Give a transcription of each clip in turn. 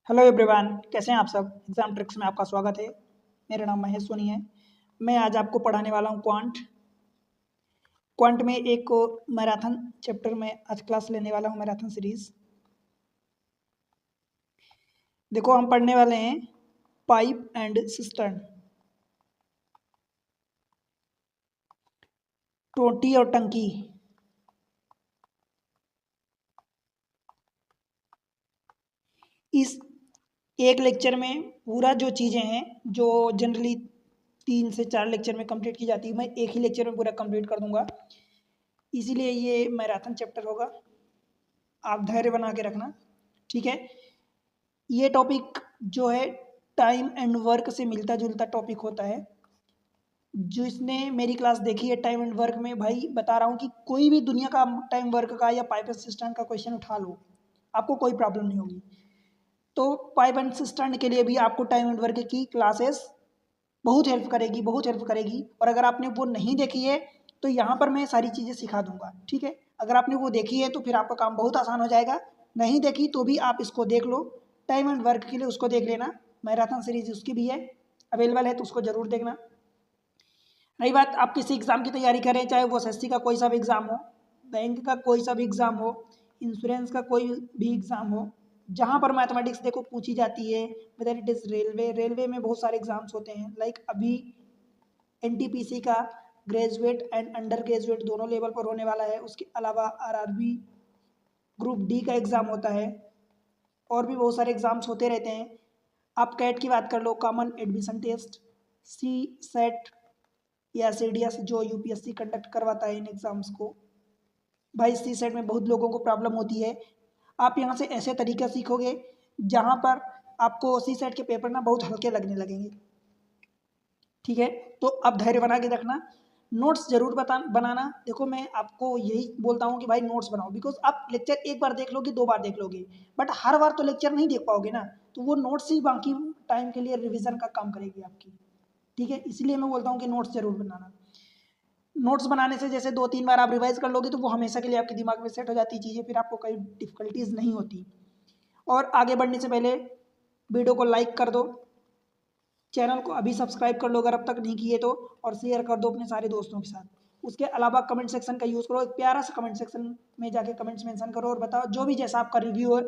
Hello everyone, कैसे हैं आप सब। एग्जाम ट्रिक्स में आपका स्वागत है। मेरा नाम महेश सोनी है। मैं आज आपको पढ़ाने वाला हूँ क्वांट में एक मैराथन चैप्टर में आज क्लास लेने वाला हूँ, मैराथन सीरीज। देखो, हम पढ़ने वाले हैं पाइप एंड सिस्टर्न, टोटी और टंकी। इस एक लेक्चर में पूरा जो चीज़ें हैं जो जनरली 3 से 4 लेक्चर में कंप्लीट की जाती है, मैं एक ही लेक्चर में पूरा कंप्लीट कर दूंगा। इसीलिए ये मैराथन चैप्टर होगा, आप धैर्य बना के रखना, ठीक है। ये टॉपिक जो है टाइम एंड वर्क से मिलता जुलता टॉपिक होता है। जो इसने मेरी क्लास देखी है टाइम एंड वर्क में, भाई बता रहा हूँ कि कोई भी दुनिया का टाइम वर्क का या पाइप एंड सिस्टम का क्वेश्चन उठा लो, आपको कोई प्रॉब्लम नहीं होगी। तो पाइप एंड सिस्टम के लिए भी आपको टाइम एंड वर्क की क्लासेस बहुत हेल्प करेगी, बहुत हेल्प करेगी। और अगर आपने वो नहीं देखी है तो यहाँ पर मैं सारी चीज़ें सिखा दूंगा, ठीक है। अगर आपने वो देखी है तो फिर आपका काम बहुत आसान हो जाएगा। नहीं देखी तो भी आप इसको देख लो, टाइम एंड वर्क के लिए उसको देख लेना। मैराथन सीरीज उसकी भी है, अवेलेबल है, तो उसको ज़रूर देखना। रही बात, आप किसी एग्ज़ाम की तैयारी करें, चाहे वो एसएससी का कोई सा भी एग्ज़ाम हो, बैंक का कोई सा भी एग्ज़ाम हो, इंश्योरेंस का कोई भी एग्ज़ाम हो, जहाँ पर मैथमेटिक्स देखो पूछी जाती है, वेदर इट इज़ रेलवे में बहुत सारे एग्ज़ाम्स होते हैं। लाइक अभी एनटीपीसी का ग्रेजुएट एंड अंडर ग्रेजुएट दोनों लेवल पर होने वाला है। उसके अलावा आरआरबी ग्रुप डी का एग्ज़ाम होता है, और भी बहुत सारे एग्ज़ाम्स होते रहते हैं। आप कैट की बात कर लो, कॉमन एडमिशन टेस्ट, सी सेट या सीडीएस जो यूपीएससी कंडक्ट करवाता है इन एग्ज़ाम्स को। भाई सी सेट में बहुत लोगों को प्रॉब्लम होती है। आप यहाँ से ऐसे तरीका सीखोगे जहाँ पर आपको सी सेट के पेपर ना बहुत हल्के लगने लगेंगे, ठीक है। तो अब धैर्य बना के रखना, नोट्स जरूर बनाना। देखो, मैं आपको यही बोलता हूँ कि भाई नोट्स बनाओ, बिकॉज आप लेक्चर एक बार देख लोगे, 2 बार देख लोगे, बट हर बार तो लेक्चर नहीं देख पाओगे ना। तो वो नोट्स ही बाकी टाइम के लिए रिविजन का काम करेगी आपकी, ठीक है। इसलिए मैं बोलता हूँ कि नोट्स जरूर बनाना। नोट्स बनाने से जैसे 2-3 बार आप रिवाइज कर लोगे तो वो हमेशा के लिए आपके दिमाग में सेट हो जाती है चीज़ें, फिर आपको कोई डिफिकल्टीज नहीं होती। और आगे बढ़ने से पहले वीडियो को लाइक कर दो, चैनल को अभी सब्सक्राइब कर लो अगर अब तक नहीं किए तो, और शेयर कर दो अपने सारे दोस्तों के साथ। उसके अलावा कमेंट सेक्शन का यूज़ करो, एक प्यारा सा कमेंट सेक्शन में जाके कमेंट्स मेंशन करो और बताओ जो भी जैसा आपका रिव्यू है।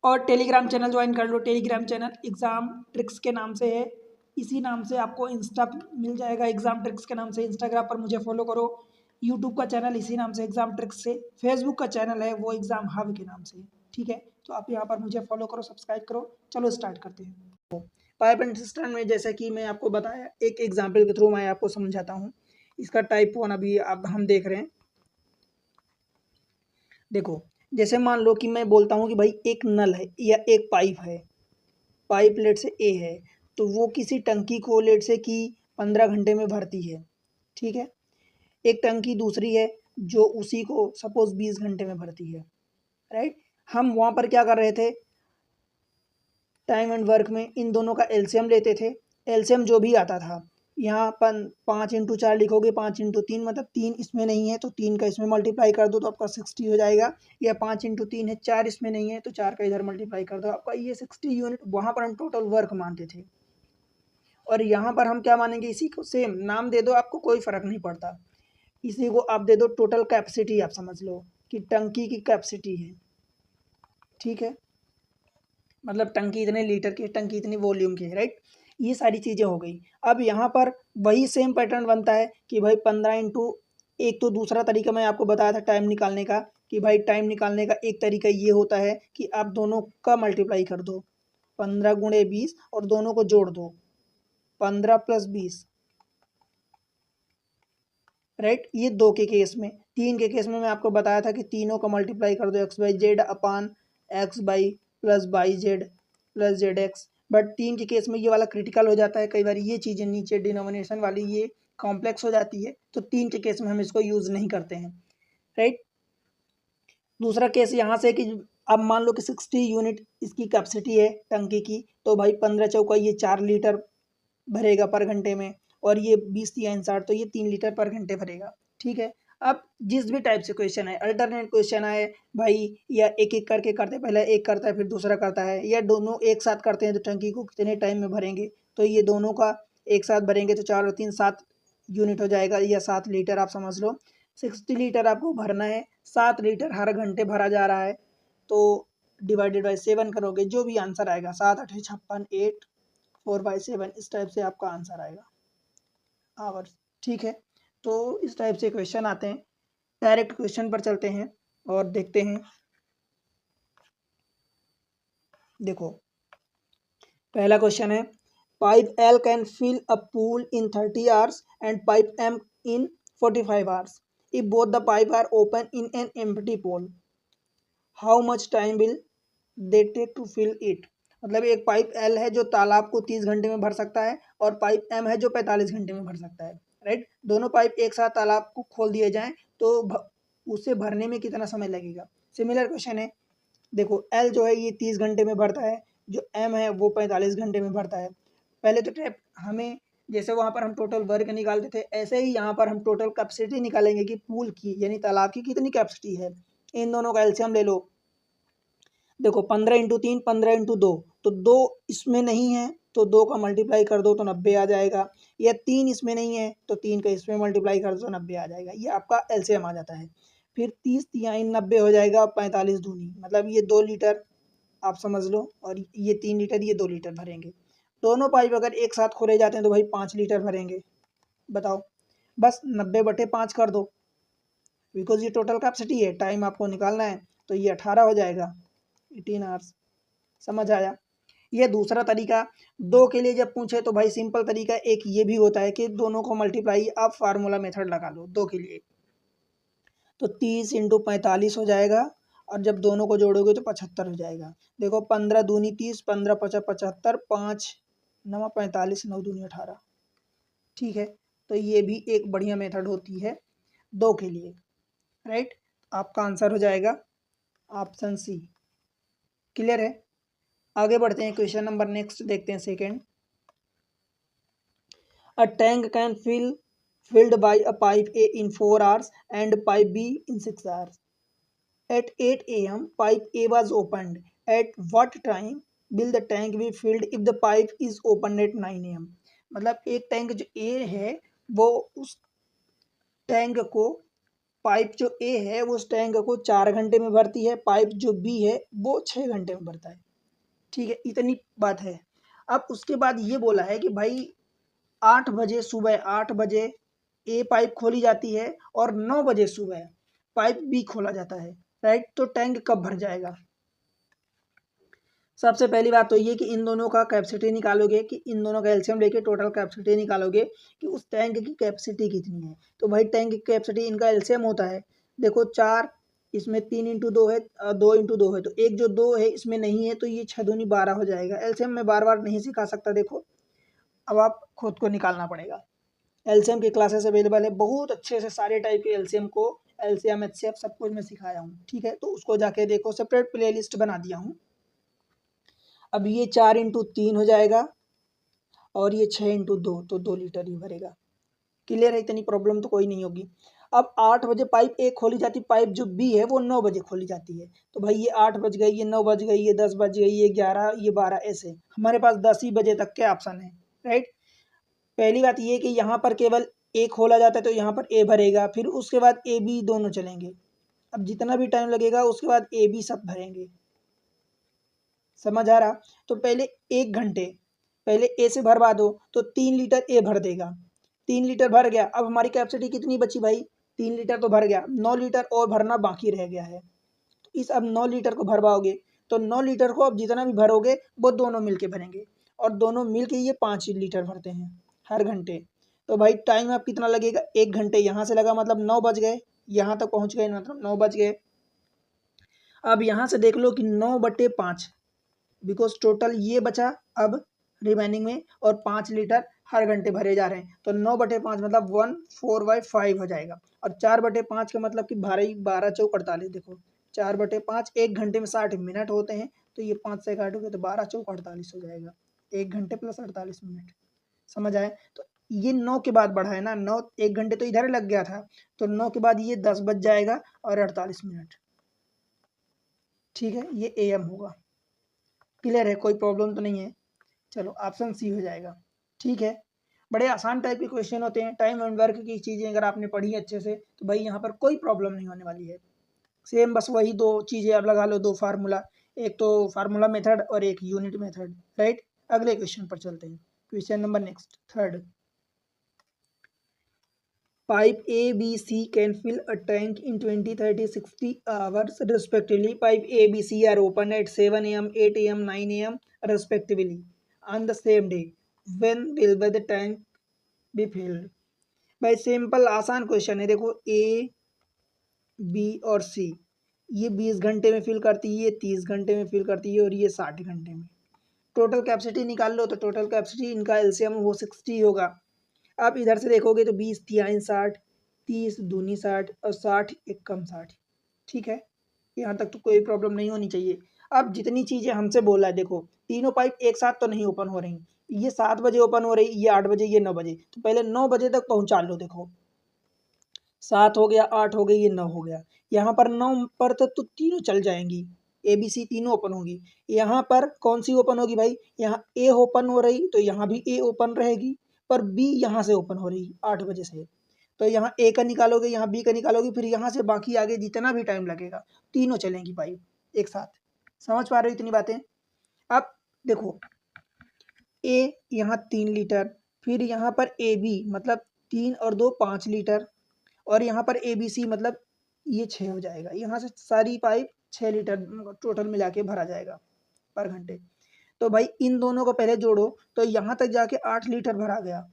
और टेलीग्राम चैनल ज्वाइन कर लो, टेलीग्राम चैनल एग्ज़ाम ट्रिक्स के नाम से है। इसी नाम से आपको इंस्टा मिल जाएगा, एग्ज़ाम ट्रिक्स के नाम से। इंस्टाग्राम पर मुझे फॉलो करो, यूट्यूब का चैनल इसी नाम से एग्ज़ाम ट्रिक्स से, फेसबुक का चैनल है वो एग्ज़ाम हब के नाम से, ठीक है। तो आप यहाँ पर मुझे फॉलो करो, सब्सक्राइब करो। चलो स्टार्ट करते हैं। पाइप एंड सिस्टम में जैसा कि मैं आपको बताया, एक एग्जाम्पल के थ्रू मैं आपको समझाता हूँ। इसका टाइप 1 अभी अब हम देख रहे हैं। देखो, जैसे मान लो कि मैं बोलता हूँ कि भाई एक नल है या एक पाइप है, पाइप लेट से ए है, तो वो किसी टंकी को लेट से कि 15 घंटे में भरती है, ठीक है। एक टंकी दूसरी है जो उसी को सपोज 20 घंटे में भरती है, राइट। हम वहाँ पर क्या कर रहे थे, टाइम एंड वर्क में इन दोनों का एलसीएम लेते थे। एलसीएम जो भी आता था, यहाँ पर 5 × 4 लिखोगे, 5 × 3 मतलब 3 इसमें नहीं है तो 3 का इसमें मल्टीप्लाई कर दो तो आपका 60 हो जाएगा। या 5 × 3 है, 4 इसमें नहीं है तो 4 का इधर मल्टीप्लाई कर दो, आपका ये 60 यूनिट। वहाँ पर हम टोटल वर्क मानते थे, और यहाँ पर हम क्या मानेंगे, इसी को सेम नाम दे दो, आपको कोई फर्क नहीं पड़ता। इसी को आप दे दो टोटल कैपेसिटी, आप समझ लो कि टंकी की कैपेसिटी है, ठीक है। मतलब टंकी इतने लीटर की है, टंकी इतनी वॉल्यूम की है, राइट। ये सारी चीज़ें हो गई। अब यहाँ पर वही सेम पैटर्न बनता है कि भाई 15 एक तो दूसरा तरीका मैं आपको बताया था टाइम निकालने का, कि भाई टाइम निकालने का एक तरीका ये होता है कि आप दोनों का मल्टीप्लाई कर दो, 15 × 20 और दोनों को जोड़ दो, 15 + 20, राइट। ये 2 के केस में। 3 के केस में मैं आपको बताया था कि तीनों का मल्टीप्लाई कर दो, XYZ upon XY plus YZ plus ZX। But 3 के केस में ये वाला क्रिटिकल हो जाता है, कई बार ये चीज़ें नीचे डिनोमिनेशन वाली ये कॉम्प्लेक्स हो जाती है, तो 3 के केस में हम इसको यूज़ नहीं करते हैं, राइट। दूसरा केस यहाँ से कि अब मान लो कि 60 यूनिट इसकी कैपेसिटी है टंकी की, तो भाई 15 चौका ये 4 लीटर भरेगा पर घंटे में, और ये 20 × 3 = 60 तो ये 3 लीटर पर घंटे भरेगा, ठीक है। अब जिस भी टाइप से क्वेश्चन है, अल्टरनेट क्वेश्चन आए भाई, या एक एक करके करते, पहले एक करता है फिर दूसरा करता है, या दोनों एक साथ करते हैं तो टंकी को कितने टाइम में भरेंगे, तो ये दोनों का एक साथ भरेंगे तो 4 और 3 7 यूनिट हो जाएगा, या 7 लीटर आप समझ लो। 60 लीटर आपको भरना है, 7 लीटर हर घंटे भरा जा रहा है, तो डिवाइडेड बाई 7 करोगे, जो भी आंसर आएगा 7 8 56 8 4/7, इस टाइप से आपका आंसर आएगा आवर्स। ठीक है, तो इस टाइप से क्वेश्चन आते हैं। डायरेक्ट क्वेश्चन पर चलते हैं और देखते हैं। देखो पहला क्वेश्चन है, pipe L can fill a pool in 30 hours and pipe M in 45 hours if both the pipe are open in an empty pool, how much time will they take to fill it. मतलब एक pipe L है जो तालाब को 30 घंटे में भर सकता है, और पाइप एम है जो 45 घंटे में भर सकता है, राइट। दोनों पाइप एक साथ तालाब को खोल दिए जाएं तो उसे भरने में कितना समय लगेगा। सिमिलर क्वेश्चन है, देखो एल जो है ये 30 घंटे में भरता है, जो एम है वो 45 घंटे में भरता है। पहले तो ट्रैप हमें, जैसे वहाँ पर हम टोटल वर्क निकालते थे, ऐसे ही यहाँ पर हम टोटल कैपेसिटी निकालेंगे कि पूल की यानी तालाब की कितनी कैपेसिटी है। इन दोनों का एलसीएम ले लो। देखो 15 × 3 15 × 2, तो 2 इसमें नहीं है तो 2 का मल्टीप्लाई कर दो तो 90 आ जाएगा, या 3 इसमें नहीं है तो 3 का इसमें मल्टीप्लाई कर दो तो 90 आ जाएगा, ये आपका एलसीएम आ जाता है। फिर 30 तिहाई 90 हो जाएगा, 45 दूनी मतलब ये 2 लीटर आप समझ लो, और ये 3 लीटर, ये 2 लीटर भरेंगे। दोनों पाइप अगर एक साथ खोले जाते हैं तो भाई 5 लीटर भरेंगे। बताओ, बस 90/5 कर दो, बिकॉज ये टोटल कैपेसिटी है, टाइम आपको निकालना है, तो ये 18 हो जाएगा, 18 आवर्स। समझ आया। ये दूसरा तरीका। दो के लिए जब पूछे तो भाई सिंपल तरीका एक ये भी होता है कि दोनों को मल्टीप्लाई आप फार्मूला मेथड लगा लो दो के लिए, तो 30 × 45 हो जाएगा, और जब दोनों को जोड़ोगे तो 75 हो जाएगा। देखो 15 दूनी 30, 15 × 5 = 75, 5 9 45, 9 दूनी 18। ठीक है, तो ये भी एक बढ़िया मेथड होती है दो के लिए, राइट। आपका आंसर हो जाएगा ऑप्शन सी। क्लियर है। आगे बढ़ते हैं, क्वेश्चन नंबर नेक्स्ट देखते हैं, second. A tank can filled by a pipe A in 4 hours and pipe B in 6 hours. At 8 a.m., pipe A was opened. At what time will the tank be filled if the pipe is opened at 9 a.m.? मतलब एक tank जो A है वो उस tank को, pipe जो A है वो उस टैंक को 4 घंटे में भरती है, पाइप जो B है वो 6 घंटे में भरता है। ठीक है, इतनी बात है। अब उसके बाद ये बोला है कि भाई 8 बजे, सुबह 8 बजे ए पाइप खोली जाती है और 9 बजे सुबह पाइप बी खोला जाता है, राइट। तो टैंक कब भर जाएगा। सबसे पहली बात तो ये कि इन दोनों का कैपेसिटी निकालोगे, कि इन दोनों का एलसीएम लेके टोटल कैपेसिटी निकालोगे कि उस टैंक की कैपेसिटी कितनी है। तो भाई टैंक की कैपेसिटी इनका एलसीएम होता है, देखो 4, इसमें 3 × 2 है, 2 × 2 है, तो एक जो 2 है इसमें नहीं है, तो ये 6 दूनी 12 हो जाएगा। एलसीएम में बार बार नहीं सिखा सकता, देखो अब आप खुद को निकालना पड़ेगा। एलसीएम की क्लासेस अवेलेबल है, बहुत अच्छे से सारे टाइप के एलसीएम को, एलसीएम एचसीएफ सब कुछ मैं सिखाया हूँ। ठीक है, तो उसको जाके देखो, सेपरेट प्लेलिस्ट बना दिया हूँ। अब ये 4 × 3 हो जाएगा, और ये 6 × 2, तो 2 लीटर ही भरेगा। क्लियर है, इतनी प्रॉब्लम तो कोई नहीं होगी। अब 8 बजे पाइप ए खोली जाती, पाइप जो बी है वो 9 बजे खोली जाती है, तो भाई ये 8 बज गई, ये 9 बज गई, ये 10 बज गई, ये 11, ये 12, ऐसे हमारे पास 10 ही बजे तक के ऑप्शन है, राइट। पहली बात ये कि यहाँ पर केवल ए खोला जाता है तो यहाँ पर ए भरेगा, फिर उसके बाद ए बी दोनों चलेंगे। अब जितना भी टाइम लगेगा उसके बाद ए बी सब भरेंगे। समझ आ रहा। तो पहले 1 घंटे पहले ए से भरवा दो तो 3 लीटर ए भर देगा, 3 लीटर भर गया। अब हमारी कैपेसिटी कितनी बची भाई, 3 लीटर तो भर गया, 9 लीटर और भरना बाकी रह गया है। तो इस अब 9 लीटर को भरवाओगे तो 9 लीटर को अब जितना भी भरोगे वो दोनों मिलके भरेंगे, और दोनों मिलके ये 5 लीटर भरते हैं हर घंटे। तो भाई टाइम आप कितना लगेगा, 1 घंटे यहाँ से लगा मतलब 9 बज गए, यहाँ तक पहुँच गए मतलब 9 बज गए। अब यहाँ से देख लो कि 9/5, बिकॉज टोटल ये बचा अब रिमेनिंग में, और 5 लीटर हर घंटे भरे जा रहे हैं, तो 9/5 मतलब 1/4/5 हो जाएगा। और 4/5 का मतलब कि 12 चौक 48, देखो 4/5 1 घंटे में 60 मिनट होते हैं, तो ये 5 से काटोगे तो 12 चौक 48 हो जाएगा, 1 घंटे + 48 मिनट। समझ आए। तो ये 9 के बाद बढ़ा है ना, 9 1 घंटे तो इधर लग गया था, तो 9 के बाद ये 10 बज जाएगा और 48 मिनट। ठीक है, ये AM होगा। क्लियर है, कोई प्रॉब्लम तो नहीं है। चलो ऑप्शन सी हो जाएगा। ठीक है, बड़े आसान टाइप के क्वेश्चन होते हैं, टाइम एंड वर्क की चीज़ें अगर आपने पढ़ी अच्छे से तो भाई यहाँ पर कोई प्रॉब्लम नहीं होने वाली है। सेम बस वही दो चीज़ें आप लगा लो, दो फार्मूला, एक तो फार्मूला मेथड और एक यूनिट मेथड, राइट। अगले क्वेश्चन पर चलते हैं। Question number next third. Pipe A, B, C can fill a tank in 20, 30, 60 hours respectively. Pipe A, B, C are opened at 7 a.m., 8 a.m., 9 a.m. respectively on the same day. When will the tank be filled? भाई simple आसान question है। देखो A, B और C ये 20 घंटे में fill करती है, ये 30 घंटे में फिल करती है और ये 60 घंटे में। टोटल कैपेसिटी निकाल लो तो टोटल कैपेसिटी इनका एलसीएम वो 60 होगा। आप इधर से देखोगे तो 20 तिहाई 60, 30 दूनी 60 और 60 एक कम 60। ठीक है, यहाँ तक तो कोई प्रॉब्लम नहीं होनी चाहिए। अब जितनी चीज़ें हमसे बोला है, देखो तीनों पाइप एक साथ तो नहीं ओपन हो रही, ये 7 बजे ओपन हो रही, ये 8 बजे, ये 9 बजे, तो पहले 9 बजे तक पहुँचा लो। देखो 7 हो गया, 8 हो गई, ये 9 हो गया। यहाँ पर 9 पर तो तीनों चल जाएंगी, ABC तीनों ओपन होगी। यहाँ पर कौन सी ओपन होगी भाई, यहाँ A ओपन हो रही तो यहाँ भी A ओपन रहेगी, पर B यहाँ से ओपन हो रही 8 बजे से, तो यहाँ A का निकालोगे, यहाँ B का निकालोगे, फिर यहाँ से बाकी आगे जितना भी टाइम लगेगा तीनों चलेंगी पाइप एक साथ। समझ पा रहे हो इतनी बातें। अब देखो A यहाँ 3 लीटर, फिर यहाँ पर AB मतलब 3 और 2 5 लीटर, और यहाँ पर ABC मतलब ये 6 हो जाएगा। यहाँ से सारी पाइप 6 लीटर टोटल मिला के भरा जाएगा पर घंटे। तो भाई इन दोनों को पहले जोड़ो तो यहाँ तक जाके 8 लीटर भरा गया।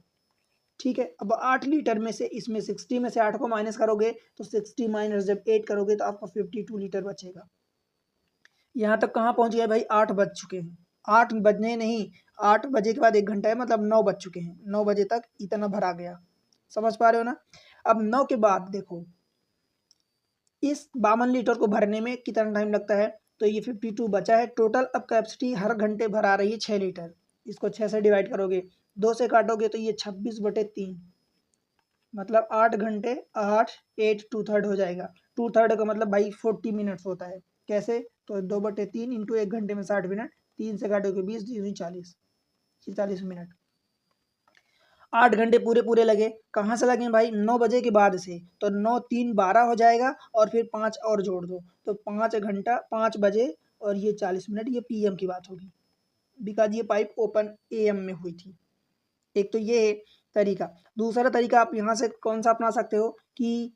ठीक है, अब 8 लीटर में से इसमें 60 में से 8 को माइनस करोगे तो 60 माइनस जब 8 करोगे तो आपको 52 लीटर बचेगा। यहाँ तक कहाँ पहुँच गया भाई, 8 बज चुके हैं। 8 बजने नहीं, 8 बजे के बाद 1 घंटा है, मतलब 9 बज चुके हैं। 9 बजे तक इतना भरा गया। समझ पा रहे हो ना। अब 9 के बाद देखो इस 52 लीटर को भरने में कितना टाइम लगता है, तो ये 52 बचा है टोटल। अब कैपेसिटी हर घंटे भरा रही है 6 लीटर। इसको 6 से डिवाइड करोगे, 2 से काटोगे तो ये 26/3, मतलब 8 घंटे 8 8 2/3 हो जाएगा। 2/3 का मतलब भाई 40 मिनट्स होता है। कैसे, तो 2/3 इंटू 1 घंटे में 60 मिनट, 3 से काटोगे 20, 40 40 मिनट। 8 घंटे पूरे पूरे लगे। कहाँ से लगे भाई, 9 बजे के बाद से, तो 9 3 12 हो जाएगा और फिर 5 और जोड़ दो तो 5 घंटा 5 बजे और ये 40 मिनट, ये PM की बात होगी, बिकॉज ये पाइप ओपन AM में हुई थी। एक तो ये तरीका। दूसरा तरीका आप यहाँ से कौन सा अपना सकते हो कि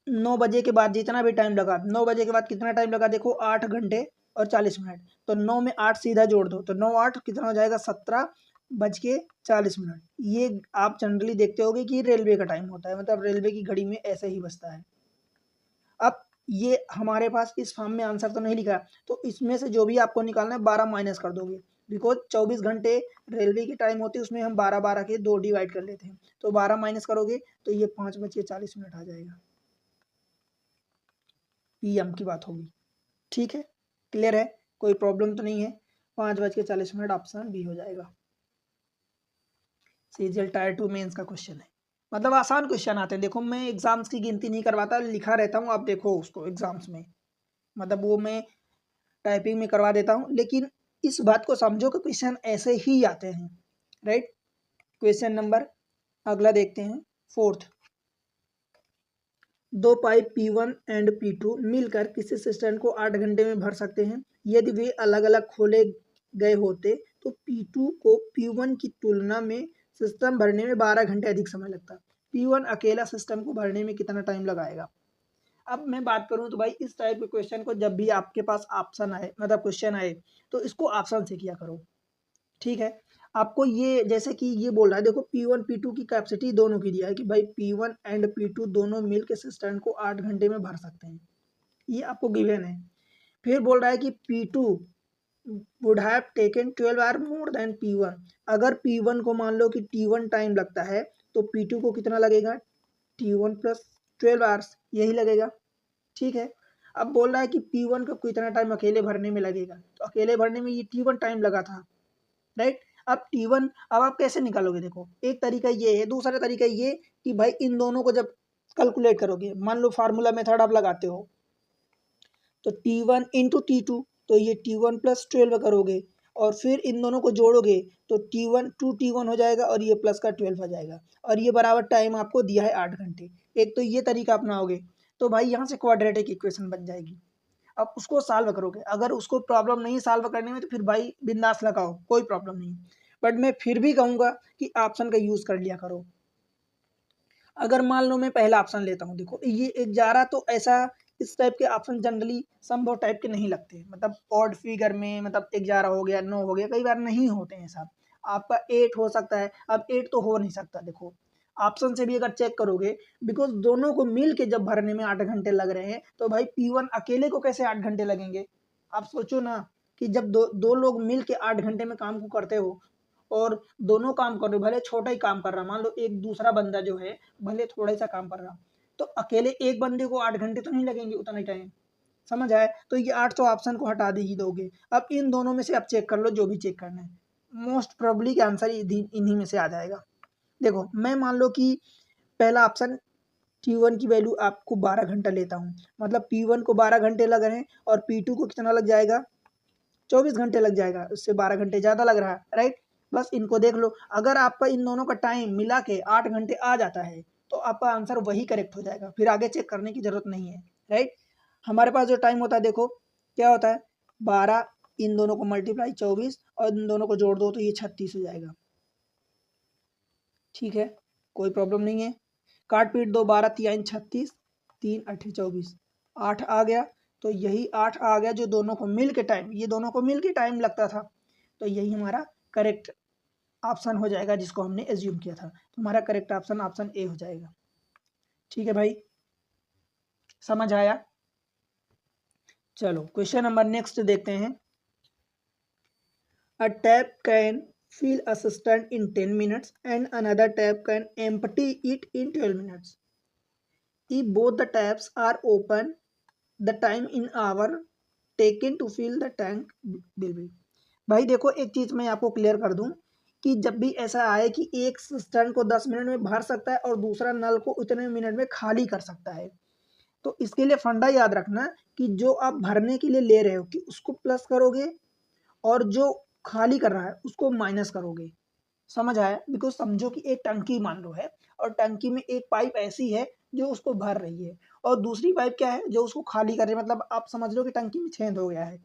9 बजे के बाद जितना भी टाइम लगा, 9 बजे के बाद कितना टाइम लगा, देखो 8 घंटे और 40 मिनट, तो 9 में 8 सीधा जोड़ दो तो 9 8 कितना हो जाएगा, 17:40। ये आप जनरली देखते होगे कि रेलवे का टाइम होता है, मतलब रेलवे की घड़ी में ऐसे ही बजता है। अब ये हमारे पास इस फॉर्म में आंसर तो नहीं लिखा, तो इसमें से जो भी आपको निकालना है 12 माइनस कर दोगे, बिकॉज 24 घंटे रेलवे की टाइम होती है, उसमें हम 12 12 के 2 डिवाइड कर लेते हैं, तो 12 माइनस करोगे तो ये 5:40 आ जाएगा। PM की बात होगी। ठीक है, क्लियर है, कोई प्रॉब्लम तो नहीं है। 5:40 ऑप्शन बी हो जाएगा। सीजीएल टायर 2 मेंस का क्वेश्चन है, मतलब आसान क्वेश्चन आते हैं। देखो मैं एग्जाम्स की गिनती नहीं करवाता, लिखा रहता हूँ, आप देखो उसको एग्जाम्स में, मतलब वो मैं टाइपिंग में करवा देता हूँ, लेकिन इस बात को समझो कि क्वेश्चन ऐसे ही आते हैं, राइट। क्वेश्चन नंबर अगला देखते हैं, फोर्थ। दो पाइप P1 एंड P2 मिलकर किसी सिस्टम को 8 घंटे में भर सकते हैं। यदि वे अलग अलग खोले गए होते तो P2 को P1 की तुलना में सिस्टम भरने में 12 घंटे अधिक समय लगता। P1 अकेला सिस्टम को भरने में कितना टाइम लगाएगा। अब मैं बात करूं तो भाई इस टाइप के क्वेश्चन को जब भी आपके पास ऑप्शन आए, मतलब क्वेश्चन आए, तो इसको ऑप्शन से किया करो। ठीक है, आपको ये जैसे कि ये बोल रहा है, देखो P1 P2 की कैपेसिटी दोनों की दिया है कि भाई P1 एंड P2 दोनों मिल के सिस्टम को 8 घंटे में भर सकते हैं, ये आपको गिवन है। फिर बोल रहा है कि P2 would have taken 12 hour more than P1। अगर P1 को मान लो कि T1 टाइम लगता है तो P2 को कितना लगेगा, T1 प्लस 12 आवर्स, यही लगेगा। ठीक है, अब बोल रहा है कि P1 को कितना टाइम अकेले भरने में लगेगा, तो अकेले भरने में ये T1 टाइम लगा था, राइट। अब T1 अब आप कैसे निकालोगे, देखो एक तरीका ये है, दूसरा तरीका ये कि भाई इन दोनों को जब कैलकुलेट करोगे, मान लो फार्मूला मेथड आप लगाते हो, तो T1 इंटू T2, तो ये T1 प्लस 12 करोगे और फिर इन दोनों को जोड़ोगे तो T1 2T1 हो जाएगा और ये प्लस का 12 हो जाएगा और ये बराबर टाइम आपको दिया है 8 घंटे। एक तो ये तरीका अपनाओगे तो भाई यहाँ से क्वाड्रेटिक इक्वेशन बन जाएगी। अब उसको सॉल्व करोगे, अगर उसको प्रॉब्लम नहीं सॉल्व करने में तो फिर भाई बिंदास लगाओ, कोई प्रॉब्लम नहीं। बट मैं फिर भी कहूँगा कि ऑप्शन का यूज़ कर लिया करो। अगर मान लो मैं पहला ऑप्शन लेता हूँ, देखो ये 11 तो ऐसा इस टाइप के ऑप्शन जनरली संभव टाइप के नहीं लगते, मतलब ऑड फिगर में मतलब 11 हो गया 9 हो गया, कई बार नहीं होते हैं साहब। आपका 8 हो सकता है, अब 8 तो हो नहीं सकता। देखो ऑप्शन से भी अगर चेक करोगे, बिकॉज दोनों को मिल के जब भरने में 8 घंटे लग रहे हैं तो भाई P1 अकेले को कैसे 8 घंटे लगेंगे। आप सोचो ना कि जब दो लोग मिल के 8 घंटे में काम को करते हो और दोनों काम कर रहे हो, भले छोटा ही काम कर रहा, मान लो एक दूसरा बंदा जो है भले थोड़ा सा काम कर रहा, तो अकेले एक बंदे को 8 घंटे तो नहीं लगेंगे उतना ही टाइम। समझ आए, तो ये 8 तो ऑप्शन को हटा दे ही दोगे। अब इन दोनों में से आप चेक कर लो, जो भी चेक करना है, मोस्ट प्रोबेबली का आंसर इन्हीं में से आ जाएगा। देखो मैं मान लो कि पहला ऑप्शन T1 की वैल्यू आपको 12 घंटा लेता हूँ, मतलब P1 को 12 घंटे लग रहे हैं और P2 को कितना लग जाएगा, 24 घंटे लग जाएगा, उससे 12 घंटे ज़्यादा लग रहा है, राइट। बस इनको देख लो, अगर आपका इन दोनों का टाइम मिला के 8 घंटे आ जाता है तो आपका आंसर वही करेक्ट हो जाएगा, फिर आगे चेक करने की जरूरत नहीं है, राइट। हमारे पास जो टाइम होता है देखो क्या होता है, 12 इन दोनों को मल्टीप्लाई 24 और इन दोनों को जोड़ दो तो ये 36 हो जाएगा। ठीक है, कोई प्रॉब्लम नहीं है। काट पीट दो, 12 तियाइन 36, 3 8 24, 8 आ गया। तो यही 8 आ गया जो दोनों को मिल के टाइम, ये दोनों को मिल के टाइम लगता था, तो यही हमारा करेक्ट ऑप्शन हो जाएगा जिसको हमने एज्यूम किया था। तो हमारा करेक्ट ऑप्शन ऑप्शन ए हो जाएगा। ठीक है भाई, समझ आया। चलो क्वेश्चन नंबर नेक्स्ट देखते हैं। अ tap can fill a cistern in 10 minutes and another tap can empty it in 12 minutes. If both the taps are open, the time in hour taken to fill the tank will be। भाई देखो एक चीज मैं आपको clear कर दूं कि जब भी ऐसा आए कि एक सिस्टर्न को 10 मिनट में भर सकता है और दूसरा नल को उतने मिनट में खाली कर सकता है, तो इसके लिए फंडा याद रखना कि जो आप भरने के लिए ले रहे हो कि उसको प्लस करोगे और जो खाली कर रहा है उसको माइनस करोगे। समझ आया, बिकॉज समझो कि एक टंकी मान लो है और टंकी में एक पाइप ऐसी है जो उसको भर रही है और दूसरी पाइप क्या है जो उसको खाली कर रही है, मतलब आप समझ लो कि टंकी में छेद हो गया है।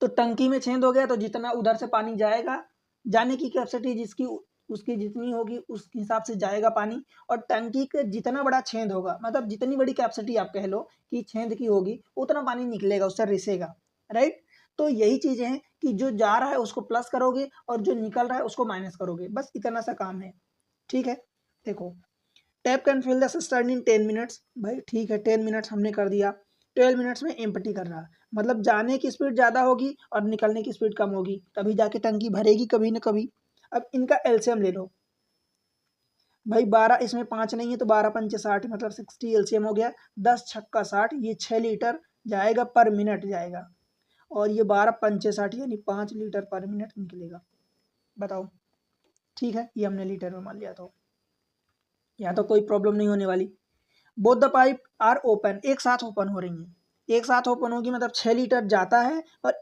तो टंकी में छेद हो गया तो जितना उधर से पानी जाएगा, जाने की कैपेसिटी जिसकी उसकी जितनी होगी उस हिसाब से जाएगा पानी, और टंकी के जितना बड़ा छेद होगा, मतलब जितनी बड़ी कैपेसिटी आप कह लो कि छेद की होगी, उतना पानी निकलेगा, उससे रिसेगा, राइट। तो यही चीजें हैं कि जो जा रहा है उसको प्लस करोगे और जो निकल रहा है उसको माइनस करोगे, बस इतना सा काम है। ठीक है, देखो tap can fill the cistern in 10 minutes, भाई ठीक है 10 मिनट्स हमने कर दिया, 12 मिनट्स में एम्प्टी कर रहा, मतलब जाने की स्पीड ज़्यादा होगी और निकलने की स्पीड कम होगी, तभी जाके टंकी भरेगी कभी ना कभी। अब इनका एलसीएम ले लो भाई, 12 इसमें 5 नहीं है तो 12 पंचे 60, मतलब 60 एलसीएम हो गया, 10 छक्का 60, ये 6 लीटर जाएगा पर मिनट जाएगा, और ये 12 पंचे 60 यानी 5 लीटर पर मिनट निकलेगा। बताओ, ठीक है, ये हमने लीटर में मान लिया, तो यहाँ तो कोई प्रॉब्लम नहीं होने वाली। Both the pipe are open, एक साथ ओपन हो रही हैं, एक साथ ओपन होगी मतलब 6 लीटर जाता है और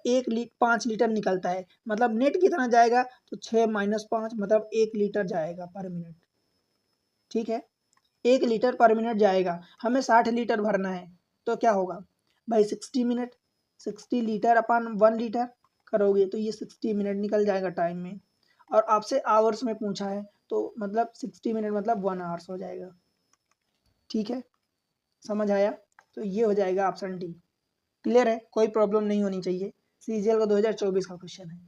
5 लीटर निकलता है, मतलब नेट कितना जाएगा, तो 6 माइनस 5 मतलब 1 लीटर जाएगा पर मिनट। ठीक है, 1 लीटर पर मिनट जाएगा, हमें 60 लीटर भरना है, तो क्या होगा भाई 60 मिनट, 60 लीटर अपन 1 लीटर करोगे तो ये 60 मिनट निकल जाएगा टाइम में, और आपसे आवर्स में पूछा है तो मतलब 60 मिनट मतलब 1 आवर्स हो जाएगा। ठीक है, समझ आया, तो ये हो जाएगा ऑप्शन डी। क्लियर है, कोई प्रॉब्लम नहीं होनी चाहिए, सीजीएल का 2024 का क्वेश्चन है।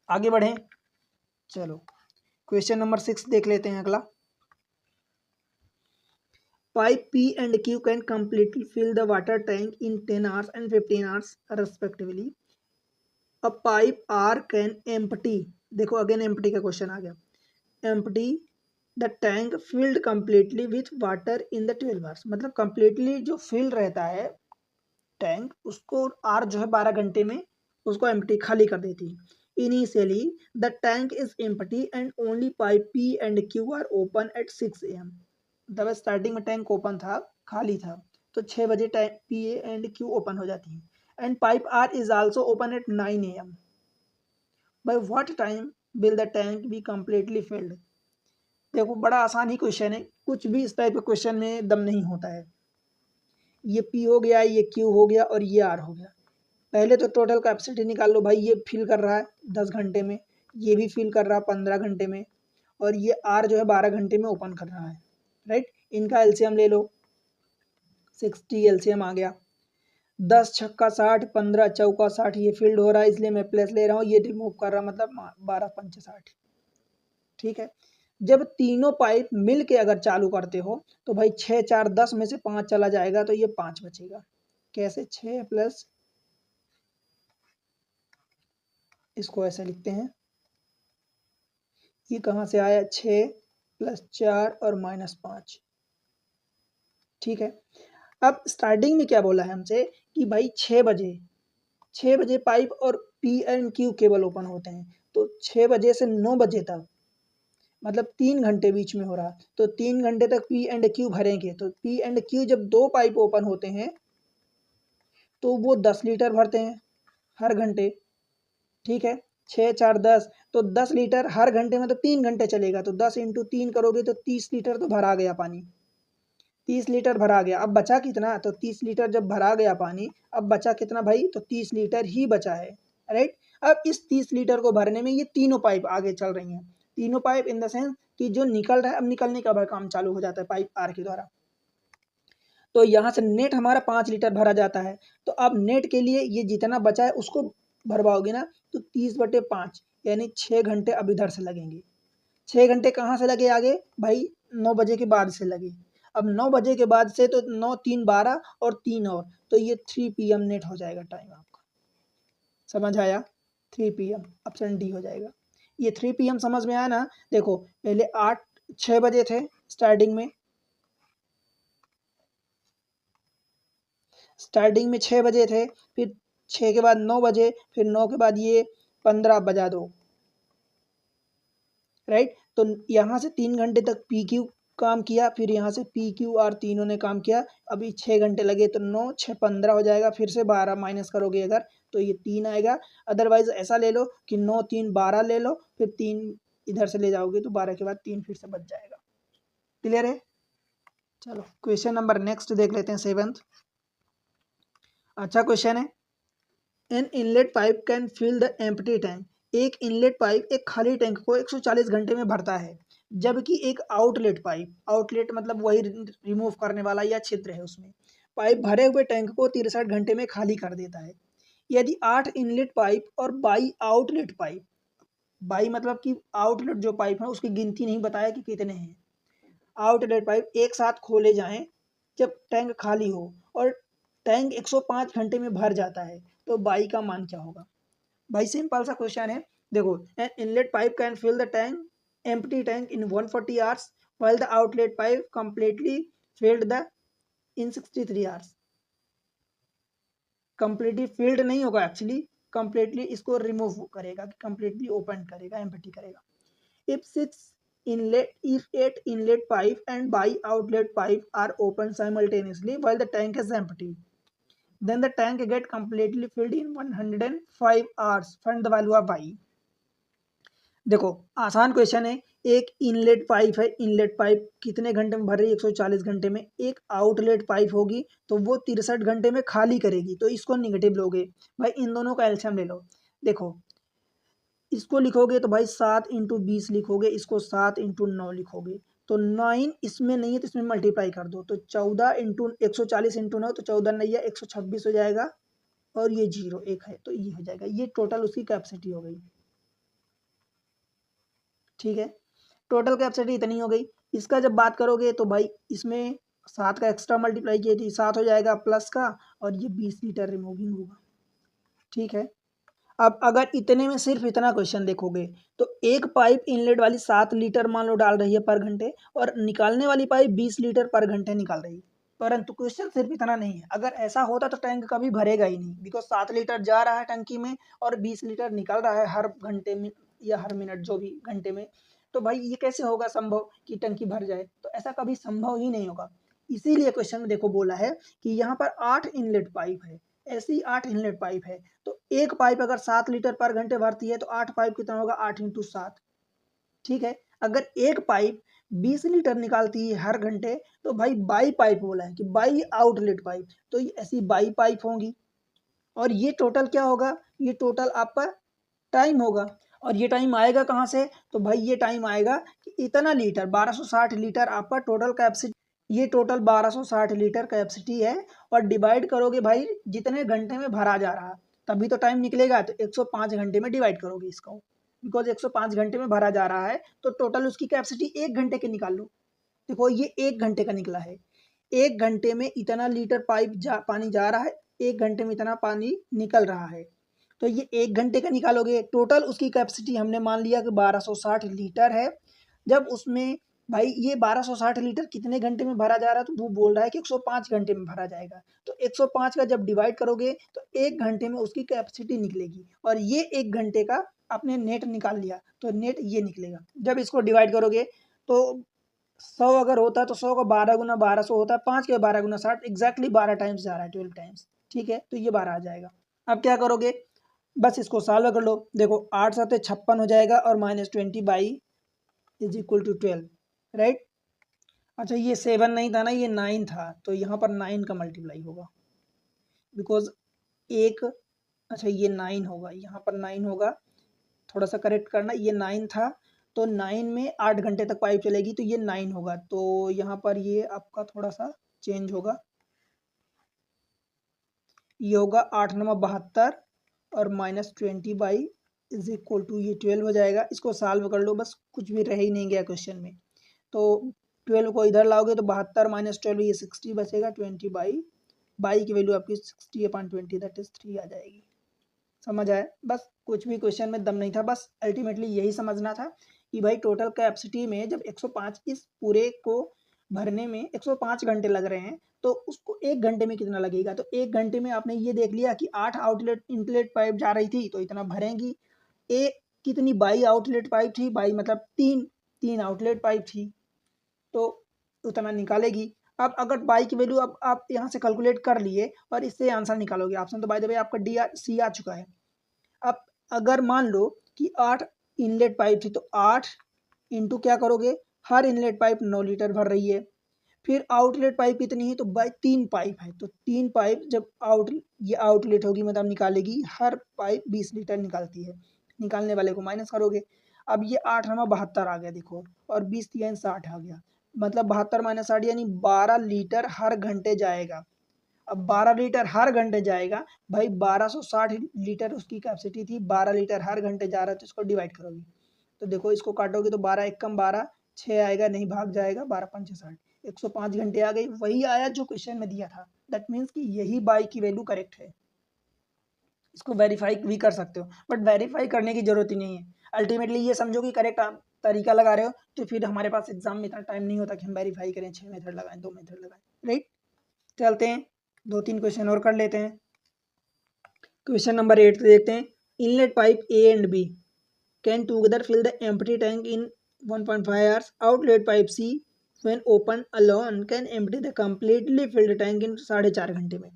आगे बढ़ें, चलो क्वेश्चन नंबर 6 देख लेते हैं अगला। Pipe P and Q can completely fill the water tank in 10 hours and 15 hours respectively. A pipe R can empty, देखो अगेन empty का क्वेश्चन आ गया, empty the tank field completely with water in the 12 hours, मतलब completely जो fill रहता है tank उसको are जो है 12 घंटे में उसको एम्प्टी खाली कर देती है। Initially the tank is empty and only pipe P and Q are open at 6 AM। मतलब स्टार्टिंग में टैंक ओपन था, खाली था, तो 6 बजे tank P and Q open हो जाती है। And pipe R is also open at 9 AM। By what time will the tank be completely filled? देखो बड़ा आसान ही क्वेश्चन है, कुछ भी इस टाइप के क्वेश्चन में दम नहीं होता है। ये P हो गया, ये Q हो गया और ये R हो गया। पहले तो टोटल कैपेसिटी निकाल लो भाई। ये फिल कर रहा है 10 घंटे में, ये भी फिल कर रहा है 15 घंटे में, और ये R जो है 12 घंटे में ओपन कर रहा है, राइट। इनका एलसीएम ले लो, 60 एलसीएम आ गया। 10 छक्का 60, 15 चौका 60, ये फील्ड हो रहा है इसलिए मैं प्लस ले रहा हूँ, ये रिमूव कर रहा मतलब 12 पंच 60। ठीक है। जब तीनों पाइप मिल के अगर चालू करते हो तो भाई 6 4 10 में से 5 चला जाएगा तो ये 5 बचेगा। कैसे? 6 प्लस, इसको ऐसे लिखते हैं, ये कहाँ से आया? 6 प्लस 4 और माइनस 5। ठीक है। अब स्टार्टिंग में क्या बोला है हमसे कि भाई 6 बजे पाइप और P and Q cable open होते हैं, तो 6 बजे से 9 बजे तक मतलब 3 घंटे बीच में हो रहा, तो 3 घंटे तक P एंड Q भरेंगे। तो P एंड Q जब दो पाइप ओपन होते हैं तो वो 10 लीटर भरते हैं हर घंटे। ठीक है। 6 4 10, तो 10 लीटर हर घंटे में, तो 3 घंटे चलेगा, तो 10 इंटू 3 करोगे तो 30 लीटर तो भरा गया पानी। 30 लीटर भरा गया। अब बचा कितना? तो 30 लीटर जब भरा गया पानी, अब बचा कितना भाई? तो 30 लीटर ही बचा है, राइट। अब इस 30 लीटर को भरने में ये तीनों पाइप आगे चल रही हैं। तीनों पाइप इन द सेंस कि जो निकल रहा है, अब निकलने का काम चालू हो जाता है पाइप आर के द्वारा। तो यहाँ से नेट हमारा 5 लीटर भरा जाता है। तो अब नेट के लिए ये जितना बचा है उसको भरवाओगे ना, तो 30/5 यानी 6 घंटे अब इधर से लगेंगे। 6 घंटे कहाँ से लगे आगे भाई? 9 बजे के बाद से लगे। अब 9 बजे के बाद से तो 9 3 12 और 3 और, तो ये 3 PM नेट हो जाएगा टाइम आपका। समझ आया? 3 PM, ऑप्शन डी हो जाएगा। ये 3 PM समझ में आया ना? देखो पहले 6 बजे थे स्टार्टिंग में, 6 बजे थे, फिर 6 के बाद 9 बजे, फिर 9 के बाद ये 15 बजा दो, राइट। तो यहाँ से 3 घंटे तक PQ काम किया, फिर यहाँ से PQR तीनों ने काम किया। अभी 6 घंटे लगे, तो 9 6 15 हो जाएगा। फिर से 12 माइनस करोगे अगर, तो ये 3 आएगा। अदरवाइज ऐसा ले लो कि 9 3 12 ले लो, फिर 3 इधर से ले जाओगे तो 12 के बाद 3 फिर से बच जाएगा। क्लियर है? चलो क्वेश्चन नंबर नेक्स्ट देख लेते हैं, 7th। अच्छा क्वेश्चन है। An inlet pipe can fill the empty tank. एक इनलेट पाइप एक खाली टैंक को 140 घंटे में भरता है, जबकि एक आउटलेट पाइप, आउटलेट मतलब वही रिमूव करने वाला या छिद्र है उसमें, पाइप भरे हुए टैंक को 63 घंटे में खाली कर देता है। यदि 8 इनलेट पाइप और 22 आउटलेट पाइप, 22 मतलब कि आउटलेट जो पाइप है उसकी गिनती नहीं बताया कि कितने हैं, आउटलेट पाइप एक साथ खोले जाएं जब टैंक खाली हो, और टैंक 105 घंटे में भर जाता है, तो बाई का मान क्या होगा? भाई सिंपल सा क्वेश्चन है। देखो, an inlet pipe can fill the tank empty tank in 140 hours while the outlet pipe completely filled the in 63 hours. Completely filled नहीं होगा एक्चुअली, कंप्लीटली इसको रिमूव करेगा, कंप्लीटली ओपन करेगा, एम्प्टी करेगा। If 8 inlet pipe and by outlet pipe are open simultaneously while the tank is empty, then the tank get completely filled in 105 hours. Find the value of y. देखो आसान question है। एक inlet pipe है, inlet pipe कितने घंटे में भर रही है? 140 घंटे में। एक आउटलेट पाइप होगी तो वो 63 घंटे में खाली करेगी, तो इसको निगेटिव लोगे भाई। इन दोनों का एलसीएम ले लो। देखो इसको लिखोगे तो भाई 7 इंटू 20 लिखोगे, इसको 7 इंटू 9 लिखोगे, तो 9 इसमें नहीं है तो इसमें मल्टीप्लाई कर दो, तो 14 इंटू 140 इंटू 9, तो 14 नहीं है 126 हो जाएगा, और ये 0 1 है तो ये हो जाएगा। ये टोटल उसकी कैपेसिटी हो गई। ठीक है, टोटल कैपेसिटी इतनी हो गई। इसका जब बात करोगे तो भाई इसमें 7 का एक्स्ट्रा मल्टीप्लाई किए थी, 7 हो जाएगा प्लस का, और ये 20 लीटर रिमूविंग होगा। ठीक है। अब अगर इतने में सिर्फ इतना क्वेश्चन देखोगे तो एक पाइप इनलेट वाली 7 लीटर मान लो डाल रही है पर घंटे, और निकालने वाली पाइप 20 लीटर पर घंटे निकाल रही है। परंतु क्वेश्चन सिर्फ इतना नहीं है। अगर ऐसा होता तो टैंक कभी भरेगा ही नहीं, बिकॉज 7 लीटर जा रहा है टंकी में और 20 लीटर निकल रहा है हर घंटे में या हर मिनट, जो भी घंटे में। तो भाई ये कैसे होगा संभव कि टंकी भर जाए? तो ऐसा कभी संभव ही नहीं होगा। इसीलिए क्वेश्चन में देखो बोला है कि यहाँ पर 8 इनलेट पाइप है, ऐसी 8 इनलेट पाइप है। तो एक पाइप अगर 7 लीटर पर घंटे भरती है तो 8 पाइप कितना होगा? 8 इंटू 7। ठीक है। अगर एक पाइप 20 लीटर निकालती है हर घंटे, तो भाई बाई पाइप बोला है कि बाई आउटलेट पाइप, तो ये ऐसी बाई पाइप होंगी। और ये टोटल क्या होगा? ये टोटल आपका टाइम होगा। और ये टाइम आएगा कहाँ से? तो भाई ये टाइम आएगा कि इतना लीटर 1260 लीटर आपका टोटल कैपेसिटी, ये टोटल 1260 लीटर कैपेसिटी है। और डिवाइड करोगे भाई जितने घंटे में भरा जा रहा, तभी तो टाइम निकलेगा। तो 105 घंटे में डिवाइड करोगे इसको, बिकॉज 105 घंटे में भरा जा रहा है, तो टोटल उसकी कैपेसिटी 1 घंटे के निकाल लो। देखो ये 1 घंटे का निकला है। 1 घंटे में इतना लीटर पानी जा रहा है, 1 घंटे में इतना पानी निकल रहा है। तो ये 1 घंटे का निकालोगे, टोटल उसकी कैपेसिटी हमने मान लिया कि 1260 लीटर है। जब उसमें भाई ये 1260 लीटर कितने घंटे में भरा जा रहा है, तो वो बोल रहा है कि 105 घंटे में भरा जाएगा। तो 105 का जब डिवाइड करोगे तो 1 घंटे में उसकी कैपेसिटी निकलेगी। और ये 1 घंटे का आपने नेट निकाल लिया, तो नेट ये निकलेगा। जब इसको डिवाइड करोगे तो 100 अगर होता तो 100 का 12 गुना 1200 होता है, 5 के 12 गुना 60, एग्जैक्टली 12 टाइम्स जा रहा है, 12 टाइम्स। ठीक है, तो ये 12 आ जाएगा। अब क्या करोगे? बस इसको सॉल्व कर लो। देखो 8 7 56 हो जाएगा और -20 by is equal to 12, right. अच्छा ये 7 नहीं था ना, ये 9 था, तो यहाँ पर 9 का मल्टीप्लाई होगा, बिकॉज एक, अच्छा ये 9 होगा, यहाँ पर 9 होगा। थोड़ा सा करेक्ट करना, ये 9 था, तो 9 में 8 घंटे तक पाइप चलेगी, तो ये 9 होगा। तो यहाँ पर ये आपका थोड़ा सा चेंज होगा, ये होगा 8 9 72 और -20 बाई इज इक्वल टू ये 12 हो जाएगा। इसको सॉल्व कर लो, बस कुछ भी रह ही नहीं गया क्वेश्चन में। तो 12 को इधर लाओगे तो 72 -12 ये 60 बचेगा, 20 बाई की वैल्यू आपकी 60/20 दैट इज 3 आ जाएगी। समझ आया? बस कुछ भी क्वेश्चन में दम नहीं था, बस अल्टीमेटली यही समझना था कि भाई टोटल कैपेसिटी में जब 105 इस पूरे को भरने में 105 घंटे लग रहे हैं, तो उसको 1 घंटे में कितना लगेगा? तो 1 घंटे में आपने ये देख लिया कि 8 आउटलेट इनलेट पाइप जा रही थी, तो इतना भरेंगी। एक कितनी बाई आउटलेट पाइप थी? बाई मतलब तीन आउटलेट पाइप थी, तो उतना निकालेगी। अब अगर बाई की वैल्यू अब आप यहाँ से कैलकुलेट कर लिए और इससे आंसर निकालोगे। ऑप्शन तो बाय द वे आपका सी आ चुका है। अब अगर मान लो कि 8 इनलेट पाइप थी, तो 8 इंटू क्या करोगे? हर इनलेट पाइप 9 लीटर भर रही है। फिर आउटलेट पाइप कितनी है? तो बाई 3 पाइप है, तो 3 पाइप जब ये आउटलेट होगी मतलब निकालेगी, हर पाइप 20 लीटर निकालती है। निकालने वाले को माइनस करोगे। अब ये 8 9 72 आ गया देखो, और 20 3 60 आ गया, मतलब 72 -60 यानी 12 लीटर हर घंटे जाएगा। अब 12 लीटर हर घंटे जाएगा, भाई 1260 लीटर उसकी कैपेसिटी थी, 12 लीटर हर घंटे जा रहा है, तो इसको डिवाइड करोगे। तो देखो इसको काटोगे तो 12 एकम 12, 6 आएगा, नहीं भाग जाएगा, 12 5 60, 105 घंटे आ गई। वही आया जो क्वेश्चन में दिया था। दैट मीन्स कि यही बाई की वैल्यू करेक्ट है। इसको वेरीफाई भी कर सकते हो, बट वेरीफाई करने की जरूरत ही नहीं है। अल्टीमेटली ये समझो कि करेक्ट आप तरीका लगा रहे हो, तो फिर हमारे पास एग्जाम में इतना टाइम नहीं होता कि हम वेरीफाई करें, 6 मेथड लगाएं, 2 मेथड लगाएं, राइट। चलते हैं 2 3 क्वेश्चन और कर लेते हैं। क्वेश्चन नंबर 8 देखते हैं। Inlet pipe A and B can together fill the empty tank in 1.5 hours. Outlet pipe C when open alone can empty the completely filled tank in 4.5 घंटे में।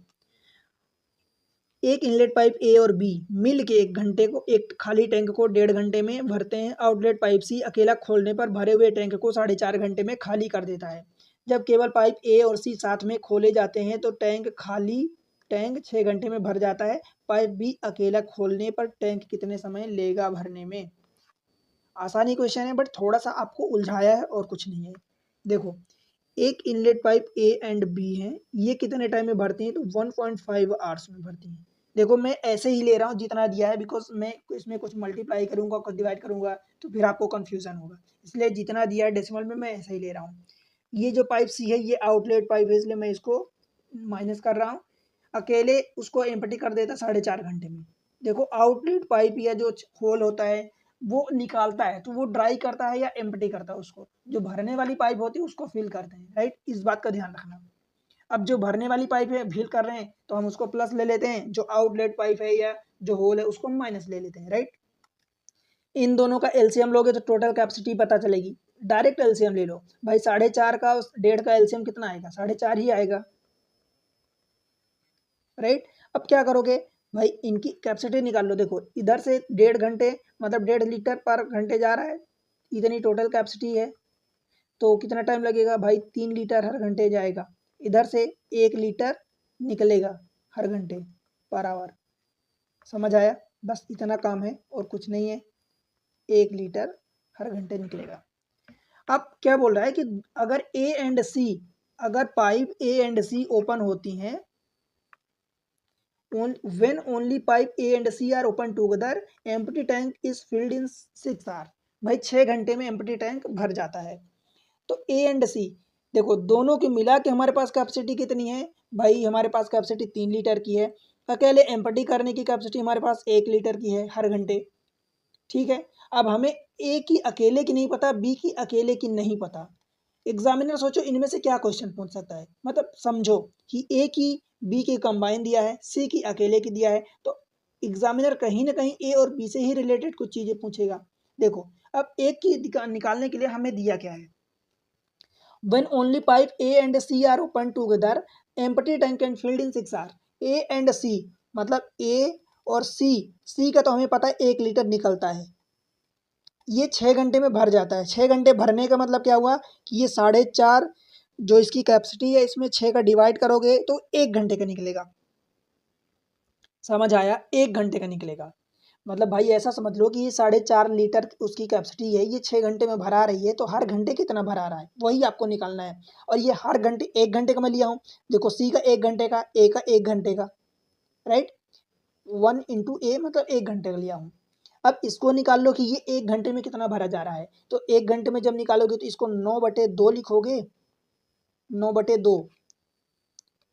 एक इनलेट पाइप ए और बी मिल के एक खाली tank को 1.5 घंटे में भरते हैं। आउटलेट पाइप सी अकेला खोलने पर भरे हुए टैंक को 4.5 घंटे में खाली कर देता है। जब केवल पाइप ए और सी साथ में खोले जाते हैं तो टैंक 6 घंटे में भर जाता है। पाइप बी अकेला खोलने पर टैंक कितने समय लेगा भरने में? आसानी क्वेश्चन है, बट थोड़ा सा आपको उलझाया है और कुछ नहीं है। देखो एक inlet pipe A and B है, ये कितने टाइम में भरती हैं? तो 1.5 आवर्स में भरती हैं। देखो मैं ऐसे ही ले रहा हूँ जितना दिया है, बिकॉज मैं इसमें कुछ मल्टीप्लाई करूंगा, कुछ डिवाइड करूंगा, तो फिर आपको कंफ्यूजन होगा, इसलिए जितना दिया है डेसिमल में मैं ऐसे ही ले रहा हूँ। ये जो पाइप सी है ये आउटलेट पाइप है, इसलिए मैं इसको माइनस कर रहा हूँ। अकेले उसको एम्प्टी कर देता 4.5 घंटे में। देखो आउटलेट पाइप या जो होल होता है वो निकालता है, तो वो ड्राई करता है या एम्प्टी करता है? उसको जो भरने वाली पाइप होती है उसको फिल करते हैं, राइट। इस बात का ध्यान रखना। अब जो भरने वाली पाइप है फिल कर रहे हैं तो हम उसको प्लस ले लेते हैं, जो आउटलेट पाइप है या जो होल है उसको हम माइनस ले लेते हैं, राइट। इन दोनों का एलसीएम लोगे तो टोटल कैपेसिटी पता चलेगी। डायरेक्ट एलसीएम ले लो भाई, 4.5 का 1.5 का एलसीएम कितना आएगा, 4.5 ही आएगा, राइट। अब क्या करोगे भाई, इनकी कैपेसिटी निकाल लो। देखो इधर से 1.5 घंटे मतलब 1.5 लीटर पर घंटे जा रहा है, इतनी टोटल कैपेसिटी है, तो कितना टाइम लगेगा भाई, 3 लीटर हर घंटे जाएगा। इधर से 1 लीटर निकलेगा हर घंटे पर आवर। समझ आया, बस इतना काम है और कुछ नहीं है, 1 लीटर हर घंटे निकलेगा। अब क्या बोल रहा है कि अगर ए एंड सी, अगर pipe A and C open होती हैं, when only pipe A and C are open together, empty tank is filled in 6 hours। भाई 6 घंटे में एम्प्टी टैंक भर जाता है। तो ए एंड सी देखो दोनों की मिला के हमारे पास कैपेसिटी कितनी है भाई, हमारे पास कैपेसिटी 3 लीटर की है। अकेले एम्प्टी करने की कैपेसिटी हमारे पास 1 लीटर की है हर घंटे, ठीक है। अब हमें ए की अकेले की नहीं पता, बी की अकेले की नहीं पता। एग्जामिनर सोचो इनमें से क्या क्वेश्चन पूछ सकता है, मतलब समझो कि ए की बी की कंबाइन दिया है, सी की अकेले की दिया है, तो एग्जामिनर कहीं ना कहीं ए और बी से ही रिलेटेड कुछ चीजें पूछेगा। देखो अब ए की निकालने के लिए हमें दिया क्या है, when only pipe A and C are open together, empty tank and filled in 6 hours। A and C मतलब A और C का तो हमें पता है 1 लीटर निकलता है, ये 6 घंटे में भर जाता है। 6 घंटे भरने का मतलब क्या हुआ कि ये 4.5 जो इसकी कैपेसिटी है, इसमें 6 का डिवाइड करोगे तो 1 घंटे का निकलेगा। समझ आया, 1 घंटे का निकलेगा। मतलब भाई ऐसा समझ लो कि ये 4.5 लीटर उसकी कैपेसिटी है, ये 6 घंटे में भरा रही है, तो हर घंटे कितना भरा रहा है वही आपको निकालना है। और ये हर घंटे 1 घंटे का मैं लिया हूँ, देखो सी का 1 घंटे का, ए का 1 घंटे का, राइट। 1 इंटू ए मतलब 1 घंटे का लिया हूँ। अब इसको निकाल लो कि ये 1 घंटे में कितना भरा जा रहा है, तो 1 घंटे में जब निकालोगे तो इसको 9/2 लिखोगे, 9/2,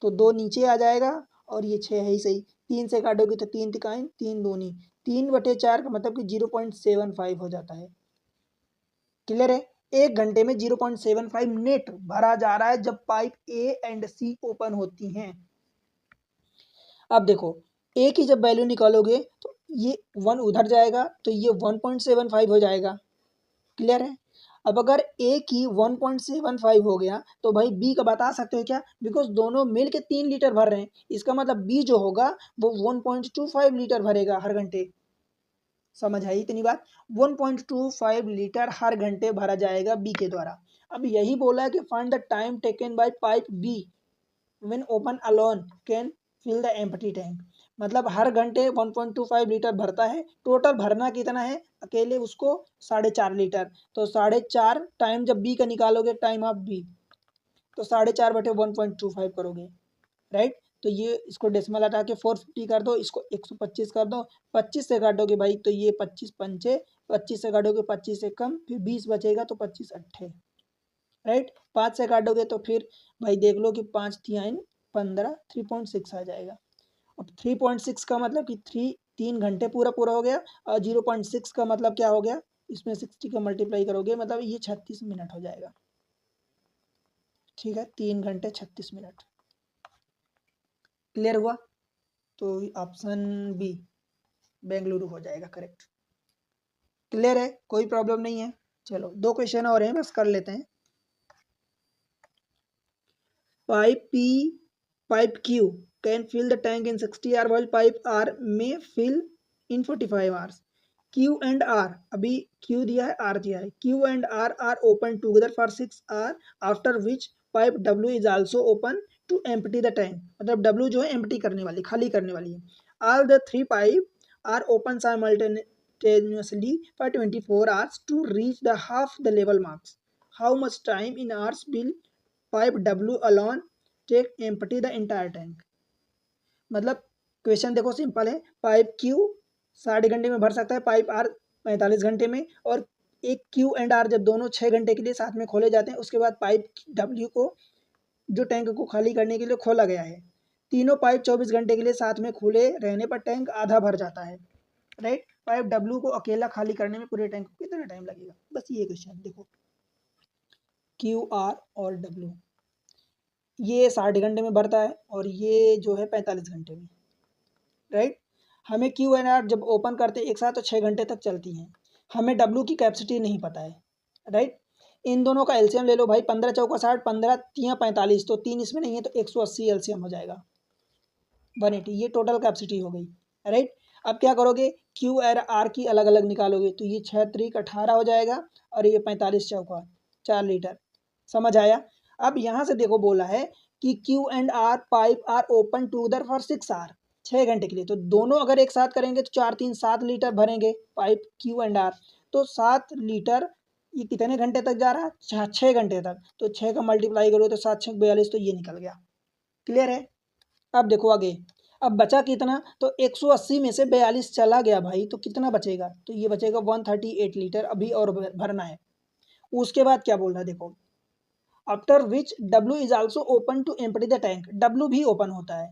तो 2 नीचे आ जाएगा और ये 6 है ही सही। 3 से काटोगे तो 3 तिकाएं 3 दूनी, 3/4 का मतलब कि 0.75 हो जाता है। क्लियर है, 1 घंटे में 0.75 नेट भरा जा रहा है जब pipe A and C open होती हैं। अब देखो ए की जब वैल्यू निकालोगे तो ये 1 उधर जाएगा तो ये 1.75 हो जाएगा। क्लियर है, अब अगर ए की 1.75 हो गया तो भाई बी का बता सकते हो क्या, बिकॉज दोनों मिल के 3 लीटर भर रहे हैं, इसका मतलब बी जो होगा वो 1.25 लीटर भरेगा हर घंटे। समझ आई इतनी बात, 1.25 लीटर हर घंटे भरा जाएगा बी के द्वारा। अब यही बोला है कि find the time taken by pipe B when open alone can fill the empty tank. मतलब हर घंटे 1.25 लीटर भरता है, टोटल भरना कितना है अकेले उसको 4.5 लीटर, तो 4.5 टाइम जब बी का निकालोगे टाइम ऑफ बी, तो 4.5/1.25 करोगे, राइट। तो ये इसको डेसिमल हटा के 450 कर दो, इसको 125 कर दो, 25 से काटोगे भाई तो ये 25 पंचे, 25 से काटोगे 25 से कम, फिर 20 बचेगा तो 25 अट्ठे, राइट। 5 से काटोगे तो फिर भाई देख लो कि 5 3 15, 3.6 आ जाएगा। अब 3.6 का मतलब कि 3 घंटे पूरा पूरा हो गया, और 0.6 का मतलब क्या हो गया, इसमें 60 का मल्टीप्लाई करोगे मतलब ये 36 मिनट हो जाएगा। ठीक है, 3 घंटे 36 मिनट। क्लियर हुआ, तो ऑप्शन बी बेंगलुरु हो जाएगा करेक्ट। क्लियर है, कोई प्रॉब्लम नहीं है। चलो 2 क्वेश्चन और हैं, बस कर लेते हैं। Pipe P pipe Q can fill the tank in 60 hour while pipe R में fill in 45 hours. Q and R, अभी क्यू दिया है आर दिया है, Q and R open together for 6 hour after which pipe W is also open to empty the tank. मतलब W जो है empty करने वाली, खाली करने वाली है। All the 3 pipe are open simultaneously for 24 hours to reach the half the level marks। How much time in hours will pipe W alone take empty the entire tank. मतलब question देखो simple है, pipe Q 60 घंटे में भर सकता है, pipe are 45 घंटे में, और एक क्यू एंड आर जब दोनों 6 घंटे के लिए साथ में खोले जाते हैं, उसके बाद पाइप डब्ल्यू को जो टैंक को खाली करने के लिए खोला गया है, तीनों पाइप 24 घंटे के लिए साथ में खुले रहने पर टैंक आधा भर जाता है, राइट। पाइप डब्ल्यू को अकेला खाली करने में पूरे टैंक को कितना टाइम लगेगा, बस ये क्वेश्चन देखो, क्यू आर और डब्ल्यू। ये 60 घंटे में भरता है और ये जो है 45 घंटे में, राइट। हमें क्यू एंड आर जब ओपन करते हैं एक साथ तो 6 घंटे तक चलती हैं। हमें डब्लू की कैपेसिटी नहीं पता है, राइट। इन दोनों का एलसीएम ले लो भाई, 15 चौका 60, 15 तियाँ 45, तो 3 इसमें नहीं है तो 180 एलसीएम हो जाएगा, 180। ये टोटल कैपेसिटी हो गई, राइट। अब क्या करोगे, क्यू और आर की अलग अलग निकालोगे, तो ये 6 त्रिक 18 हो जाएगा और ये 45 चौका 4 लीटर। समझ आया। अब यहाँ से देखो बोला है कि Q and R pipe are open together for 6 hour, 6 घंटे के लिए। तो दोनों अगर एक साथ करेंगे तो 4 3 7 लीटर भरेंगे पाइप क्यू एंड आर। तो 7 लीटर ये कितने घंटे तक जा रहा है, 6 घंटे तक। तो 6 का मल्टीप्लाई करो तो 7 6 42, तो ये निकल गया। क्लियर है। अब देखो आगे, अब बचा कितना, तो 180 में से 42 चला गया भाई, तो कितना बचेगा, तो ये बचेगा 138 लीटर अभी और भरना है। उसके बाद क्या बोल रहा है देखो, after which W is also open to empty the tank, W भी ओपन होता है।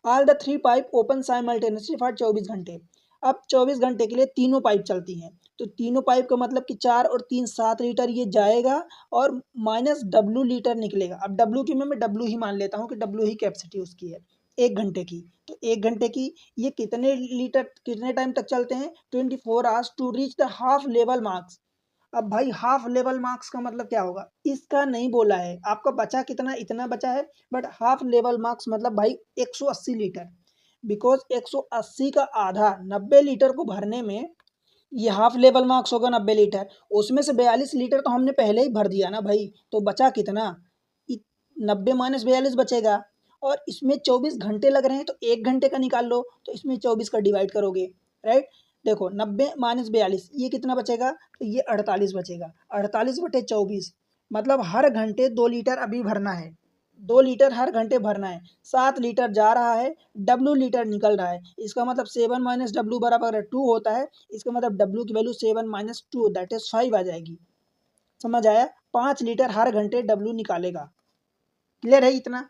All the 3 pipe open simultaneously for 24 घंटे। अब 24 घंटे के लिए तीनों पाइप चलती हैं, तो तीनों पाइप का मतलब कि 4 और 3 7 लीटर ये जाएगा और माइनस डब्ल्यू लीटर निकलेगा। अब डब्ल्यू की मैं डब्ल्यू ही मान लेता हूँ कि डब्ल्यू ही कैपेसिटी उसकी है 1 घंटे की। तो 1 घंटे की ये कितने लीटर कितने टाइम तक चलते हैं, 24 hours to reach the half level marks. अब भाई हाफ लेवल मार्क्स का मतलब क्या होगा, इसका नहीं बोला है आपका बचा कितना, इतना बचा है। बट हाफ लेवल मार्क्स मतलब भाई 180 लीटर, बिकॉज 180 का आधा 90 लीटर को भरने में ये हाफ लेवल मार्क्स होगा 90 लीटर। उसमें से 42 लीटर तो हमने पहले ही भर दिया ना भाई, तो बचा कितना, 90 माइनस 42 बचेगा। और इसमें 24 घंटे लग रहे हैं तो 1 घंटे का निकाल लो, तो इसमें 24 का डिवाइड करोगे, राइट। देखो 90 माइनस 42 ये कितना बचेगा, तो ये 48 बचेगा, 48/24। मतलब हर घंटे 2 लीटर अभी भरना है, 2 लीटर हर घंटे भरना है। 7 लीटर जा रहा है, डब्ल्यू लीटर निकल रहा है। इसका मतलब 7 माइनस डब्ल्यू बराबर 2 होता है। इसका मतलब डब्ल्यू की वैल्यू 7 माइनस 2 दैट इज 5 आ जाएगी। समझ आया। 5 लीटर हर घंटे डब्ल्यू निकालेगा। क्लियर है इतना।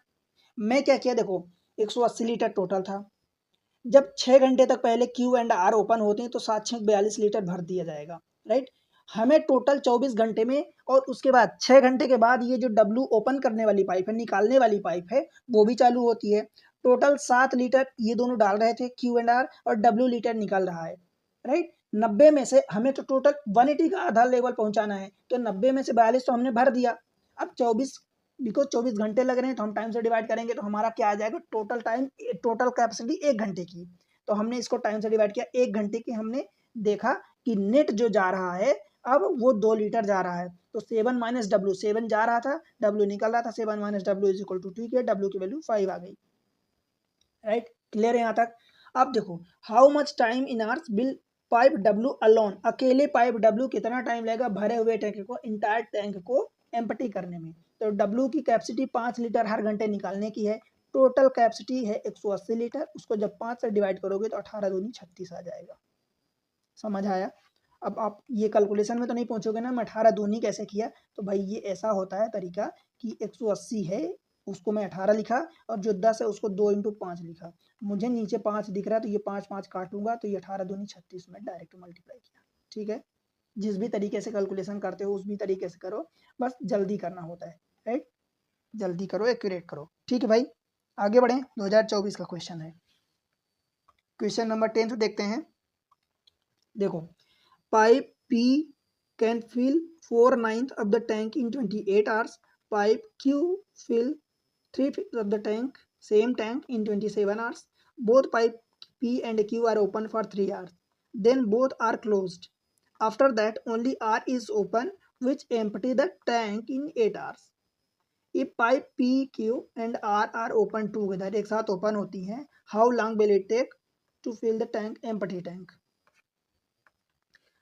मैं क्या किया देखो, 180 लीटर टोटल था। जब 6 घंटे तक पहले क्यू एंड आर ओपन होते हैं तो 7 6 42 लीटर भर दिया जाएगा, राइट। हमें टोटल 24 घंटे में और उसके बाद 6 घंटे के बाद ये जो डब्ल्यू ओपन करने वाली पाइप है, निकालने वाली पाइप है, वो भी चालू होती है। टोटल 7 लीटर ये दोनों डाल रहे थे क्यू एंड आर, और डब्ल्यू लीटर निकल रहा है, राइट। 90 में से हमें तो टोटल 180 का आधा लेवल पहुंचाना है, तो 90 में से 42 तो हमने भर दिया। अब 24, बिकॉज 24 घंटे लग रहे हैं तो हम टाइम से डिवाइड करेंगे तो हमारा क्या आ जाएगा, टोटल टाइम, टोटल कैपेसिटी 1 घंटे की। तो हमने इसको टाइम से डिवाइड किया, 1 घंटे की। हमने देखा कि नेट जो जा रहा है अब वो 2 लीटर जा रहा है। तो 7 माइनस डब्ल्यू, 7 जा रहा था, डब्ल्यू निकल रहा था, 7 minus W is equal to 2 किया, डब्ल्यू की वैल्यू 5 आ गई, राइट। क्लियर है यहाँ तक। अब देखो, how much time in hours will pipe W alone, अकेले पाइप डब्ल्यू कितना टाइम लगेगा भरे हुए टैंक को, इंटायर टैंक को एम्प्टी करने में। तो डब्ल्यू की कैपेसिटी 5 लीटर हर घंटे निकालने की है। टोटल कैपेसिटी है 180 लीटर, उसको जब 5 से डिवाइड करोगे तो 18 दूनी 36 आ जाएगा। समझ आया। अब आप ये कैलकुलेशन में तो नहीं पहुंचोगे ना, मैं 18 दूनी कैसे किया, तो भाई ये ऐसा होता है तरीका कि 180 है, उसको मैं 18 लिखा, और जो 10 है उसको 2 इंटू 5 लिखा। मुझे नीचे 5 दिख रहा है तो ये 5 5 काटूंगा, तो ये 18 दूनी 36 में डायरेक्ट मल्टीप्लाई किया। ठीक है। जिस भी तरीके से कैलकुलेशन करते हो उस भी तरीके से करो, बस जल्दी करना होता है, राइट। जल्दी करो, एक्यूरेट करो। ठीक है भाई, आगे बढ़ें। 2024 का क्वेश्चन है, क्वेश्चन नंबर 10 देखते हैं। देखो, pipe P can fill 4/9 of the tank in 28 hours. Pipe Q fill 3/5 of the tank, same tank, in 27 hours. Both pipe P and Q are open for 3 hours. Then both are closed. After that, only R is open, which empty the tank in 8 hours. If pipe P, Q and R are open together, एक साथ open होती हैं, how long will it take to fill the tank, empty tank?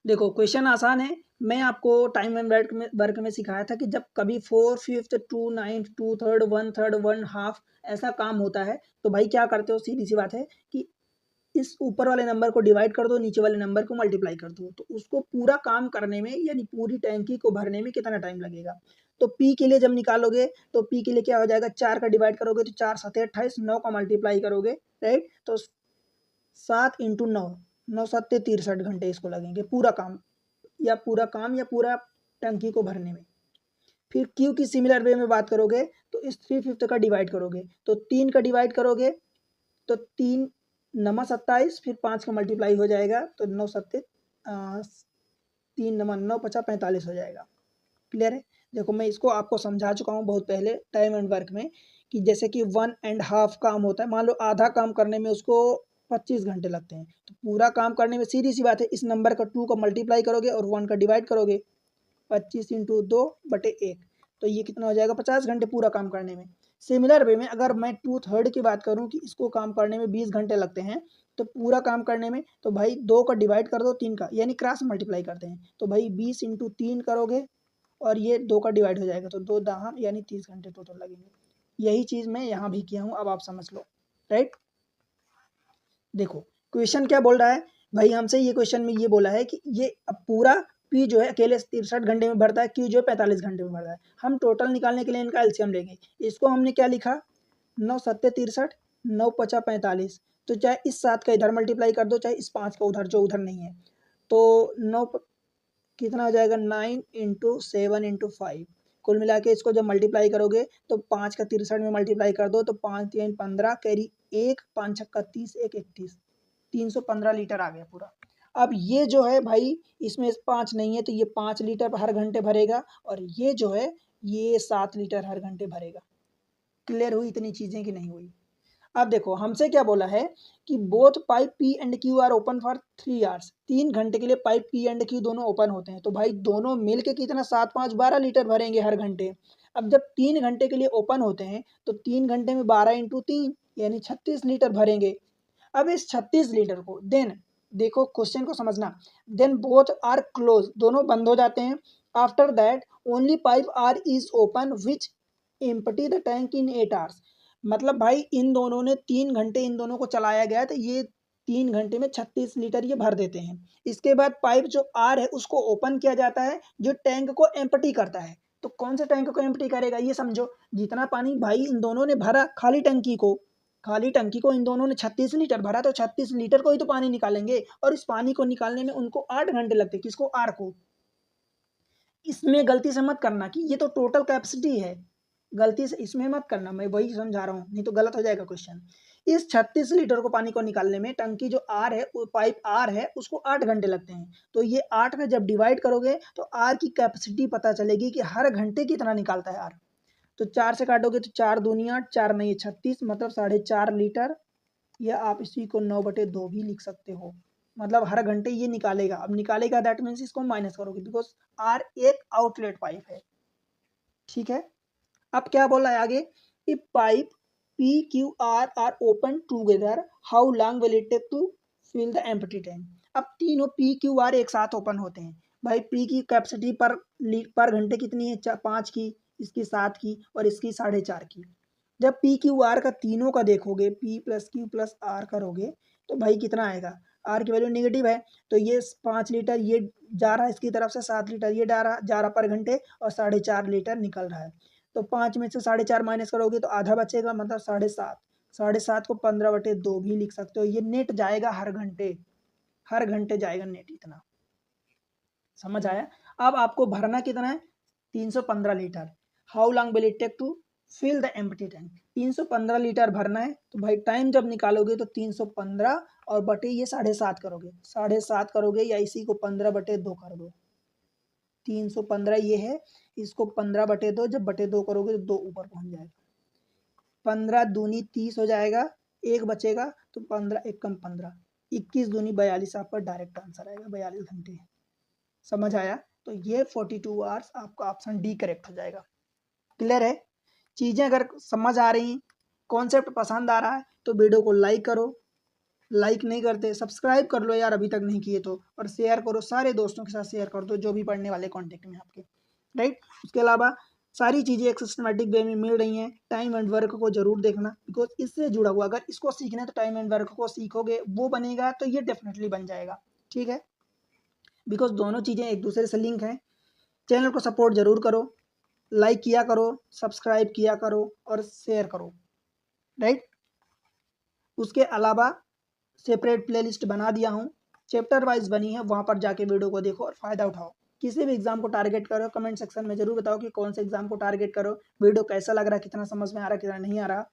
देखो question आसान है। मैं आपको time and work में सिखाया था कि जब कभी 4/5 2/9 2/3 1/3 1/2 ऐसा काम होता है तो भाई क्या करते हो, सीधी सी बात है कि इस ऊपर वाले नंबर को डिवाइड कर दो, नीचे वाले नंबर को मल्टीप्लाई कर दो, तो उसको पूरा काम करने में यानी पूरी टैंकी को भरने में कितना टाइम लगेगा। तो पी के लिए जब निकालोगे तो पी के लिए क्या हो जाएगा, 4 का डिवाइड करोगे तो 4 7 28, 9 का मल्टीप्लाई करोगे, राइट। तो 7 इंटू 9, 9 7 63 घंटे इसको लगेंगे पूरा काम या पूरा टंकी को भरने में। फिर क्यू की सिमिलर वे में बात करोगे तो इस 3/5 का डिवाइड करोगे, तो 3 का डिवाइड करोगे तो 3 नमा 27, फिर 5 का मल्टीप्लाई हो जाएगा तो 9 सत्ते 3 नमा 9 50 45 हो जाएगा। क्लियर है? देखो मैं इसको आपको समझा चुका हूँ बहुत पहले टाइम एंड वर्क में कि जैसे कि 1.5 काम होता है, मान लो आधा काम करने में उसको 25 घंटे लगते हैं, तो पूरा काम करने में सीधी सी बात है इस नंबर का 2 का मल्टीप्लाई करोगे और 1 का डिवाइड करोगे, 25 इंटू 2/1, तो ये कितना हो जाएगा 50 घंटे पूरा काम करने में। सिमिलर वे में अगर मैं 2/3 की बात करूं कि इसको काम करने में 20 घंटे लगते हैं, तो पूरा काम करने में तो भाई 2 का डिवाइड कर दो 3 का, यानी क्रॉस मल्टीप्लाई करते हैं, तो भाई 20 इंटू 3 करोगे और ये 2 का डिवाइड हो जाएगा, तो 2 दहा यानी 30 घंटे टोटल लगेंगे। यही चीज़ मैं यहाँ भी किया हूँ, अब आप समझ लो। राइट, देखो क्वेश्चन क्या बोल रहा है भाई हमसे, ये क्वेश्चन में ये बोला है कि ये अब पूरा पी जो है अकेले 63 घंटे में भरता है, क्यू जो है 45 घंटे में भरता है। हम टोटल निकालने के लिए इनका एलसीएम लेंगे। इसको हमने क्या लिखा, 9 सत्ते 63, 9 पचा 45, तो चाहे इस 7 का इधर मल्टीप्लाई कर दो, चाहे इस 5 का उधर जो उधर नहीं है, तो 9 कितना हो जाएगा 9 इंटू 7 इंटू 5, कुल मिला के इसको जब मल्टीप्लाई करोगे तो 5 का 63 में मल्टीप्लाई कर दो तो 5 3 15 कैरी 1 5 छक्का 30 1 31, 315 लीटर आ गया पूरा। अब ये जो है भाई इसमें 5 नहीं है तो ये 5 लीटर हर घंटे भरेगा, और ये जो है ये 7 लीटर हर घंटे भरेगा। क्लियर हुई इतनी चीज़ें कि नहीं हुई? अब देखो हमसे क्या बोला है कि both pipe P and Q R open for 3 hours, 3 घंटे के लिए पाइप पी एंड क्यू दोनों ओपन होते हैं, तो भाई दोनों मिल के कितना 7 5 12 लीटर भरेंगे हर घंटे। अब जब 3 घंटे के लिए ओपन होते हैं तो 3 घंटे में 12 इंटू 3 यानी 36 लीटर भरेंगे। अब इस 36 लीटर को देन देखो क्वेश्चन को समझना, देन बोथ आर क्लोज, दोनों बंद हो जाते हैं। After that only pipe R is open which empty the tank in 8 hours, मतलब भाई इन दोनों ने 3 घंटे इन दोनों को चलाया गया तो ये 3 घंटे में 36 लीटर ये भर देते हैं। इसके बाद पाइप जो आर है उसको ओपन किया जाता है जो टैंक को एम्प्टी करता है। तो कौन से टैंक को एम्प्टी करेगा ये समझो, जितना पानी भाई इन दोनों ने भरा खाली टंकी को इन दोनों ने 36 लीटर भरा, तो 36 लीटर को ही तो पानी निकालेंगे, और इस पानी को निकालने में उनको 8 घंटे लगते। किसको? आर को। इसमें गलती से मत करना कि ये तो टोटल कैपेसिटी है, गलती से इसमें मत करना, मैं वही समझा रहा हूँ, नहीं तो गलत हो जाएगा क्वेश्चन। इस 36 लीटर को पानी को निकालने में टंकी जो आर है पाइप आर है उसको 8 घंटे लगते हैं, तो ये 8 में जब डिवाइड करोगे तो आर की कैपेसिटी पता चलेगी कि हर घंटे कितना निकालता है आर। तो 4 से काटोगे तो 4 दूनी 8, 4 नहीं 36, मतलब 4.5 लीटर, या आप इसी को 9/2 भी लिख सकते हो, मतलब हर घंटे ये निकालेगा। अब निकालेगा दैट मीन्स इसको माइनस करोगे बिकॉज आर एक आउटलेट पाइप है। ठीक है, अब क्या बोला है आगे, if pipe P Q R are open together how long will it take to fill the empty tank. अब तीनों पी क्यू आर एक साथ ओपन होते हैं, भाई पी की कैपेसिटी पर घंटे कितनी है 5 की, इसकी 7 की और इसकी 4.5 की। जब पी क्यू आर का तीनों का देखोगे P plus Q plus R करोगे तो भाई कितना आएगा, आर की वैल्यू नेगेटिव है तो ये 5 लीटर ये जा रहा है इसकी तरफ से, 7 लीटर ये जा रहा पर घंटे और 4.5 लीटर निकल रहा है। तो 5 में से 4.5 माइनस करोगे तो आधा बचेगा, मतलब 7.5, 7.5 को 15/2 भी लिख सकते हो। ये नेट जाएगा हर घंटे जाएगा नेट इतना। समझ आया? अब आपको भरना कितना है 315 litre. How long will it take to fill the empty tank. 315 litre भरना है, तो भाई टाइम जब निकालोगे तो 315 और बटे ये 7.5 करोगे, 7.5 करोगे या इसी को 15/2 कर दो। 315 ये है, इसको 15/2, जब बटे 2 करोगे तो 2 ऊपर पहुंच जाएगा। 15 दूनी 30 हो जाएगा, एक बचेगा तो 15 एक कम 15, 21 दूनी 42 आपका डायरेक्ट आंसर आएगा, 42 घंटे। समझ आया? तो ये 42 आवर्स आपका ऑप्शन डी करेक्ट हो जाएगा। क्लियर है? चीज़ें अगर समझ आ रही, कॉन्सेप्ट पसंद आ रहा है तो वीडियो को लाइक करो, लाइक नहीं करते सब्सक्राइब कर लो यार अभी तक नहीं किए तो, और शेयर करो, सारे दोस्तों के साथ शेयर कर दो जो भी पढ़ने वाले कॉन्टेक्ट में आपके। राइट, उसके अलावा सारी चीज़ें एक सिस्टमेटिक वे में मिल रही हैं। टाइम एंड वर्क को जरूर देखना बिकॉज इससे जुड़ा हुआ, अगर इसको सीखना है तो टाइम एंड वर्क को सीखोगे, वो बनेगा तो ये डेफिनेटली बन जाएगा। ठीक है, बिकॉज दोनों चीज़ें एक दूसरे से लिंक हैं। चैनल को सपोर्ट जरूर करो, लाइक किया करो, सब्सक्राइब किया करो और शेयर करो। राइट, उसके अलावा सेपरेट प्लेलिस्ट बना दिया हूँ, चैप्टर वाइज बनी है, वहाँ पर जाके वीडियो को देखो और फ़ायदा उठाओ। किसी भी एग्जाम को टारगेट करो, कमेंट सेक्शन में जरूर बताओ कि कौन से एग्जाम को टारगेट करो, वीडियो कैसा लग रहा है, कितना समझ में आ रहा है, कितना नहीं आ रहा,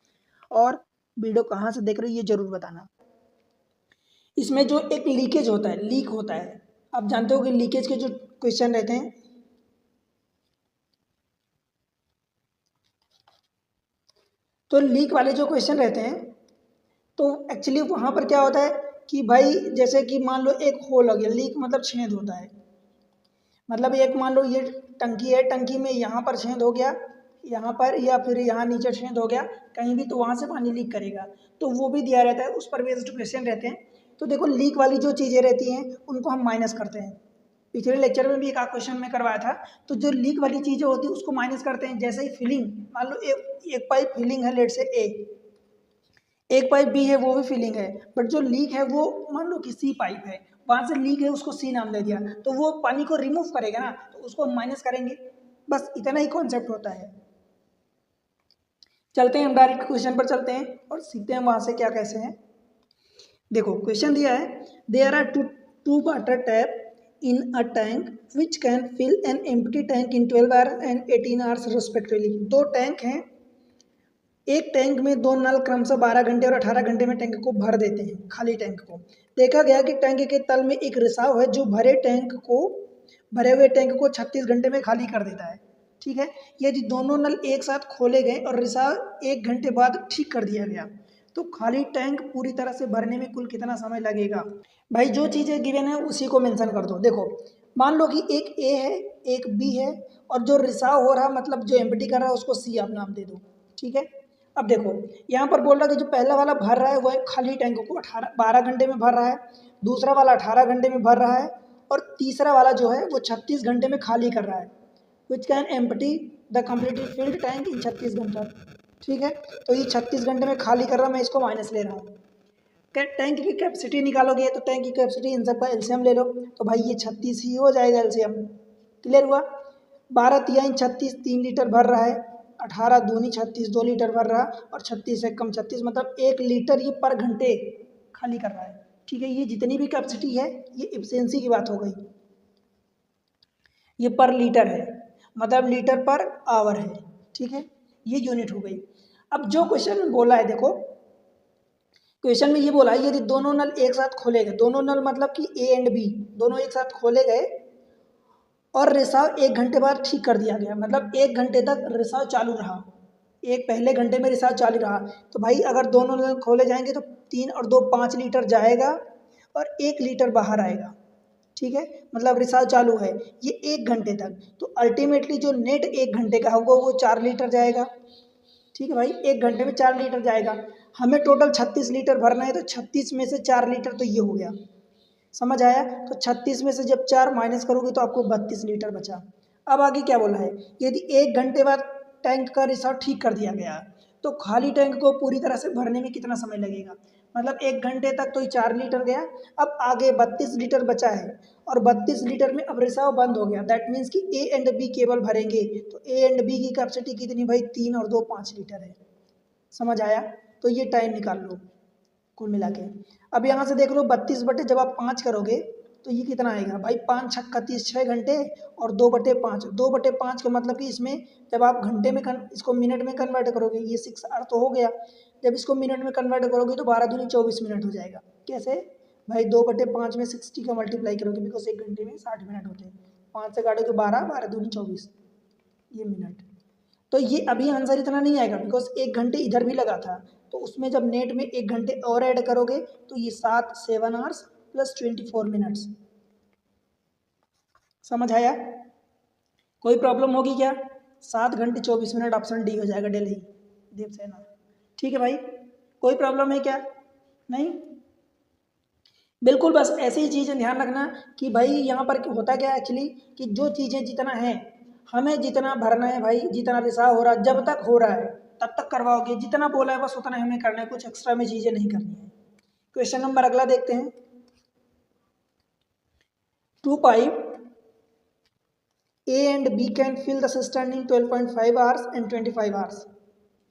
और वीडियो कहाँ से देख रहे हो ये जरूर बताना। इसमें जो एक लीकेज होता है, लीक होता है, आप जानते हो कि लीकेज के जो क्वेश्चन रहते हैं, तो लीक वाले जो क्वेश्चन रहते हैं, तो एक्चुअली वहाँ पर क्या होता है कि भाई जैसे कि मान लो एक होल हो गया, लीक मतलब छेद होता है, मतलब एक मान लो ये टंकी है, टंकी में यहाँ पर छेद हो गया, यहाँ पर या फिर यहाँ नीचे छेद हो गया कहीं भी, तो वहाँ से पानी लीक करेगा, तो वो भी दिया रहता है, उस पर बेस्ड क्वेश्चन रहते हैं। तो देखो लीक वाली जो चीज़ें रहती हैं उनको हम माइनस करते हैं, पिछले लेक्चर में भी एक क्वेश्चन में करवाया था। तो जो लीक वाली चीज़ें होती है उसको माइनस करते हैं, जैसे ही फिलिंग, मान लो एक पाइप फिलिंग है लेट से ए, एक पाइप बी है वो भी फिलिंग है, बट जो लीक है वो मान लो कि सी पाइप है, वहाँ से लीक है उसको सी नाम दे दिया, तो वो पानी को रिमूव करेगा ना, तो उसको माइनस करेंगे, बस इतना ही कॉन्सेप्ट होता है। चलते हैं हम डायरेक्ट क्वेश्चन पर चलते हैं और सीखते हैं वहाँ से क्या कैसे हैं। देखो क्वेश्चन दिया है, there are two water tap in a tank which can fill an empty tank in 12 hours and 18 hours respectively. दो टैंक हैं, एक टैंक में दो नल क्रमशः 12 घंटे और 18 घंटे में टैंक को भर देते हैं, खाली टैंक को। देखा गया कि टैंक के तल में एक रिसाव है जो भरे हुए टैंक को 36 घंटे में खाली कर देता है। ठीक है, यदि दोनों नल एक साथ खोले गए और रिसाव 1 घंटे बाद ठीक कर दिया गया तो खाली टैंक पूरी तरह से भरने में कुल कितना समय लगेगा। भाई जो चीज़ें गिवन है उसी को मेंशन कर दो। देखो मान लो कि एक ए है, एक बी है, और जो रिसाव हो रहा मतलब जो एम्प्टी कर रहा है उसको सी आप नाम दे दो। ठीक है, अब देखो यहाँ पर बोल रहा है कि जो पहला वाला भर रहा है वो है खाली टैंक को 12 घंटे में भर रहा है, दूसरा वाला 18 घंटे में भर रहा है, और तीसरा वाला जो है वो 36 घंटे में खाली कर रहा है। Which can empty the completely field tank in 36 घंटा। ठीक है, तो ये 36 घंटे में खाली कर रहा है, मैं इसको माइनस ले रहा हूँ। टैंक की कैपेसिटी निकालोगे तो टैंक की कैपेसिटी इन सब का एलसीएम ले लो, तो भाई ये 36 ही हो जाएगा एलसीएम। क्लियर हुआ, 12 तिहाई 36 3 लीटर भर रहा है, 18 दूनी 36 2 लीटर भर रहा है, और 36 से कम 36 मतलब 1 लीटर ये पर घंटे खाली कर रहा है। ठीक है, ये जितनी भी कैपेसिटी है ये इफिशिएंसी की बात हो गई, ये पर लीटर है मतलब लीटर पर आवर है। ठीक है, ये यूनिट हो गई। अब जो क्वेश्चन बोला है, देखो क्वेश्चन में ये बोला है यदि दोनों नल एक साथ खोले गए, दोनों नल मतलब कि ए एंड बी दोनों एक साथ खोले गए और रिसाव 1 घंटे बाद ठीक कर दिया गया, मतलब 1 घंटे तक रिसाव चालू रहा, एक पहले घंटे में रिसाव चालू रहा, तो भाई अगर दोनों नल खोले जाएंगे तो 3 और 2 5 लीटर जाएगा और 1 लीटर बाहर आएगा। ठीक है, मतलब रिसाव चालू है ये 1 घंटे तक, तो अल्टीमेटली जो नेट 1 घंटे का होगा वो 4 लीटर जाएगा। ठीक है भाई, 1 घंटे में 4 लीटर जाएगा, हमें टोटल 36 लीटर भरना है, तो 36 में से 4 लीटर तो ये हो गया, समझ आया। तो 36 में से जब 4 माइनस करोगे तो आपको 32 लीटर बचा। अब आगे क्या बोला है, यदि 1 घंटे बाद टैंक का रिसाव ठीक कर दिया गया तो खाली टैंक को पूरी तरह से भरने में कितना समय लगेगा, मतलब 1 घंटे तक तो ये 4 लीटर गया, अब आगे 32 लीटर बचा है, और 32 लीटर में अब रिसाव बंद हो गया, दैट मीन्स कि ए एंड बी केवल भरेंगे, तो ए एंड बी की कैपेसिटी कितनी भाई 3 और 2 5 लीटर है। समझ आया, तो ये टाइम निकाल लो कुल मिला के। अब यहाँ से देख लो 32 बटे जब आप 5 करोगे तो ये कितना आएगा भाई, 5 छक्का 30 6 घंटे, और 2/5, 2/5 का मतलब कि इसमें जब आप घंटे में इसको मिनट में कन्वर्ट करोगे, ये 6 आवर तो हो गया, जब इसको मिनट में कन्वर्ट करोगे तो 12 दूनी 24 मिनट हो जाएगा। कैसे भाई, 2/5 में 60 का मल्टीप्लाई करोगे, बिकॉज 1 घंटे में 60 मिनट होते हैं, 5 से काटोगे 12, 12 दूनी 24 ये मिनट। तो ये अभी आंसर इतना नहीं आएगा बिकॉज 1 घंटे इधर भी लगा था, तो उसमें जब नेट में 1 घंटे और ऐड करोगे तो ये 7 आवर्स प्लस 24 मिनट्स। समझ आया, कोई प्रॉब्लम होगी क्या, 7 घंटे 24 मिनट ऑप्शन डी हो जाएगा, दिल्ली देवसेना। ठीक है भाई, कोई प्रॉब्लम है क्या, नहीं, बिल्कुल, बस ऐसी ही चीज़ें ध्यान रखना कि भाई यहाँ पर होता क्या है एक्चुअली कि जो चीज़ें जितना है हमें जितना भरना है भाई, जितना रिसाव हो रहा है जब तक हो रहा है तब तक करवाओगे, जितना बोला है बस उतना हमें करना है, कुछ एक्स्ट्रा में चीज़ें नहीं करनी है। क्वेश्चन नंबर अगला देखते हैं, 2 pipe A and B can fill the cistern in 12.5 hours and 25 hours.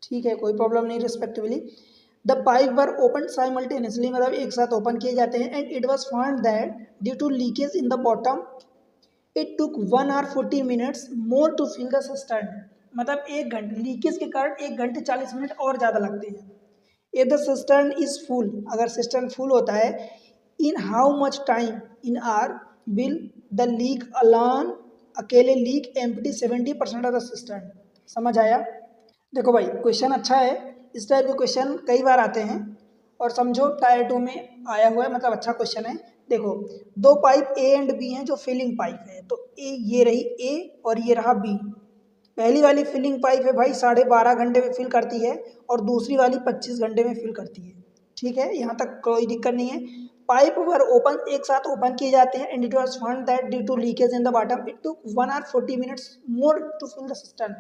ठीक है, कोई प्रॉब्लम नहीं respectively. The pipe were open simultaneously, मतलब एक साथ ओपन किए जाते हैं, and it was found that due to leakage in the bottom it took 1 hour 40 minutes more to fill the cistern, मतलब 1 घंटे लीकेज के कारण 1 घंटे 40 मिनट और ज़्यादा लगते हैं। If the cistern is full, अगर सिस्टर्न फुल होता है, in how much time in are will the leak alone, अकेले leak empty 70% of the cistern. समझ आया? देखो भाई क्वेश्चन अच्छा है, इस टाइप के क्वेश्चन कई बार आते हैं और समझो टायर 2 में आया हुआ है, मतलब अच्छा क्वेश्चन है। देखो दो पाइप ए एंड बी हैं जो फिलिंग पाइप है, तो ये रही ए और ये रहा बी। पहली वाली फिलिंग पाइप है भाई 12.5 घंटे में फिल करती है और दूसरी वाली 25 घंटे में फिल करती है। ठीक है, यहाँ तक कोई दिक्कत नहीं है। पाइप वर ओपन, एक साथ ओपन किए जाते हैं and it was found that due to leakage in the bottom it took 1 hour 40 minutes more to fill the system.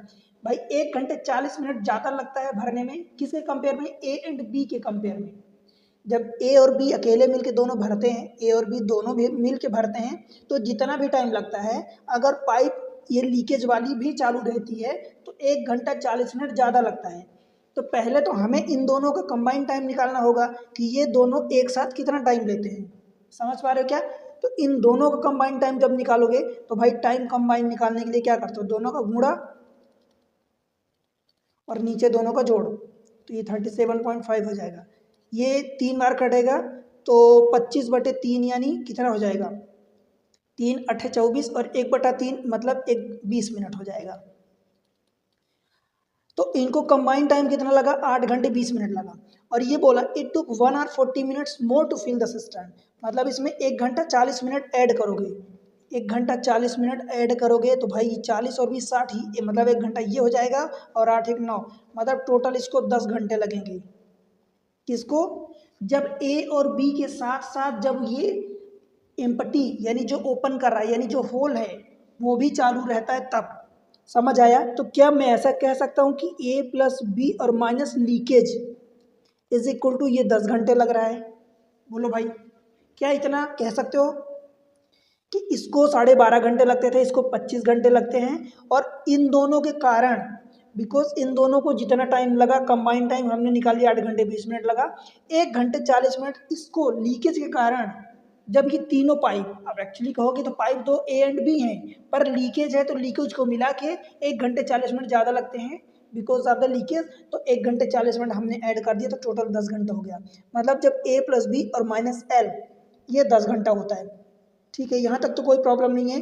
भाई 1 घंटे 40 मिनट ज़्यादा लगता है भरने में, किसके कंपेयर में? ए एंड बी के कंपेयर में। जब ए और बी अकेले मिलके दोनों भरते हैं, ए और बी दोनों भी मिल के भरते हैं, तो जितना भी टाइम लगता है, अगर पाइप ये लीकेज वाली भी चालू रहती है तो 1 घंटा 40 मिनट ज़्यादा लगता है। तो पहले तो हमें इन दोनों का कंबाइंड टाइम निकालना होगा कि ये दोनों एक साथ कितना टाइम लेते हैं। समझ पा रहे हो क्या? तो इन दोनों का कंबाइंड टाइम जब निकालोगे तो भाई टाइम कंबाइंड निकालने के लिए क्या करते हो? दोनों का गुणा और नीचे दोनों का जोड़, तो ये 37.5 हो जाएगा। ये 3 बार कटेगा तो 25/3 यानी कितना हो जाएगा? 3 × 8 = 24 और 1/3 मतलब 20 मिनट हो जाएगा। तो इनको कंबाइंड टाइम कितना लगा? 8 घंटे 20 मिनट लगा। और ये बोला it took 1 hour 40 minutes more to fill the cistern, मतलब इसमें 1 घंटा 40 मिनट ऐड करोगे, 1 घंटा 40 मिनट ऐड करोगे तो भाई 40 और 20 60 ही, मतलब 1 घंटा ये हो जाएगा और 8 1 9, मतलब टोटल इसको 10 घंटे लगेंगे। किसको? जब ए और बी के साथ साथ जब ये एम्प्टी यानी जो ओपन कर रहा है यानी जो होल है वो भी चालू रहता है तब। समझ आया? तो क्या मैं ऐसा कह सकता हूँ कि ए प्लस बी और minus leakage is equal to ये 10 घंटे लग रहा है? बोलो भाई, क्या इतना कह सकते हो कि इसको 12.5 घंटे लगते थे, इसको 25 घंटे लगते हैं, और इन दोनों के कारण, बिकॉज इन दोनों को जितना टाइम लगा कंबाइंड टाइम हमने निकाल लिया 8 घंटे 20 मिनट लगा, 1 घंटे 40 मिनट इसको लीकेज के कारण। जब ये तीनों पाइप, अब एक्चुअली कहोगे तो पाइप दो ए एंड बी हैं, पर लीकेज है तो लीकेज को मिला के 1 घंटे 40 मिनट ज़्यादा लगते हैं बिकॉज ऑफ द लीकेज, तो 1 घंटे 40 मिनट हमने ऐड कर दिया तो टोटल 10 घंटा हो गया। मतलब जब ए प्लस बी और माइनस एल ये 10 घंटा होता है। ठीक है, यहाँ तक तो कोई प्रॉब्लम नहीं है।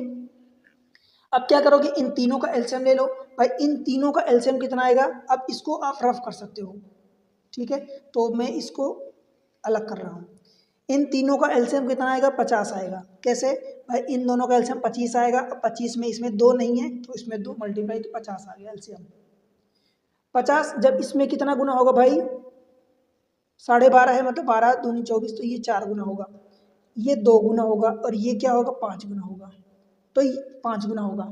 अब क्या करोगे? इन तीनों का एलसीएम ले लो। भाई इन तीनों का एलसीएम कितना आएगा? अब इसको आप रफ कर सकते हो। ठीक है, तो मैं इसको अलग कर रहा हूँ। इन तीनों का एलसीएम कितना आएगा? 50 आएगा। कैसे? भाई इन दोनों का एलसीएम 25 आएगा। अब 25 में इसमें 2 नहीं है तो इसमें 2 मल्टीप्लाई, तो 50 आ गया एलसीएम। 50 जब इसमें कितना गुना होगा भाई? 12.5 है, मतलब 12 दूनी 24, तो ये 4 गुना होगा, ये 2 गुना होगा और ये क्या होगा? 5 गुना होगा। तो ये 5 गुना होगा।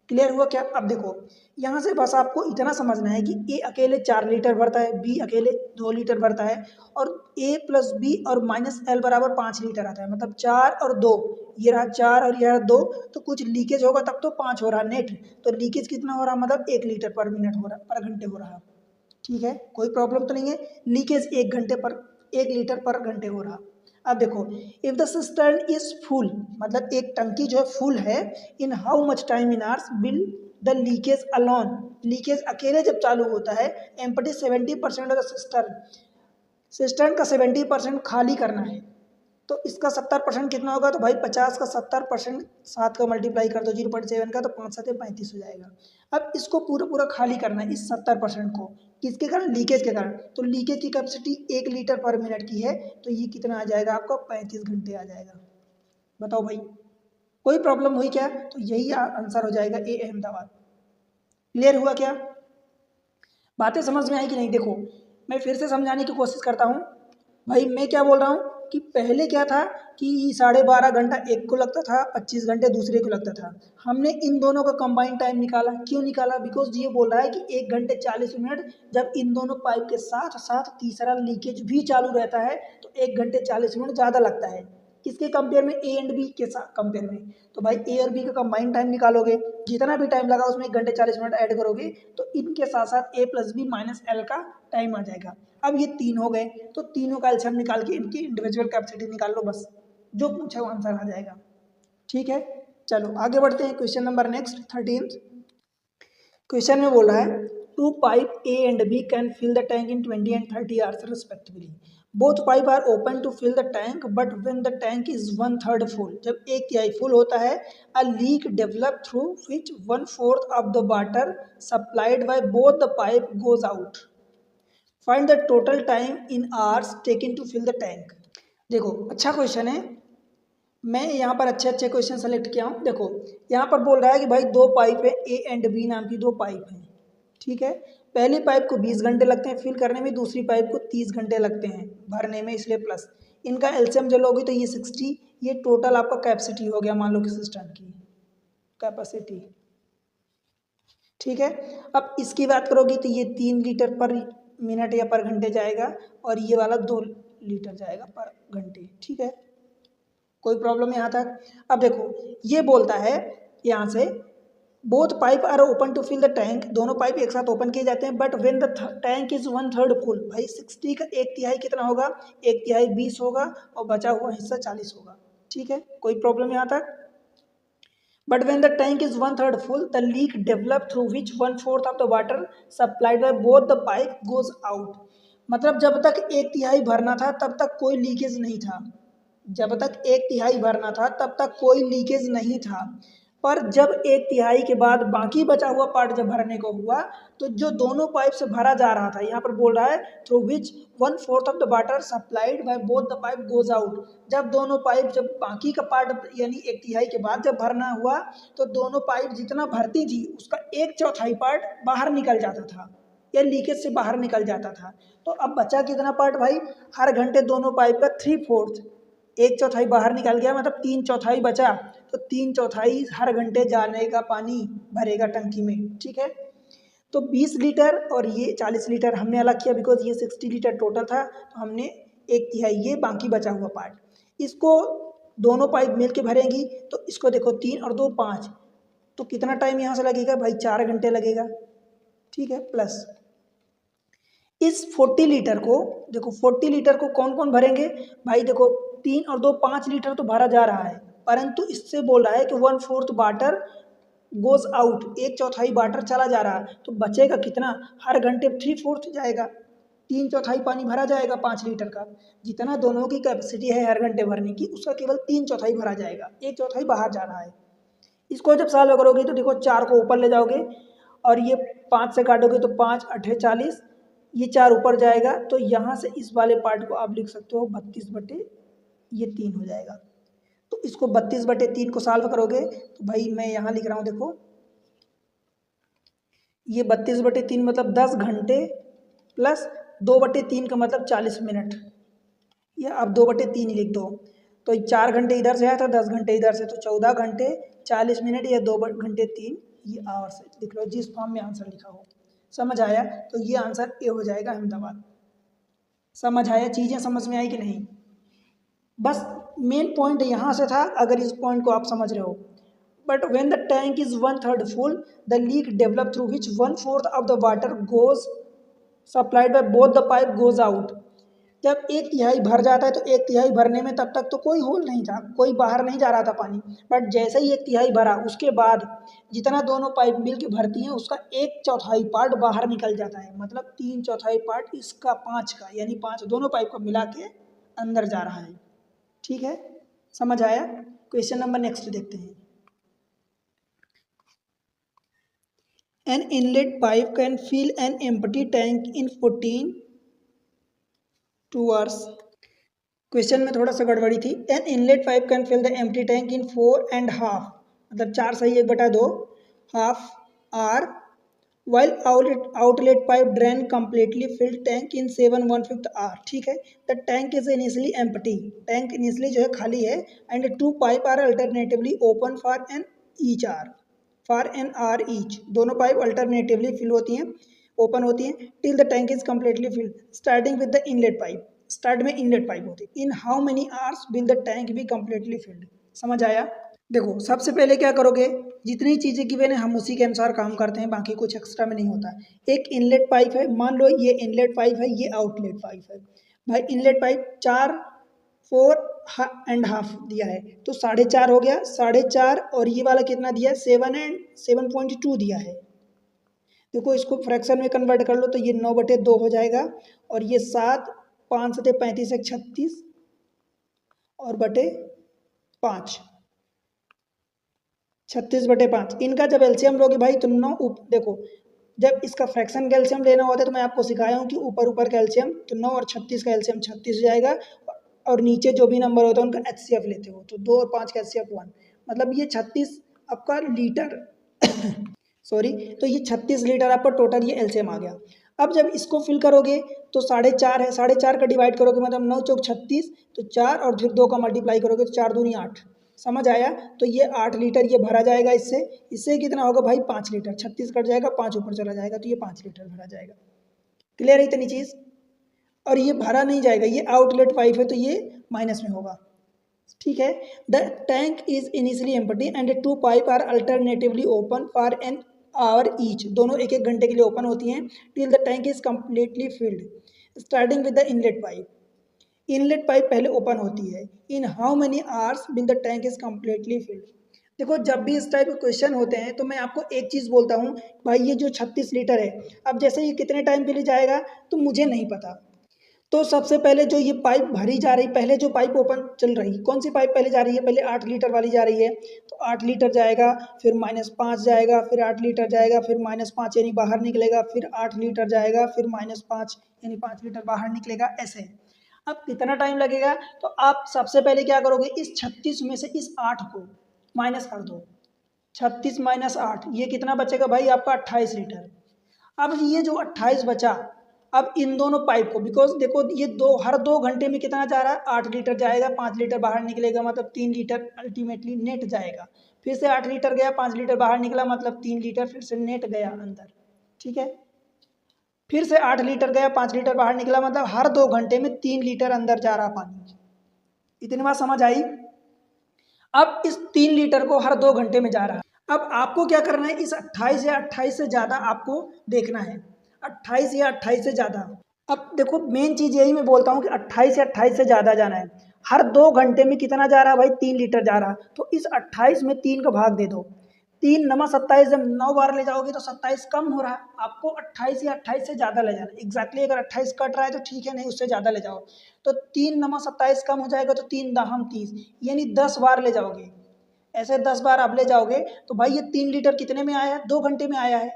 क्लियर हुआ क्या? अब देखो यहाँ से बस आपको इतना समझना है कि ए अकेले 4 लीटर भरता है, बी अकेले 2 लीटर भरता है, और ए प्लस बी और माइनस एल बराबर 5 लीटर आता है, मतलब 4 और 2, ये रहा 4 और ये रहा 2, तो कुछ लीकेज होगा तब तो 5 हो रहा नेट। तो लीकेज कितना हो रहा? मतलब 1 लीटर पर मिनट हो रहा, पर घंटे हो रहा। ठीक है, कोई प्रॉब्लम तो नहीं है। लीकेज 1 लीटर पर घंटे हो रहा। अब देखो, if the cistern is full, मतलब एक टंकी जो है फुल है, in how much time in hours will the leakage alone, leakage अकेले जब चालू होता है, empty 70% of the cistern, cistern का 70% खाली करना है, तो इसका 70% कितना होगा? तो भाई 50 का 70%, 7 का मल्टीप्लाई कर दो 0.7 का, तो 5 7 35 हो जाएगा। अब इसको पूरा पूरा खाली करना है इस 70% को, किसके कारण? लीकेज के कारण। तो लीकेज की कैपेसिटी 1 लीटर पर मिनट की है, तो ये कितना आ जाएगा आपका? 35 घंटे आ जाएगा। बताओ भाई, कोई प्रॉब्लम हुई क्या? तो यही आंसर हो जाएगा ए, अहमदाबाद। क्लियर हुआ क्या? बातें समझ में आई कि नहीं? देखो मैं फिर से समझाने की कोशिश करता हूँ। भाई मैं क्या बोल रहा हूँ कि पहले क्या था कि 12.5 घंटा एक को लगता था, 25 घंटे दूसरे को लगता था। हमने इन दोनों का कंबाइंड टाइम निकाला। क्यों निकाला? बिकॉज ये बोल रहा है कि 1 घंटे 40 मिनट जब इन दोनों पाइप के साथ साथ तीसरा लीकेज भी चालू रहता है तो 1 घंटे 40 मिनट ज़्यादा लगता है। किसके कंपेयर में? ए एंड बी के साथ कंपेयर में। तो भाई ए और बी का कंबाइंड टाइम निकालोगे, जितना भी टाइम लगा उसमें 1 घंटे 40 मिनट ऐड करोगे, तो इनके साथ साथ ए प्लस बी माइनस एल का टाइम आ जाएगा। अब ये 3 हो गए, तो तीनों का एलसीएम निकाल के इनकी इंडिविजुअल कैपेसिटी निकाल लो, बस जो पूछा वो आंसर आ जाएगा। ठीक है, चलो आगे बढ़ते हैं, क्वेश्चन नंबर नेक्स्ट 13। क्वेश्चन में बोल रहा है two pipe A and B can fill the tank in 20 and 30 hours respectively. Both pipe are open to fill the tank but when the tank is 1/3 full, जब एक तिहाई full होता है, a leak develop through which 1/4 of the water supplied by both the pipe goes out. Find the total time in hours taken to fill the tank. देखो अच्छा question है, मैं यहाँ पर अच्छे अच्छे क्वेश्चन सेलेक्ट किया हूँ। देखो यहाँ पर बोल रहा है कि भाई दो पाइप है, ए एंड बी नाम की दो पाइप हैं, ठीक है। पहली पाइप को 20 घंटे लगते हैं फिल करने में, दूसरी पाइप को 30 घंटे लगते हैं भरने में, इसलिए प्लस इनका एलसीएम जो लोगे तो ये 60, ये टोटल आपका कैपेसिटी हो गया मान लो कि सिस्टम की कैपेसिटी, ठीक है। अब इसकी बात करोगे तो ये 3 लीटर पर मिनट या पर घंटे जाएगा और ये वाला 2 लीटर जाएगा पर घंटे, ठीक है। कोई प्रॉब्लम यहाँ तक। अब देखो ये बोलता है यहाँ से both pipe are open to fill the tank, दोनों पाइप एक साथ ओपन किए जाते हैं, but when the tank is 1/3 full, भाई 60 का एक तिहाई कितना होगा, एक तिहाई 20 होगा और बचा हुआ हिस्सा 40 होगा, ठीक है। कोई प्रॉब्लम यहाँ तक। But when the tank is 1/3 full the leak develop through which 1/4 of the water supplied by both the pipe goes out. मतलब जब तक एक तिहाई भरना था तब तक कोई लीकेज नहीं था, जब तक एक तिहाई भरना था तब तक कोई लीकेज नहीं था, पर जब एक तिहाई के बाद बाकी बचा हुआ पार्ट जब भरने को हुआ तो जो दोनों पाइप से भरा जा रहा था, यहाँ पर बोल रहा है through which 1/4 of the water supplied by both the pipe goes out. जब दोनों पाइप जब बाकी का पार्ट यानी एक तिहाई के बाद जब भरना हुआ तो दोनों पाइप जितना भरती थी उसका 1/4 पार्ट बाहर निकल जाता था या लीकेज से बाहर निकल जाता था। तो अब बचा कितना पार्ट भाई, हर घंटे दोनों पाइप का 3/4, 1/4 बाहर निकल गया, मतलब 3/4 बचा, तो 3/4 हर घंटे जाने का पानी भरेगा टंकी में, ठीक है। तो 20 लीटर और ये 40 लीटर हमने अलग किया बिकॉज ये 60 लीटर टोटल था, तो हमने एक तिहाई ये बाकी बचा हुआ पार्ट, इसको दोनों पाइप मिल के भरेंगी तो इसको देखो 3 और 2 5, तो कितना टाइम यहाँ से लगेगा भाई, 4 घंटे लगेगा, ठीक है। प्लस इस 40 लीटर को देखो, 40 लीटर को कौन कौन भरेंगे भाई, देखो 3 और 2 5 लीटर तो भरा जा रहा है, परंतु इससे बोल रहा है कि 1/4 वाटर गोज आउट, 1/4 वाटर चला जा रहा है, तो बचेगा कितना, हर घंटे 3/4 जाएगा, 3/4 पानी भरा जाएगा 5 लीटर का, जितना दोनों की कैपेसिटी है हर घंटे भरने की उसका केवल 3/4 भरा जाएगा, 1/4 बाहर जा रहा है। इसको जब सॉल्व करोगे तो देखो 4 को ऊपर ले जाओगे और ये 5 से काटोगे तो 5 8 40, ये 4 ऊपर जाएगा, तो यहाँ से इस वाले पार्ट को आप लिख सकते हो 32/3 हो जाएगा। तो इसको 32/3 को सॉल्व करोगे तो भाई मैं यहाँ लिख रहा हूँ, देखो ये 32/3 मतलब 10 घंटे प्लस 2/3 का मतलब 40 मिनट, या आप 2/3 ही लिख दो, तो 4 घंटे इधर से आया था, 10 घंटे इधर से, तो 14 घंटे 40 मिनट या 2 घंटे 3, ये आवर्स लिख लो जिस फॉर्म में आंसर लिखा हो। समझ आया, तो ये आंसर ए हो जाएगा अहमदाबाद। समझ आया, चीज़ें समझ में आई कि नहीं, बस मेन पॉइंट यहाँ से था, अगर इस पॉइंट को आप समझ रहे हो। But when the tank is 1/3 full the leak develop through which 1/4 of the water goes supplied by both the pipe goes out. जब एक तिहाई भर जाता है तो एक तिहाई भरने में तब तक तो कोई होल नहीं था, कोई बाहर नहीं जा रहा था पानी, बट जैसे ही एक तिहाई भरा उसके बाद जितना दोनों पाइप मिल के भरती हैं उसका 1/4 पार्ट बाहर निकल जाता है, मतलब 3/4 पार्ट इसका 5 का, यानी 5 दोनों पाइप को मिला के अंदर जा रहा है, ठीक है। समझ आया। क्वेश्चन नंबर नेक्स्ट देखते हैं। An inlet pipe can fill an empty tank in 14 2 hours. Question में थोड़ा सा गड़बड़ी थी। An inlet pipe can fill the empty tank in 4.5, मतलब 4 सही 1/2 half hour, while outlet pipe drain completely filled tank in 7/1/5 hour, ठीक है। the tank is initially empty, tank initially जो है खाली है, and 2 pipe are alternatively open for an hour each, दोनों pipe alternatively fill होती हैं, ओपन होती हैं, till the tank is completely filled starting with the inlet pipe, start में इनलेट पाइप होती है। in how many hours will the tank be completely filled। समझ आया। देखो सबसे पहले क्या करोगे, जितनी चीज़ें गिवन है हम उसी के अनुसार काम करते हैं, बाकी कुछ एक्स्ट्रा में नहीं होता। एक इनलेट पाइप है, मान लो ये इनलेट पाइप है, ये आउटलेट पाइप है। भाई इनलेट पाइप 4 4.5 दिया है, तो 4.5 हो गया, 4.5 और ये वाला कितना दिया है 7.2 दिया है। देखो इसको फ्रैक्शन में कन्वर्ट कर लो तो ये 9/2 हो जाएगा और ये 7, 5 से 35 एक 36 और बटे 5, 36/5। इनका जब एलसीएम लोगे भाई तो 9 देखो जब इसका फ्रैक्शन का एलसीएम लेना होता है तो मैं आपको सिखाया हूँ कि ऊपर ऊपर का एलसीएम, तो 9 और 36 का एलसीएम 36 हो जाएगा और नीचे जो भी नंबर होता है उनका एचसीएफ लेते हो, तो 2 और 5 का एचसीएफ 1, मतलब ये 36 आपका लीटर सॉरी, तो ये 36 लीटर आपका टोटल ये एलसीएम आ गया। अब जब इसको फिल करोगे तो 4.5 है, 4.5 का डिवाइड करोगे मतलब 9 चौक 36, तो 4 और फिर 2 का मल्टीप्लाई करोगे तो 4 दूनी 8, समझ आया। तो ये 8 लीटर ये भरा जाएगा, इससे कितना होगा भाई 5 लीटर, 36 कट जाएगा 5 ऊपर चला जाएगा तो ये 5 लीटर भरा जाएगा। क्लियर है इतनी चीज़। और ये भरा नहीं जाएगा, ये आउटलेट पाइप है तो ये माइनस में होगा, ठीक है। The tank is initially empty and 2 pipe are alternatively open for an hour each, दोनों एक एक घंटे के लिए ओपन होती हैं till the tank is completely filled starting with the inlet pipe. Inlet pipe पहले ओपन होती है। In how many hours when the tank is completely filled. देखो जब भी इस टाइप के क्वेश्चन होते हैं तो मैं आपको एक चीज़ बोलता हूँ भाई, ये जो 36 लीटर है, अब जैसे ये कितने टाइम के लिए जाएगा तो मुझे नहीं पता। तो सबसे पहले जो ये पाइप भरी जा रही, पहले जो पाइप ओपन चल रही, कौन सी पाइप पहले जा रही है, पहले 8 लीटर वाली जा रही है, तो 8 लीटर जाएगा, फिर -5 जाएगा, फिर 8 लीटर जाएगा, फिर -5 यानी बाहर निकलेगा, फिर 8 लीटर जाएगा, फिर -5 यानी 5 लीटर बाहर निकलेगा, ऐसे। अब कितना टाइम लगेगा, तो आप सबसे पहले क्या करोगे, इस 36 में से इस 8 को माइनस कर दो, 36 - 8 ये कितना बचेगा भाई आपका 28 लीटर। अब ये जो 28 बचा, अब इन दोनों पाइप को, बिकॉज देखो ये हर 2 घंटे में कितना जा रहा है 8 लीटर जाएगा, 5 लीटर बाहर निकलेगा मतलब 3 लीटर अल्टीमेटली नेट जाएगा, फिर से 8 लीटर गया 5 लीटर बाहर निकला मतलब 3 लीटर फिर से नेट गया अंदर, ठीक है। फिर से 8 लीटर गया 5 लीटर बाहर निकला, मतलब हर 2 घंटे में 3 लीटर अंदर जा रहा पानी। इतनी बात समझ आई। अब इस 3 लीटर को हर 2 घंटे में जा रहा है। अब आपको क्या करना है, इस 28 या 28 से ज़्यादा आपको देखना है, 28 या 28 से ज़्यादा। अब देखो मेन चीज़ यही मैं बोलता हूँ कि 28 या 28 से ज़्यादा जाना है। हर 2 घंटे में कितना जा रहा है भाई 3 लीटर जा रहा है, तो इस 28 में 3 का भाग दे दो, 3 नमा 27, जब 9 बार ले जाओगे तो 27 कम हो रहा है, आपको 28 या 28 से ज़्यादा ले जाना है। एग्जैक्टली अगर 28 कट रहा है तो ठीक है, नहीं उससे ज़्यादा ले जाओ तो 3 नमा 27 कम हो जाएगा, तो 3 दाहम 30 यानी 10 बार ले जाओगे। ऐसे 10 बार आप ले जाओगे तो भाई ये 3 लीटर कितने में आया है, 2 घंटे में आया है।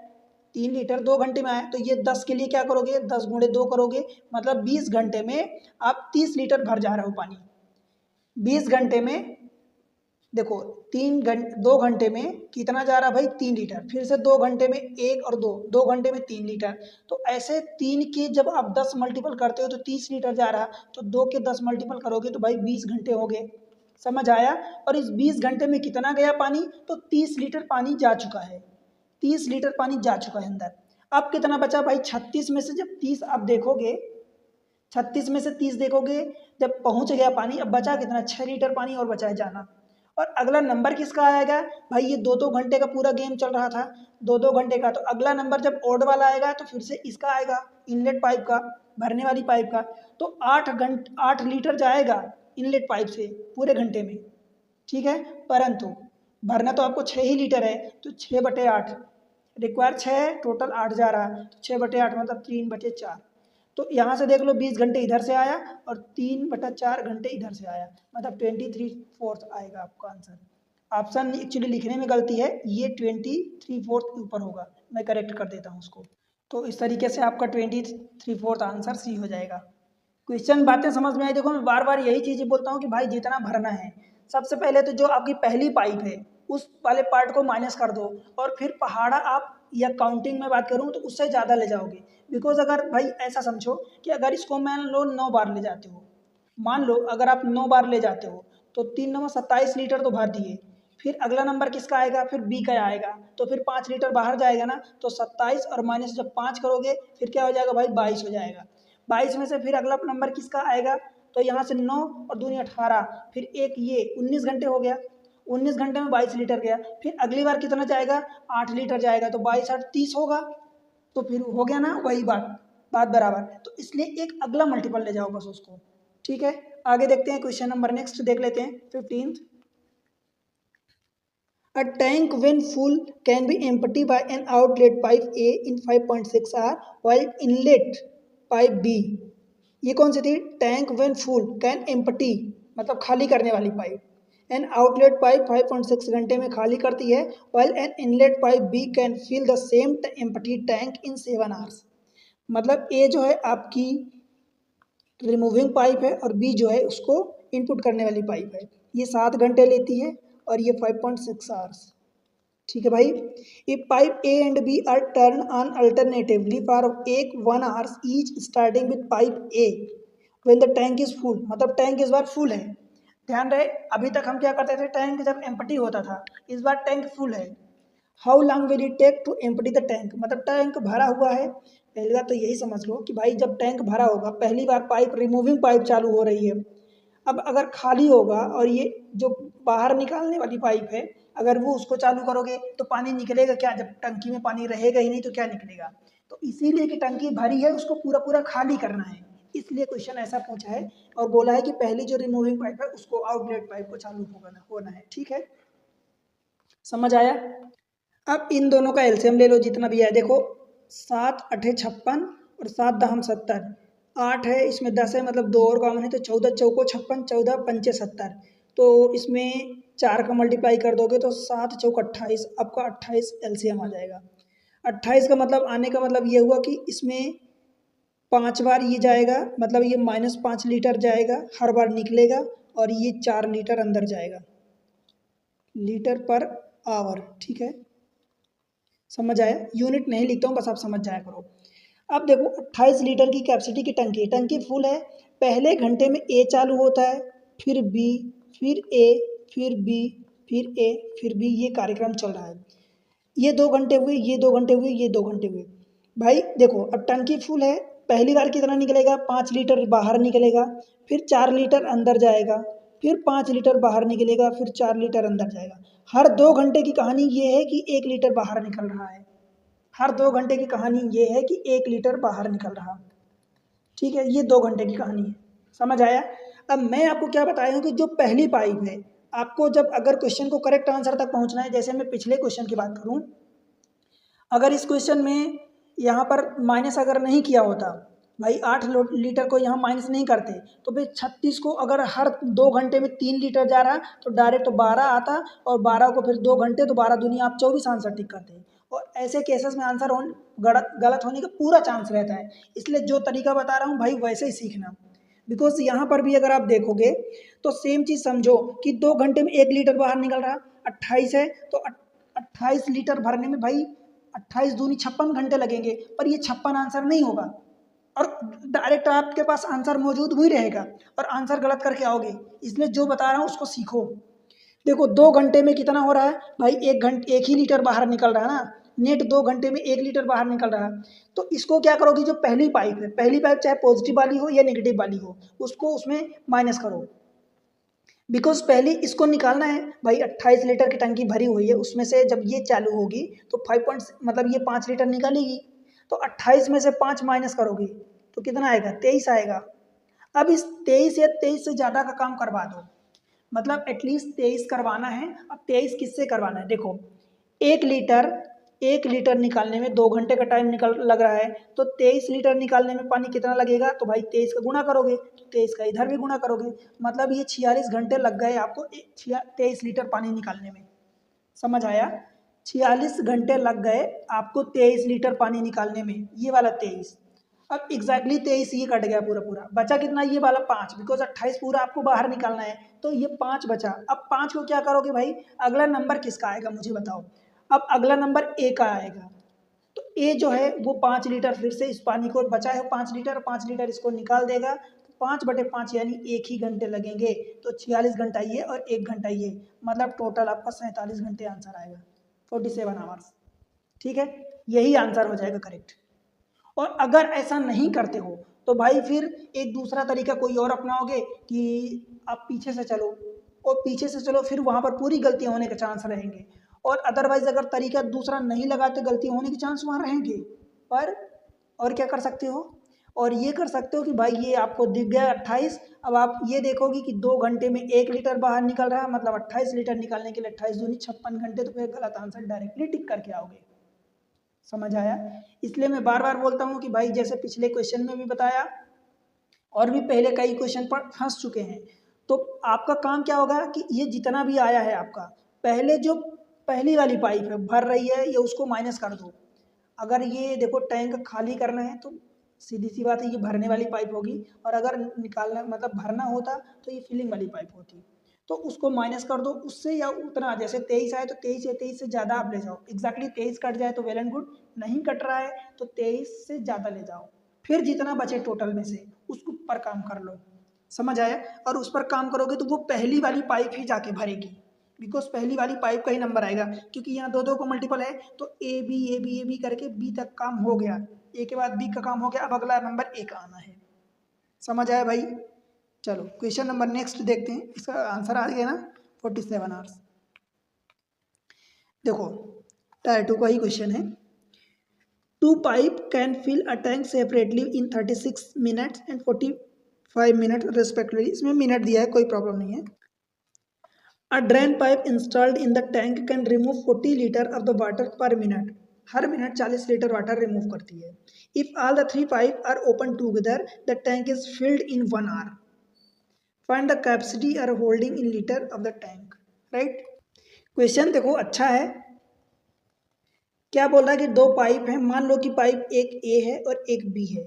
3 लीटर 2 घंटे में आया, तो ये 10 के लिए क्या करोगे, 10 गुणे 2 करोगे, मतलब 20 घंटे में आप 30 लीटर भर जा रहे हो पानी। 20 घंटे में देखो 2 घंटे में कितना जा रहा भाई 3 लीटर, फिर से 2 घंटे में 1 और 2 घंटे में 3 लीटर, तो ऐसे 3 के जब आप 10 मल्टीपल करते हो तो 30 लीटर जा रहा, तो 2 के 10 मल्टीपल करोगे तो भाई 20 घंटे हो गए, समझ आया। और इस 20 घंटे में कितना गया पानी, तो 30 लीटर पानी जा चुका है, 30 लीटर पानी जा चुका है अंदर। अब कितना बचा भाई 36 में से जब 30 आप देखोगे, 36 में से 30 देखोगे, जब पहुंच गया पानी, अब बचा कितना 6 लीटर पानी और बचा है जाना। और अगला नंबर किसका आएगा भाई, ये 2-2 घंटे का पूरा गेम चल रहा था, 2-2 घंटे का, तो अगला नंबर जब ओड वाला आएगा तो फिर से इसका आएगा, इनलेट पाइप का, भरने वाली पाइप का, तो 8 लीटर जाएगा इनलेट पाइप से पूरे घंटे में, ठीक है। परंतु भरना तो आपको 6 ही लीटर है, तो 6/8 रिक्वायर 6 है, टोटल 8 जा रहा है, तो 6/8 मतलब 3/4, तो यहाँ से देख लो 20 घंटे इधर से आया और 3/4 घंटे इधर से आया, मतलब 23/4 आएगा आपका आंसर। ऑप्शन एक्चुअली लिखने में गलती है, ये 23/4 के ऊपर होगा, मैं करेक्ट कर देता हूँ उसको। तो इस तरीके से आपका 23/4 आंसर सी हो जाएगा। क्वेश्चन बातें समझ में आई। देखो मैं बार बार यही चीज़ें बोलता हूँ कि भाई जितना भरना है, सबसे पहले तो जो आपकी पहली पाइप है उस वाले पार्ट को माइनस कर दो, और फिर पहाड़ा आप या काउंटिंग में बात करूँ तो उससे ज़्यादा ले जाओगे। बिकॉज अगर भाई ऐसा समझो कि अगर इसको मान लो 9 बार ले जाते हो, मान लो अगर आप 9 बार ले जाते हो तो 3 9 27 लीटर तो भर दिए, फिर अगला नंबर किसका आएगा, फिर बी का आएगा, तो फिर 5 लीटर बाहर जाएगा ना, तो 27 और माइनस जब 5 करोगे फिर क्या हो जाएगा भाई 22 हो जाएगा। 22 में से फिर अगला नंबर किसका आएगा, तो यहाँ से 9 और दूनी 18, फिर एक ये 19 घंटे हो गया, 19 घंटे में 22 लीटर गया, फिर अगली बार कितना जाएगा 8 लीटर जाएगा, तो 22 8 30 होगा, तो फिर हो गया ना वही बात बराबर। तो इसलिए एक अगला मल्टीपल ले जाओ बस उसको, ठीक है। आगे देखते हैं क्वेश्चन नंबर नेक्स्ट देख लेते हैं 15th। A tank when full can be empty by an outlet pipe A in 5.6 hour while inlet pipe B। ये कौन सी थी? Tank when full can empty मतलब खाली करने वाली पाइप। एन आउटलेट पाइप 5.6 घंटे में खाली करती है while an inlet pipe B can fill the same empty tank in 7 hours. मतलब ए जो है आपकी रिमूविंग पाइप है और बी जो है उसको इनपुट करने वाली पाइप है। ये 7 घंटे लेती है और ये 5.6 आवर्स। ठीक है भाई। If pipe A and B are turn on alternatively for 1 hours each starting with pipe A when the tank is full. मतलब टैंक इस बार फुल है। ध्यान रहे अभी तक हम क्या करते थे, टैंक जब एम्प्टी होता था, इस बार टैंक फुल है। How long will it take to empty the tank. मतलब टैंक भरा हुआ है। पहली बात तो यही समझ लो कि भाई जब टैंक भरा होगा, पहली बार पाइप रिमूविंग पाइप चालू हो रही है। अब अगर खाली होगा और ये जो बाहर निकालने वाली पाइप है, अगर वो उसको चालू करोगे तो पानी निकलेगा क्या? जब टंकी में पानी रहेगा ही नहीं तो क्या निकलेगा? तो इसीलिए कि टंकी भरी है उसको पूरा पूरा खाली करना है, इसलिए क्वेश्चन ऐसा पूछा है और बोला है कि पहली जो रिमूविंग पाइप है उसको आउटलेट पाइप को चालू होना है। ठीक है, समझ आया? अब इन दोनों का एलसीएम ले लो जितना भी है। देखो 7 8 56 और 7 दहम 70, 8 है इसमें 10 है मतलब 2 और कॉमन है तो 14 चौको 56, 14 पंचे 70। तो इसमें 4 का मल्टीप्लाई कर दोगे तो 7 चौक 28, आपका 28 एलसीएम आ जाएगा। 28 का मतलब आने का मतलब ये हुआ कि इसमें 5 बार ये जाएगा, मतलब ये -5 लीटर जाएगा हर बार निकलेगा और ये 4 लीटर अंदर जाएगा, लीटर पर आवर। ठीक है, समझ आया? यूनिट नहीं लिखता हूँ, बस आप समझ जाया करो। अब देखो 28 लीटर की कैपेसिटी की टंकी, टंकी फुल है। पहले घंटे में ए चालू होता है, फिर बी, फिर ए, फिर बी, फिर ए, फिर बी, ये कार्यक्रम चल रहा है। ये 2 घंटे हुए, ये 2 घंटे हुए, ये 2 घंटे हुए। भाई देखो अब टंकी फुल है, पहली बार कितना निकलेगा? 5 लीटर बाहर निकलेगा, फिर 4 लीटर अंदर जाएगा, फिर 5 लीटर बाहर निकलेगा, फिर 4 लीटर अंदर जाएगा। हर 2 घंटे की कहानी ये है कि 1 लीटर बाहर निकल रहा है। हर 2 घंटे की कहानी ये है कि 1 लीटर बाहर निकल रहा। ठीक है, ये 2 घंटे की कहानी है। समझ आया? अब मैं आपको क्या बताया हूँ कि जो पहली पाइप है, आपको जब अगर क्वेश्चन को करेक्ट आंसर तक पहुँचना है, जैसे मैं पिछले क्वेश्चन की बात करूँ, अगर इस क्वेश्चन में यहाँ पर माइनस अगर नहीं किया होता, भाई 8 लीटर को यहाँ माइनस नहीं करते तो फिर 36 को अगर हर 2 घंटे में 3 लीटर जा रहा तो डायरेक्ट 12 आता और 12 को फिर 2 घंटे तो 12 दुनिया आप 24 आंसर टिक करते हैं। और ऐसे केसेस में आंसर गलत होने का पूरा चांस रहता है। इसलिए जो तरीका बता रहा हूँ भाई वैसे ही सीखना। बिकॉज यहाँ पर भी अगर आप देखोगे तो सेम चीज़ समझो कि 2 घंटे में 1 लीटर बाहर निकल रहा, 28 है तो 28 लीटर भरने में भाई 28 दूनी 56 घंटे लगेंगे, पर ये 56 आंसर नहीं होगा और डायरेक्ट आपके पास आंसर मौजूद ही रहेगा और आंसर गलत करके आओगे। इसलिए जो बता रहा हूँ उसको सीखो। देखो 2 घंटे में कितना हो रहा है भाई, 1 ही लीटर बाहर निकल रहा है ना, नेट 2 घंटे में 1 लीटर बाहर निकल रहा है। तो इसको क्या करोगे, जो पहली पाइप है, पहली पाइप चाहे पॉजिटिव वाली हो या नेगेटिव वाली हो, उसको उसमें माइनस करो। बिकॉज पहले इसको निकालना है भाई। 28 लीटर की टंकी भरी हुई है, उसमें से जब ये चालू होगी तो 5 मतलब ये 5 लीटर निकालेगी, तो 28 में से 5 माइनस करोगे तो कितना आएगा? 23 आएगा। अब इस 23 या 23 से ज़्यादा का काम करवा दो, मतलब एटलीस्ट 23 करवाना है। अब 23 किससे करवाना है? देखो 1 लीटर निकालने में 2 घंटे का टाइम लग रहा है, तो 23 लीटर निकालने में पानी कितना लगेगा? तो भाई 23 का गुणा करोगे तो 23 का इधर भी गुणा करोगे, मतलब ये 46 घंटे लग गए आपको 23 लीटर पानी निकालने में। समझ आया? 46 घंटे लग गए आपको 23 लीटर पानी निकालने में, ये वाला 23। अब एग्जैक्टली 23 ये कट गया पूरा पूरा, बचा कितना? ये वाला 5, बिकॉज 28 पूरा आपको बाहर निकालना है तो ये 5 बचा। अब 5 को क्या करोगे भाई? अगला नंबर किसका आएगा मुझे बताओ? अब अगला नंबर ए का आएगा, तो ए जो है वो 5 लीटर फिर से इस पानी को बचा है 5 लीटर, 5 लीटर इसको निकाल देगा, तो 5/5 यानी 1 ही घंटे लगेंगे। तो 46 घंटा ये और 1 घंटा ये, मतलब टोटल आपका 47 घंटे आंसर आएगा, 47 आवर्स। ठीक है, यही आंसर हो जाएगा करेक्ट। और अगर ऐसा नहीं करते हो तो भाई फिर एक दूसरा तरीका कोई और अपनाओगे कि आप पीछे से चलो, और पीछे से चलो फिर वहाँ पर पूरी गलतियाँ होने के चांस रहेंगे। और अदरवाइज अगर तरीका दूसरा नहीं लगाते गलती होने के चांस वहाँ रहेंगे, पर और क्या कर सकते हो? और ये कर सकते हो कि भाई ये आपको दिख गया 28। अब आप ये देखोगे कि 2 घंटे में 1 लीटर बाहर निकल रहा है, मतलब 28 लीटर निकालने के लिए 28 दूनी 56 घंटे, तो फिर गलत आंसर डायरेक्टली टिक करके आओगे। समझ आया? इसलिए मैं बार बार बोलता हूँ कि भाई जैसे पिछले क्वेश्चन में भी बताया और भी पहले कई क्वेश्चन पर फंस चुके हैं, तो आपका काम क्या होगा कि ये जितना भी आया है आपका, पहले जो पहली वाली पाइप है भर रही है ये उसको माइनस कर दो। अगर ये देखो टैंक खाली करना है तो सीधी सी बात है ये भरने वाली पाइप होगी, और अगर निकालना मतलब भरना होता तो ये फिलिंग वाली पाइप होती। तो उसको माइनस कर दो उससे, या उतना जैसे 23 आए तो 23 या 23 से ज़्यादा आप ले जाओ। एग्जैक्टली 23 कट जाए तो वेल एंड गुड, नहीं कट रहा है तो 23 से ज़्यादा ले जाओ, फिर जितना बचे टोटल में से उसको पर काम कर लो। समझ आया? और उस पर काम करोगे तो वो पहली वाली पाइप ही जाके भरेगी, बिकॉज पहली वाली पाइप का ही नंबर आएगा, क्योंकि यहाँ दो दो को मल्टीपल है तो A B A B A B करके बी तक काम हो गया, ए के बाद बी का काम हो गया, अब अगला नंबर ए का आना है। समझ आया भाई? चलो क्वेश्चन नंबर नेक्स्ट देखते हैं, इसका आंसर आ गया ना 47 आवर्स। देखो टायर 2 का ही क्वेश्चन है। 2 pipe can fill a tank separately in 36 minutes and 45 minute respectively. इसमें मिनट दिया है, कोई प्रॉब्लम नहीं है। A drain pipe installed in the tank can remove 40 litre of the water per minute. हर मिनट 40 लीटर वाटर रिमूव करती है। If all the 3 pipe are open together the tank is filled in 1 hour. Find the capacity और holding in litre of the tank. Right? Question देखो अच्छा है। क्या बोल रहा है कि 2 पाइप हैं, मान लो कि पाइप एक ए है और एक बी है।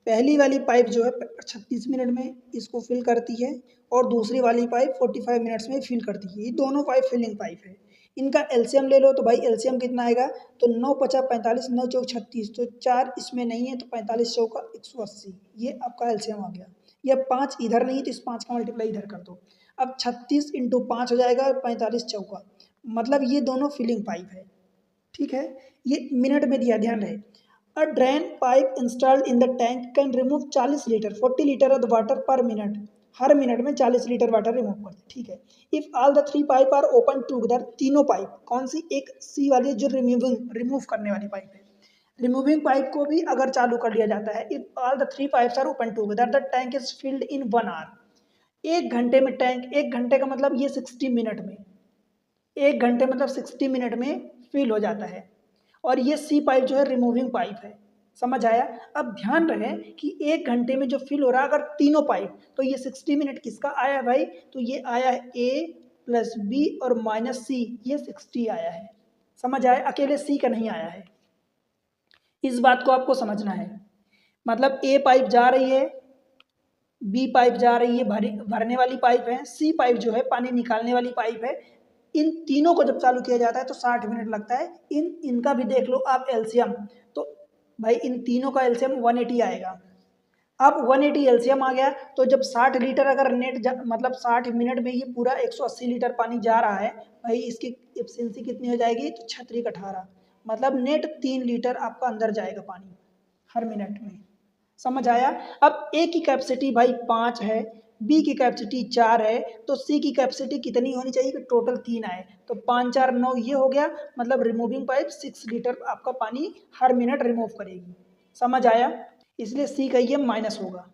पहली वाली पाइप जो है 36 मिनट में इसको फिल करती है और दूसरी वाली पाइप 45 मिनट्स में फिल करती है। ये दोनों पाइप फिलिंग पाइप है। इनका एलसीएम ले लो तो भाई एलसीएम कितना आएगा, तो 9 50 45, 9 चौक 36, तो 4 इसमें नहीं है तो 45 चौका 180, ये आपका एलसीएम आ गया। या 5 इधर नहीं तो इस 5 का मल्टीप्लाई इधर कर दो। अब 36 इंटू 5 हो जाएगा 45 चौका, मतलब ये दोनों फिलिंग पाइप है। ठीक है, ये मिनट में दिया, ध्यान रहे। A drain pipe installed in the tank can remove 40 litre 40 litre of the water per minute. हर मिनट में 40 लीटर वाटर रिमूव करते। ठीक है, if all the 3 pipe are open together, तीनों पाइप कौन सी, एक सी वाली जो रिमूव करने वाली पाइप है, रिमूविंग पाइप को भी अगर चालू कर लिया जाता है, if all the 3 pipes are open together the tank is filled in 1 hour. 1 घंटे में टैंक, 1 घंटे का मतलब ये 60 मिनट में, 1 घंटे मतलब 60 मिनट में फिल हो जाता है। और ये सी पाइप जो है रिमूविंग पाइप है। समझ आया? अब ध्यान रहे कि 1 घंटे में जो फिल हो रहा है अगर तीनों पाइप, तो ये 60 मिनट किसका आया भाई, तो ये आया है ए प्लस बी और माइनस सी, ये 60 आया है। समझ आया? अकेले सी का नहीं आया है, इस बात को आपको समझना है। मतलब ए पाइप जा रही है, बी पाइप जा रही है, भरने वाली पाइप है, सी पाइप जो है पानी निकालने वाली पाइप है। इन तीनों को जब चालू किया जाता है तो 60 मिनट लगता है। इनका भी देख लो आप एलसीएम, तो भाई इन तीनों का एलसीएम 180 आएगा। अब 180 एलसीएम आ गया तो जब 60 लीटर अगर मतलब 60 मिनट में ये पूरा 180 लीटर पानी जा रहा है, भाई इसकी एफिशिएंसी कितनी हो जाएगी, तो 36 18, मतलब नेट 3 लीटर आपका अंदर जाएगा पानी हर मिनट में। समझ आया? अब ए की कैपेसिटी भाई 5 है, बी की कैपेसिटी 4 है, तो सी की कैपेसिटी कितनी होनी चाहिए कि टोटल 3 आए, तो 5 4 9 ये हो गया, मतलब रिमूविंग पाइप 6 लीटर आपका पानी हर मिनट रिमूव करेगी। समझ आया? इसलिए सी का ये माइनस होगा।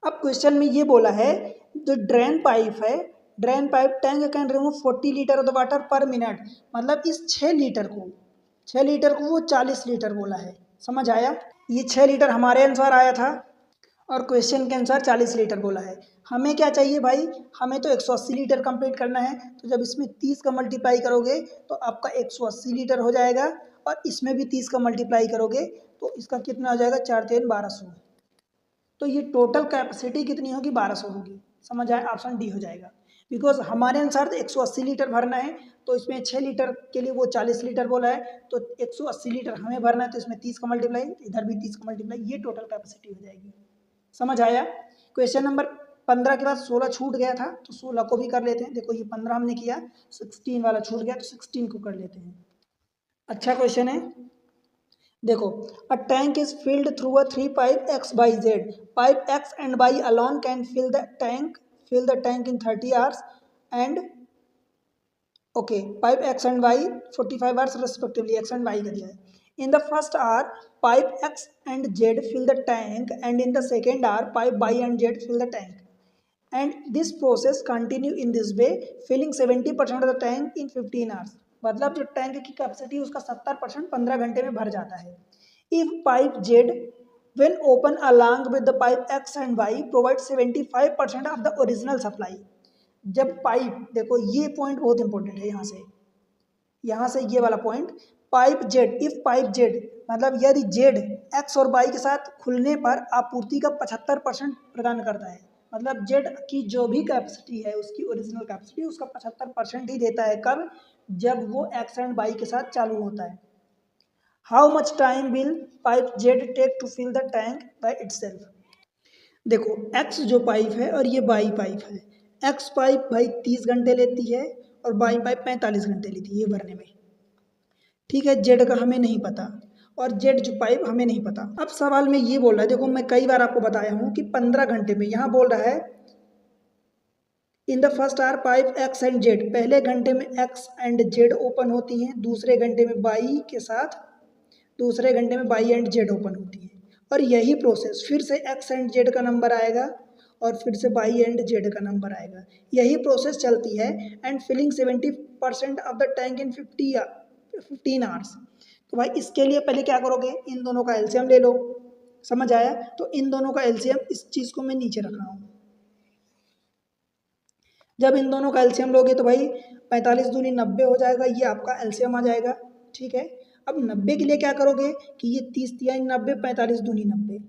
अब क्वेश्चन में ये बोला है जो ड्रेन पाइप है, drain pipe tank can remove 40 litre of the water per minute, मतलब इस 6 लीटर को वो 40 लीटर बोला है। समझ आया? ये 6 लीटर हमारे अनुसार आया था और क्वेश्चन के अनुसार 40 लीटर बोला है। हमें क्या चाहिए भाई, हमें तो 180 लीटर कंप्लीट करना है, तो जब इसमें 30 का मल्टीप्लाई करोगे तो आपका 180 लीटर हो जाएगा, और इसमें भी 30 का मल्टीप्लाई करोगे तो इसका कितना हो जाएगा, 4 3 1200। तो ये टोटल कैपेसिटी कितनी होगी, 1200 होगी। समझ आए? ऑप्शन डी हो जाएगा, बिकॉज हमारे अनुसार तो 180 लीटर भरना है, तो इसमें 6 लीटर के लिए वो 40 लीटर बोला है, तो 180 लीटर हमें भरना है, तो इसमें 30 का मल्टीप्लाई, इधर भी 30 का मल्टीप्लाई, ये टोटल कैपेसिटी हो जाएगी। समझ आया? क्वेश्चन नंबर 15 के बाद 16 छूट गया था, तो 16 को भी कर लेते हैं। देखो ये 15 हमने किया, 16 वाला छूट गया, तो 16 को कर लेते हैं। अच्छा क्वेश्चन है, देखो a tank is field through a 3 pipe x by z, pipe x and y alone can fill the tank in 30 hours and okay, pipe x and y 45 hours respectively, x and y का दिया है। In the first hour, pipe X and Z fill the tank, and in the second hour, pipe Y and Z fill the tank. And this process continue in this way, filling 70% of the tank in 15 hours. मतलब जो tank की capacity उसका 70% 15 घंटे में भर जाता है. If pipe Z when open along with the pipe X and Y provides 75% of the original supply. जब पाइप, देखो ये पॉइंट बहुत इंपॉर्टेंट है, यहाँ से ये वाला point, pipe Z, if pipe Z मतलब यदि जेड एक्स और वाई के साथ खुलने पर आपूर्ति का 75% प्रदान करता है. मतलब जेड की जो भी कैपेसिटी है उसकी ओरिजिनल कैपेसिटी उसका 75% ही देता है. कब? जब वो एक्स एंड वाई के साथ चालू होता है. How much time will pipe Z take to fill the tank by itself. देखो एक्स जो पाइप है और ये वाई पाइप है. एक्स पाइप भाई 30 घंटे लेती है और वाई पाइप 45 घंटे लेती है ये भरने में. ठीक है, जेड का हमें नहीं पता और जेड जो पाइप हमें नहीं पता. अब सवाल में ये बोल रहा है, देखो मैं कई बार आपको बताया हूँ कि 15 घंटे में, यहाँ बोल रहा है in the first hour pipe X and Z, पहले घंटे में एक्स एंड जेड ओपन होती हैं, दूसरे घंटे में वाई के साथ, दूसरे घंटे में वाई एंड जेड ओपन होती है. और यही प्रोसेस फिर से एक्स एंड जेड का नंबर आएगा और फिर से वाई एंड जेड का नंबर आएगा. यही प्रोसेस चलती है and filling 70% of the tank in 15 hours. तो भाई इसके लिए पहले क्या करोगे, इन दोनों का एलसीएम ले लो. समझ आया? तो इन दोनों का एलसीएम, इस चीज़ को मैं नीचे रख रहा हूँ. जब इन दोनों का एलसीएम लोगे तो भाई 45 दूनी 90 हो जाएगा, ये आपका एलसीएम आ जाएगा. ठीक है, अब 90 के लिए क्या करोगे कि ये 30 तिहाई 90, 45 दूनी 90.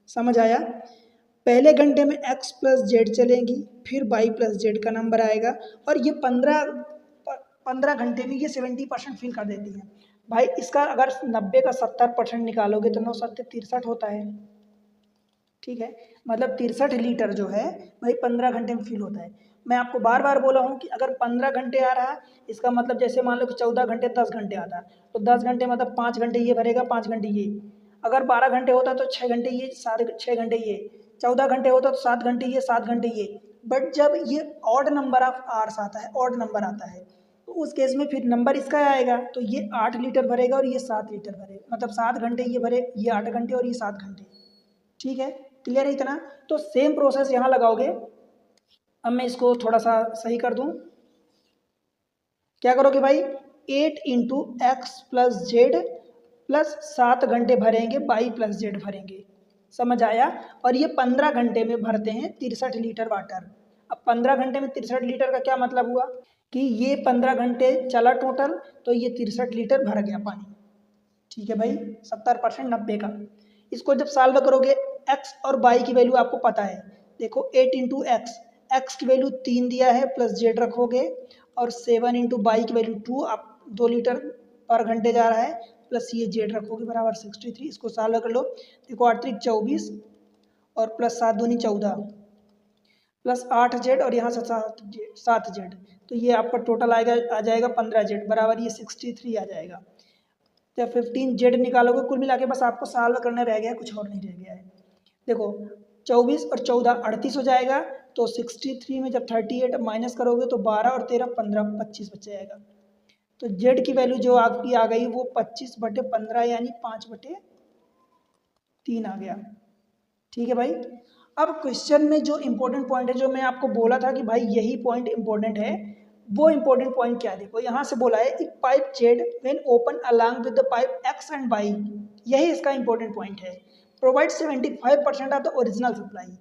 समझ आया? पहले घंटे में x प्लस जेड चलेंगी, फिर y प्लस जेड का नंबर आएगा और ये 15 घंटे में ये 70% फिल कर देती है. भाई इसका अगर 90 का 70% निकालोगे तो 9 7 63 होता है. ठीक है, मतलब 63 लीटर जो है भाई 15 घंटे में फिल होता है. मैं आपको बार बार बोला हूँ कि अगर 15 घंटे आ रहा है, इसका मतलब जैसे मान लो कि 14 घंटे 10 घंटे आता है, तो 10 घंटे मतलब 5 घंटे ये भरेगा, 5 घंटे ये. अगर 12 घंटे होता तो 6 घंटे ये, 6 घंटे ये. 14 घंटे होता तो 7 घंटे ये, 7 घंटे ये. बट जब ये ऑड नंबर ऑफ आवर्स आता है, ऑड नंबर आता है, तो उस केस में फिर नंबर इसका आएगा, तो ये 8 लीटर भरेगा और ये 7 लीटर भरेगा. मतलब 7 घंटे ये भरे, ये 8 घंटे और ये 7 घंटे. ठीक है, क्लियर है इतना? तो सेम प्रोसेस यहाँ लगाओगे. अब मैं इसको थोड़ा सा सही कर दूँ. क्या करोगे भाई, 8 into x plus Z plus 7 घंटे भरेंगे, वाई प्लस जेड भरेंगे. समझ आया? और ये 15 घंटे में भरते हैं 63 लीटर वाटर. अब 15 घंटे में 63 लीटर का क्या मतलब हुआ कि ये 15 घंटे चला टोटल, तो ये 63 लीटर भर गया पानी. ठीक है भाई, 70% 90 का. इसको जब सॉल्व करोगे, x और y की वैल्यू आपको पता है. देखो 8 इंटू एक्स की वैल्यू 3 दिया है, प्लस जेड रखोगे, और 7 इंटू वाई की वैल्यू 2, आप 2 लीटर पर घंटे जा रहा है, प्लस ये जेड रखोगे बराबर 63. इसको सॉल्व कर लो. देखो 8 3 24 और प्लस 7 दूनी 14 प्लस 8 जेड और यहाँ से 7 जेड, तो ये आपका टोटल आएगा, आ जाएगा 15 जेड बराबर ये 63 आ जाएगा. जब 15 जेड निकालोगे, कुल मिला के बस आपको सॉल्व करना रह गया है, कुछ और नहीं रह गया है. देखो 24 और 14 38 हो जाएगा, तो 63 में जब 38 माइनस करोगे तो 12 और 13 15 25 बच जाएगा. तो जेड की वैल्यू जो आपकी आ गई वो 25/15 यानी 5/3 आ गया. ठीक है भाई. अब क्वेश्चन में जो इंपॉर्टेंट पॉइंट है, जो मैं आपको बोला था कि भाई यही पॉइंट इंपॉर्टेंट है, वो इंपॉर्टेंट पॉइंट क्या है, देखो यहाँ से बोला है if pipe Z when open along with the pipe X and Y, यही इसका इंपॉर्टेंट पॉइंट है. Provide 75% of the original supply.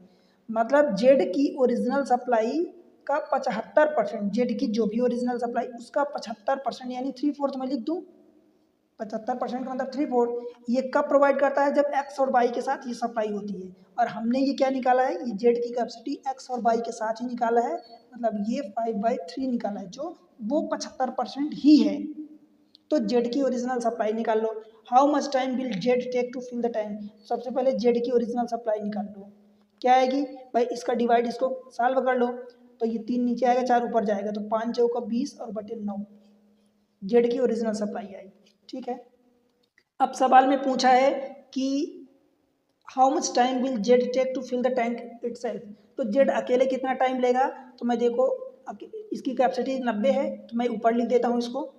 मतलब जेड की ओरिजिनल सप्लाई का 75%, जेड की जो भी ओरिजिनल सप्लाई उसका 75% यानी 3/4 में लिख दूँ. 75% का मतलब 3/4 ये कब प्रोवाइड करता है, जब एक्स और वाई के साथ ये सप्लाई होती है. और हमने ये क्या निकाला है, ये जेड की कैपेसिटी एक्स और वाई के साथ ही निकाला है, मतलब ये 5/3 निकाला है, जो वो 75% ही है. तो जेड की ओरिजिनल सप्लाई निकाल लो. How much time will Z take to fill the tank. सबसे पहले जेड की ओरिजिनल सप्लाई निकाल लो. क्या आएगी भाई, इसका डिवाइड, इसको सॉल्व कर लो, तो ये 3 नीचे आएगा, 4 ऊपर जाएगा, तो 5 चौका 20 और बटे 9 जेड की ओरिजिनल सप्लाई आई. ठीक है. अब सवाल में पूछा है कि how much time will Z take to fill the tank itself. तो जेड अकेले कितना टाइम लेगा, तो मैं देखो इसकी कैपेसिटी 90 है, तो मैं ऊपर लिख देता हूँ इसको.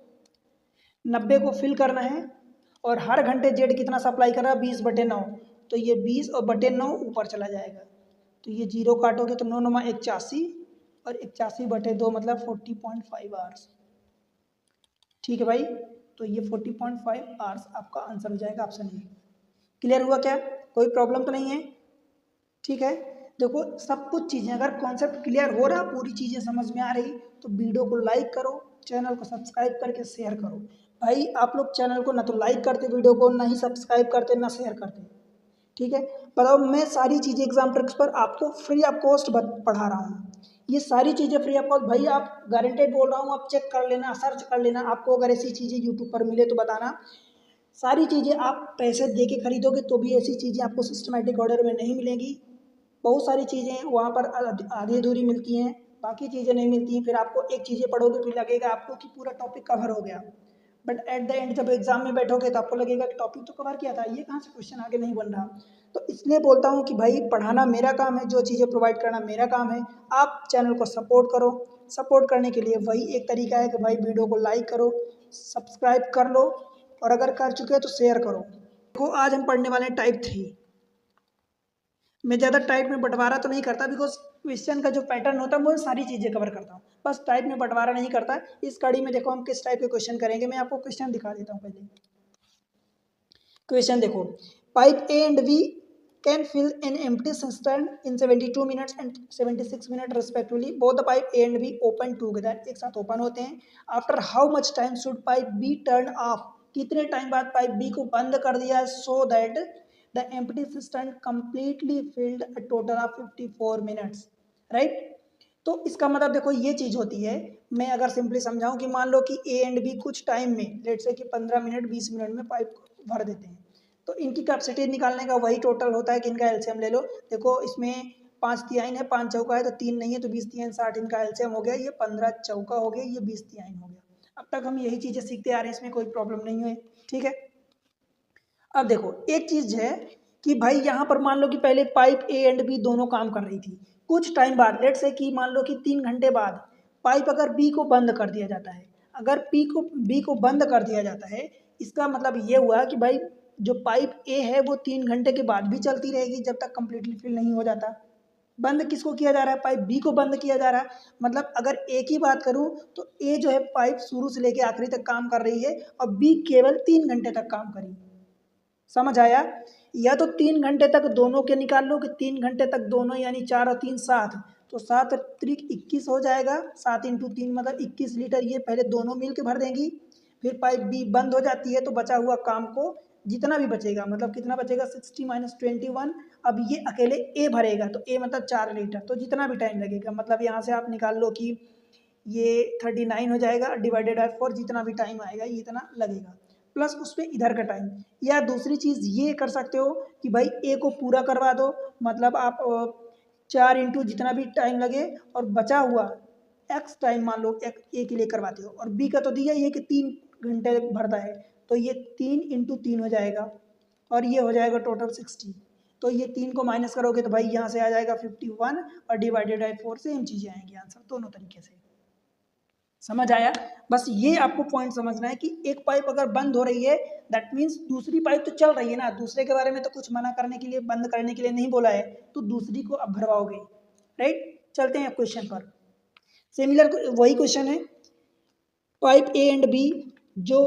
90 को फिल करना है और हर घंटे जेड कितना सप्लाई कर रहा है 20/9, तो ये 20 और बटे 9 ऊपर चला जाएगा, तो ये 0 काटोगे तो 9 9 81 और 81/2 मतलब 40.5 आवर्स। ठीक है भाई, तो ये 40.5 आवर्स आपका आंसर हो जाएगा ऑप्शन ए। क्लियर हुआ क्या? कोई प्रॉब्लम तो नहीं है? ठीक है, देखो सब कुछ चीज़ें अगर कॉन्सेप्ट क्लियर हो रहा, पूरी चीज़ें समझ में आ रही, तो वीडियो को लाइक करो, चैनल को सब्सक्राइब करके शेयर करो। भाई आप लोग चैनल को ना तो लाइक करते वीडियो को, ना ही सब्सक्राइब करते, ना शेयर करते। ठीक है, बताओ मैं सारी चीज़ें एग्जाम ट्रिक्स पर आपको फ्री ऑफ कॉस्ट पढ़ा रहा हूँ। ये सारी चीज़ें फ्री ऑफ कॉस्ट, भाई आप गारंटेड बोल रहा हूँ, आप चेक कर लेना, सर्च कर लेना, आपको अगर ऐसी चीज़ें यूट्यूब पर मिले तो बताना। सारी चीज़ें आप पैसे दे के खरीदोगे तो भी ऐसी चीज़ें आपको सिस्टमेटिक ऑर्डर में नहीं मिलेंगी। बहुत सारी चीज़ें वहाँ पर आधी अधूरी मिलती हैं, बाकी चीज़ें नहीं मिलती हैं। फिर आपको एक चीज़ें पढ़ोगे फिर लगेगा आपको कि पूरा टॉपिक कवर हो गया, बट एट द एंड जब एग्जाम में बैठोगे तो आपको लगेगा कि टॉपिक तो कवर किया था, ये कहाँ से क्वेश्चन आगे नहीं बन रहा। तो इसलिए बोलता हूँ कि भाई पढ़ाना मेरा काम है, जो चीज़ें प्रोवाइड करना मेरा काम है। आप चैनल को सपोर्ट करो, सपोर्ट करने के लिए वही एक तरीका है कि भाई वीडियो को लाइक करो, सब्सक्राइब कर लो, और अगर कर चुके हो तो शेयर करो। देखो आज हम पढ़ने वाले हैं टाइप 3। मैं ज़्यादा टाइप में बंटवारा तो नहीं करता, बिकॉज क्वेश्चन का जो पैटर्न होता है वो सारी चीज़ें कवर करता हूँ, बस टाइप में बंटवारा नहीं करता। इस कड़ी में देखो हम किस टाइप के क्वेश्चन करेंगे, मैं आपको क्वेश्चन दिखा देता हूँ। पहले क्वेश्चन देखो, pipe A and B can fill an empty cistern in 72 minutes and 76 minute respectively. Both the pipe A and B open together, एक साथ ओपन होते हैं। After how much time should pipe B turn off, कितने time बाद pipe B को बंद कर दिया so that the empty cistern completely filled a total of 54 minutes, right. तो इसका मतलब देखो ये चीज़ होती है, मैं अगर सिंपली समझाऊं कि मान लो कि ए एंड बी कुछ टाइम में, लेट से कि 15 मिनट 20 मिनट में पाइप भर देते हैं, तो इनकी कैपेसिटी निकालने का वही टोटल होता है कि इनका एलसीएम ले लो। देखो इसमें 5 तिहाई है, 5 चौका है तो 3 नहीं है, तो 20 तिहाई 60, इनका एलसीएम हो गया, ये 15 चौका हो गया, ये 20 तिहाई हो गया। अब तक हम यही चीज़ें सीखते आ रहे हैं, इसमें कोई प्रॉब्लम नहीं है। ठीक है, अब देखो एक चीज़ है कि भाई यहाँ पर मान लो कि पहले पाइप ए एंड बी दोनों काम कर रही थी, कुछ टाइम बाद, लेट से कि मान लो कि 3 घंटे बाद पाइप अगर बी को बंद कर दिया जाता है, अगर बी को बंद कर दिया जाता है, इसका मतलब ये हुआ कि भाई जो पाइप ए है वो 3 घंटे के बाद भी चलती रहेगी जब तक कंप्लीटली फिल नहीं हो जाता। बंद किसको किया जा रहा है? पाइप बी को बंद किया जा रहा है। मतलब अगर ए की बात करूं तो ए जो है पाइप शुरू से लेकर आखिरी तक काम कर रही है और बी केवल 3 घंटे तक काम करी। समझ आया? या तो 3 घंटे तक दोनों के निकाल लो कि 3 घंटे तक दोनों, यानी 4 और 3 7, तो 7 त्रिक 21 हो जाएगा, 7 इंटू 3 मतलब 21 लीटर ये पहले दोनों मिल के भर देंगी। फिर पाइप बी बंद हो जाती है तो बचा हुआ काम को जितना भी बचेगा, मतलब कितना बचेगा 60 - 21, अब ये अकेले ए भरेगा, तो ए मतलब 4 लीटर, तो जितना भी टाइम लगेगा, मतलब यहाँ से आप निकाल लो कि ये 39 हो जाएगा डिवाइडेड बाय 4, जितना भी टाइम आएगा ये इतना लगेगा, प्लस उस पर इधर का टाइम। या दूसरी चीज़ ये कर सकते हो कि भाई ए को पूरा करवा दो, मतलब आप 4 इंटू जितना भी टाइम लगे और बचा हुआ एक्स टाइम मान लो ए के लिए करवाते हो, और बी का तो दिया ही है कि 3 घंटे भरता है, तो ये 3 इंटू 3 हो जाएगा और ये हो जाएगा टोटल 60। तो ये 3 को माइनस करोगे तो भाई यहाँ से आ जाएगा 51 और डिवाइडेड बाई 4, सेम चीज़ें आएंगी आंसर दोनों तरीके से। समझ आया? बस ये आपको पॉइंट समझना है कि एक पाइप अगर बंद हो रही है दैट मीन्स दूसरी पाइप तो चल रही है ना, दूसरे के बारे में तो कुछ मना करने के लिए, बंद करने के लिए नहीं बोला है, तो दूसरी को अब भरवाओगे, राइट। चलते हैं क्वेश्चन पर। सिमिलर वही क्वेश्चन है, पाइप ए एंड बी जो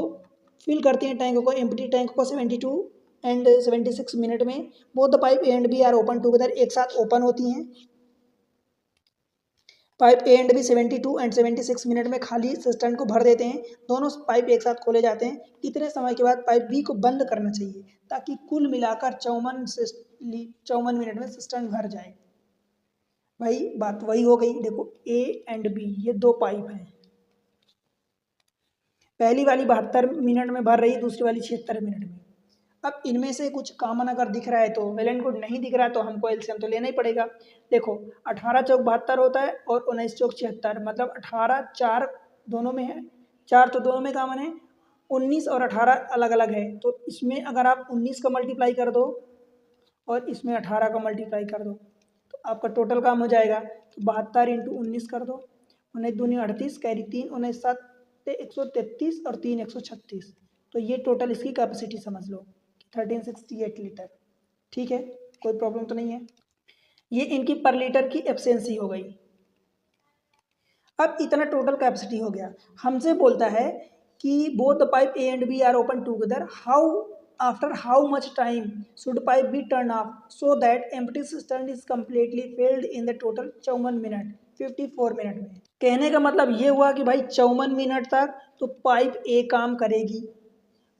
फिल करते हैं टैंक को, एम्प्टी टैंक को 72 एंड 76 मिनट में, both the pipe A and B are open together, एक साथ ओपन होती हैं। Pipe A and B 72 and 76 minute में खाली सिस्टर्न को भर देते हैं, दोनों पाइप एक साथ खोले जाते हैं। कितने समय के बाद पाइप बी को बंद करना चाहिए ताकि कुल मिलाकर 54 मिनट में सिस्टर्न भर जाए? भाई बात वही हो गई, देखो ए एंड बी ये दो पाइप हैं, पहली वाली 72 मिनट में भर रही है, दूसरी वाली 76 मिनट में। अब इनमें से कुछ कॉमन अगर दिख रहा है तो वेल एंड गुड, नहीं दिख रहा है तो हमको एलसीएम तो लेना ही पड़ेगा। देखो 18 चौक 72 होता है और 19 चौक 76, मतलब 18 4 दोनों में है, 4 तो दोनों में कॉमन है, 19 और 18 अलग अलग है, तो इसमें अगर आप 19 का मल्टीप्लाई कर दो और इसमें 18 का मल्टीप्लाई कर दो तो आपका टोटल काम हो जाएगा। तो 72 इंटू 19 कर दो, 19 दूनी 38, कैरी 3, 19 7 133 और 3 136, तो ये टोटल इसकी कैपेसिटी समझ लो 1368 लीटर। ठीक है, कोई प्रॉब्लम तो नहीं है। ये इनकी पर लीटर की एफिशिएंसी हो गई। अब इतना टोटल कैपेसिटी हो गया। हमसे बोलता है कि both the pipe A and B are open together, how after how much time should pipe B turn off so that empty system is completely filled in the total 54 minute 54 minute में। कहने का मतलब ये हुआ कि भाई 54 minute तक तो पाइप ए काम करेगी,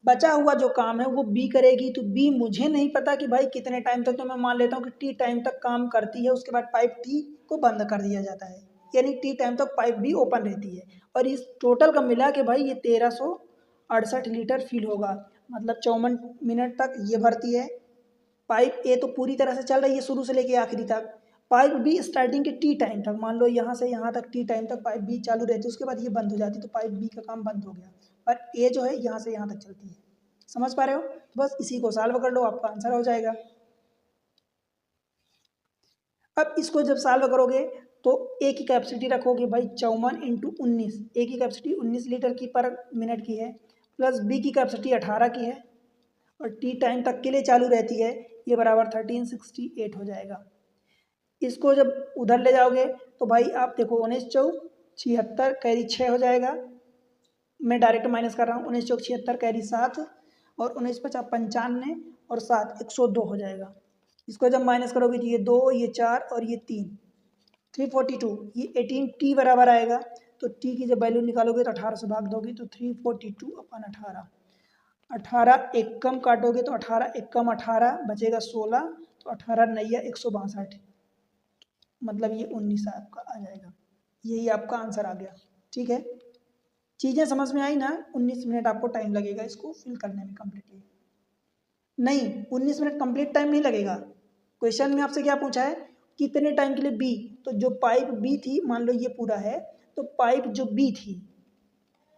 बचा हुआ जो काम है वो बी करेगी। तो बी मुझे नहीं पता कि भाई कितने टाइम तक, तो मैं मान लेता हूँ कि टी टाइम तक काम करती है, उसके बाद पाइप टी को बंद कर दिया जाता है, यानी टी टाइम तक पाइप भी ओपन रहती है। और इस टोटल का मिला के भाई ये 1368 लीटर फिल होगा। मतलब 54 मिनट तक ये भरती है। पाइप ए तो पूरी तरह से चल रही है शुरू से लेके आखिरी तक। पाइप बी स्टार्टिंग के टी टाइम तक, मान लो यहाँ से यहाँ तक टी टाइम तक पाइप बी चालू रहती है, उसके बाद ये बंद हो जाती है, तो पाइप बी का काम बंद हो गया। और ए जो है यहाँ से यहाँ तक चलती है। समझ पा रहे हो? बस इसी को सॉल्व कर लो, आपका आंसर हो जाएगा। अब इसको जब सॉल्व करोगे तो ए की कैपेसिटी रखोगे भाई 54 इंटू 19, ए की कैपेसिटी 19 लीटर की पर मिनट की है, प्लस बी की कैपेसिटी 18 की है, और टी टाइम तक के लिए चालू रहती है, ये बराबर 1368 हो जाएगा। इसको जब उधर ले जाओगे तो भाई आप देखो 19 चौक 76 कैरी 6 हो जाएगा। मैं डायरेक्ट माइनस कर रहा हूँ, 19 चौक 76 कैरी 7 और 19 पचास 95 और 7 102 हो जाएगा। इसको जब माइनस करोगे तो ये 2 ये 4 और ये 3 342, ये 18 टी बराबर आएगा। तो टी की जब वैल्यू निकालोगे तो 18 से भाग दोगे तो 342 अपन 18, 18 एक कम काटोगे तो 18 एक कम 18 बचेगा 16, तो 18 नैया 162, मतलब ये 19 आपका आ जाएगा। यही आपका आंसर आ गया। ठीक है, चीज़ें समझ में आई ना? 19 मिनट आपको टाइम लगेगा इसको फिल करने में कम्प्लीटली। नहीं, 19 मिनट कंप्लीट टाइम नहीं लगेगा। क्वेश्चन में आपसे क्या पूछा है, कितने टाइम के लिए बी, तो जो पाइप बी थी, मान लो ये पूरा है, तो पाइप जो बी थी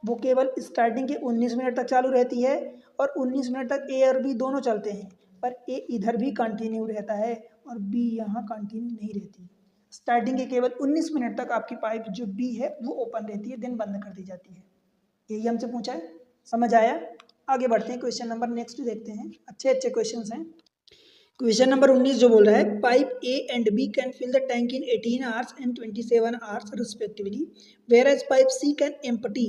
वो केवल स्टार्टिंग के 19 मिनट तक चालू रहती है, और 19 मिनट तक ए और बी दोनों चलते हैं, पर ए इधर भी कंटिन्यू रहता है और बी यहाँ कंटिन्यू नहीं रहती। स्टार्टिंग के केवल 19 मिनट तक आपकी पाइप जो बी है वो ओपन रहती है, देन बंद कर दी जाती है। यही हमसे पूछा है, समझ आया? आगे बढ़ते हैं, क्वेश्चन नंबर नेक्स्ट देखते हैं। अच्छे अच्छे क्वेश्चन हैं। क्वेश्चन नंबर 19 जो बोल रहा है, pipe A and B can fill the tank in 18 hours and 27 hours respectively, whereas pipe C can empty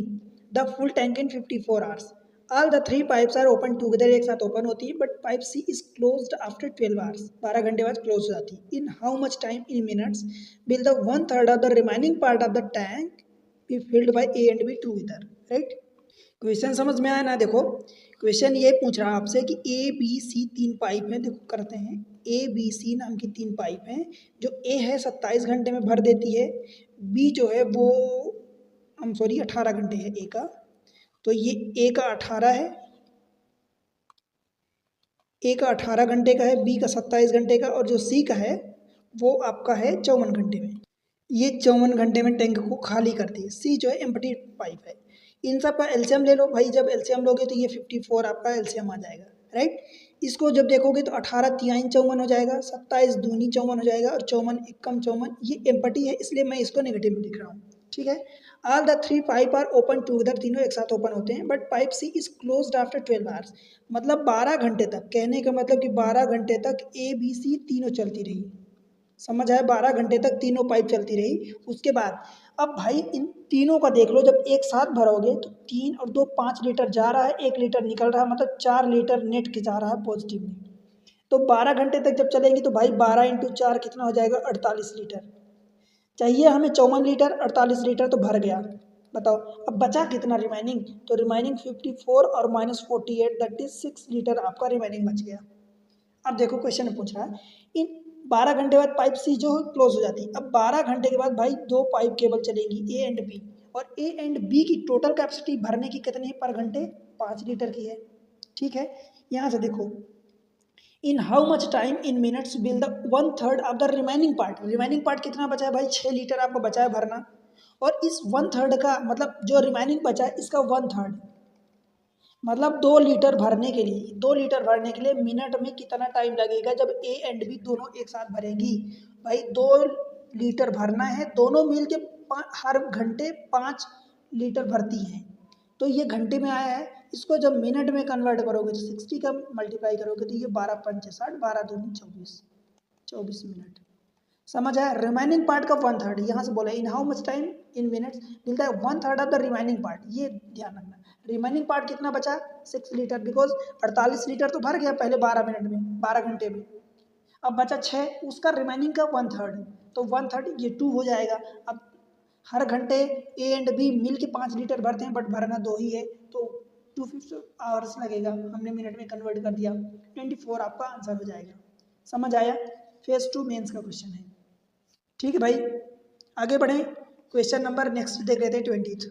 the full tank in 54 hours. All the three pipes are open together, एक साथ open होती है, but pipe C is closed after 12 hours, 12 घंटे बाद close हो जाती है। In how much time in minutes will the 1/3 of the remaining part of the tank be filled by A and be together, right? Question समझ में आया ना? देखो क्वेश्चन ये पूछ रहा है आपसे कि ए बी सी 3 पाइप हैं। देखो करते हैं, ए बी सी नाम की 3 पाइप हैं। जो ए है 27 घंटे में भर देती है, बी जो है वो 18 घंटे है ए का, तो ये ए का 18 है, ए का 18 घंटे का है, बी का 27 घंटे का, और जो सी का है वो आपका है 54 घंटे में। ये 54 घंटे में टैंक को खाली करती है। सी जो है एम्प्टी पाइप है। इन सब का एलसीएम ले लो भाई, जब एलसीएम लोगे तो ये 54 आपका एलसीएम आ जाएगा, राइट? इसको जब देखोगे तो 18 तिहाई 54 हो जाएगा, 27 दूनी 54 हो जाएगा, और 54 एकम 54, ये एम्प्टी है इसलिए मैं इसको नेगेटिव में लिख रहा हूँ। ठीक है, all the three pipe are open together, तीनों एक साथ ओपन होते हैं, but pipe C is closed after 12 hours, मतलब 12 घंटे तक। कहने का मतलब कि 12 घंटे तक ए बी सी तीनों चलती रही। समझ आया? 12 घंटे तक तीनों पाइप चलती रही। उसके बाद अब भाई इन तीनों का देख लो, जब एक साथ भरोगे तो 3 और 2 5 लीटर जा रहा है, 1 लीटर निकल रहा है, मतलब 4 लीटर नेट के जा रहा है पॉजिटिवली। तो 12 घंटे तक जब चलेंगी तो भाई 12 इंटू 4 कितना हो जाएगा? 48 लीटर। चाहिए हमें 54 लीटर, 48 लीटर तो भर गया। बताओ अब बचा कितना रिमाइनिंग? तो रिमाइनिंग 54 और -48 दैट इज 6 लीटर आपका रिमाइनिंग बच गया। अब देखो क्वेश्चन में पूछ रहा है, इन 12 घंटे बाद पाइप सी जो है क्लोज हो जाती है। अब 12 घंटे के बाद भाई 2 पाइप केवल चलेंगी, ए एंड बी, और ए एंड बी की टोटल कैपेसिटी भरने की कितनी है पर घंटे? 5 लीटर की है। ठीक है, यहाँ से देखो, इन how much time in minutes will the 1/3 of the remaining part, remaining part कितना बचा है भाई? 6 लीटर आपको बचा है भरना, और इस 1/3 का मतलब जो रिमेनिंग बचा है इसका 1/3, मतलब 2 लीटर भरने के लिए, 2 लीटर भरने के लिए मिनट में कितना टाइम लगेगा जब ए एंड बी दोनों एक साथ भरेंगी? भाई 2 लीटर भरना है, दोनों मिल के हर घंटे 5 लीटर भरती हैं, तो ये घंटे में आया है, इसको जब मिनट में कन्वर्ट करोगे तो 60 का मल्टीप्लाई करोगे तो ये 12 पंचे 60, 12 दूनी 24 मिनट। समझ आया। रिमाइनिंग पार्ट का 1/3 यहाँ से बोला इन how much time in minutes मिलता है 1/3 ऑफ द रिमाइनिंग पार्ट। ये ध्यान रखना, रिमाइनिंग पार्ट कितना बचा 6 लीटर, बिकॉज 48 लीटर तो भर गया पहले 12 मिनट में, 12 घंटे में। अब बचा 6, उसका रिमाइनिंग का 1/3, तो 1/3 ये 2 हो जाएगा। अब हर घंटे ए एंड बी मिल के 5 लीटर भरते हैं, बट भरना 2 ही है, तो 250 आवर्स लगेगा। हमने मिनट में कन्वर्ट कर दिया, 24 आपका आंसर हो जाएगा। समझ आया। फेज 2 मेंस का क्वेश्चन है। ठीक है भाई, आगे बढ़ें। क्वेश्चन नंबर नेक्स्ट देख लेते हैं 20th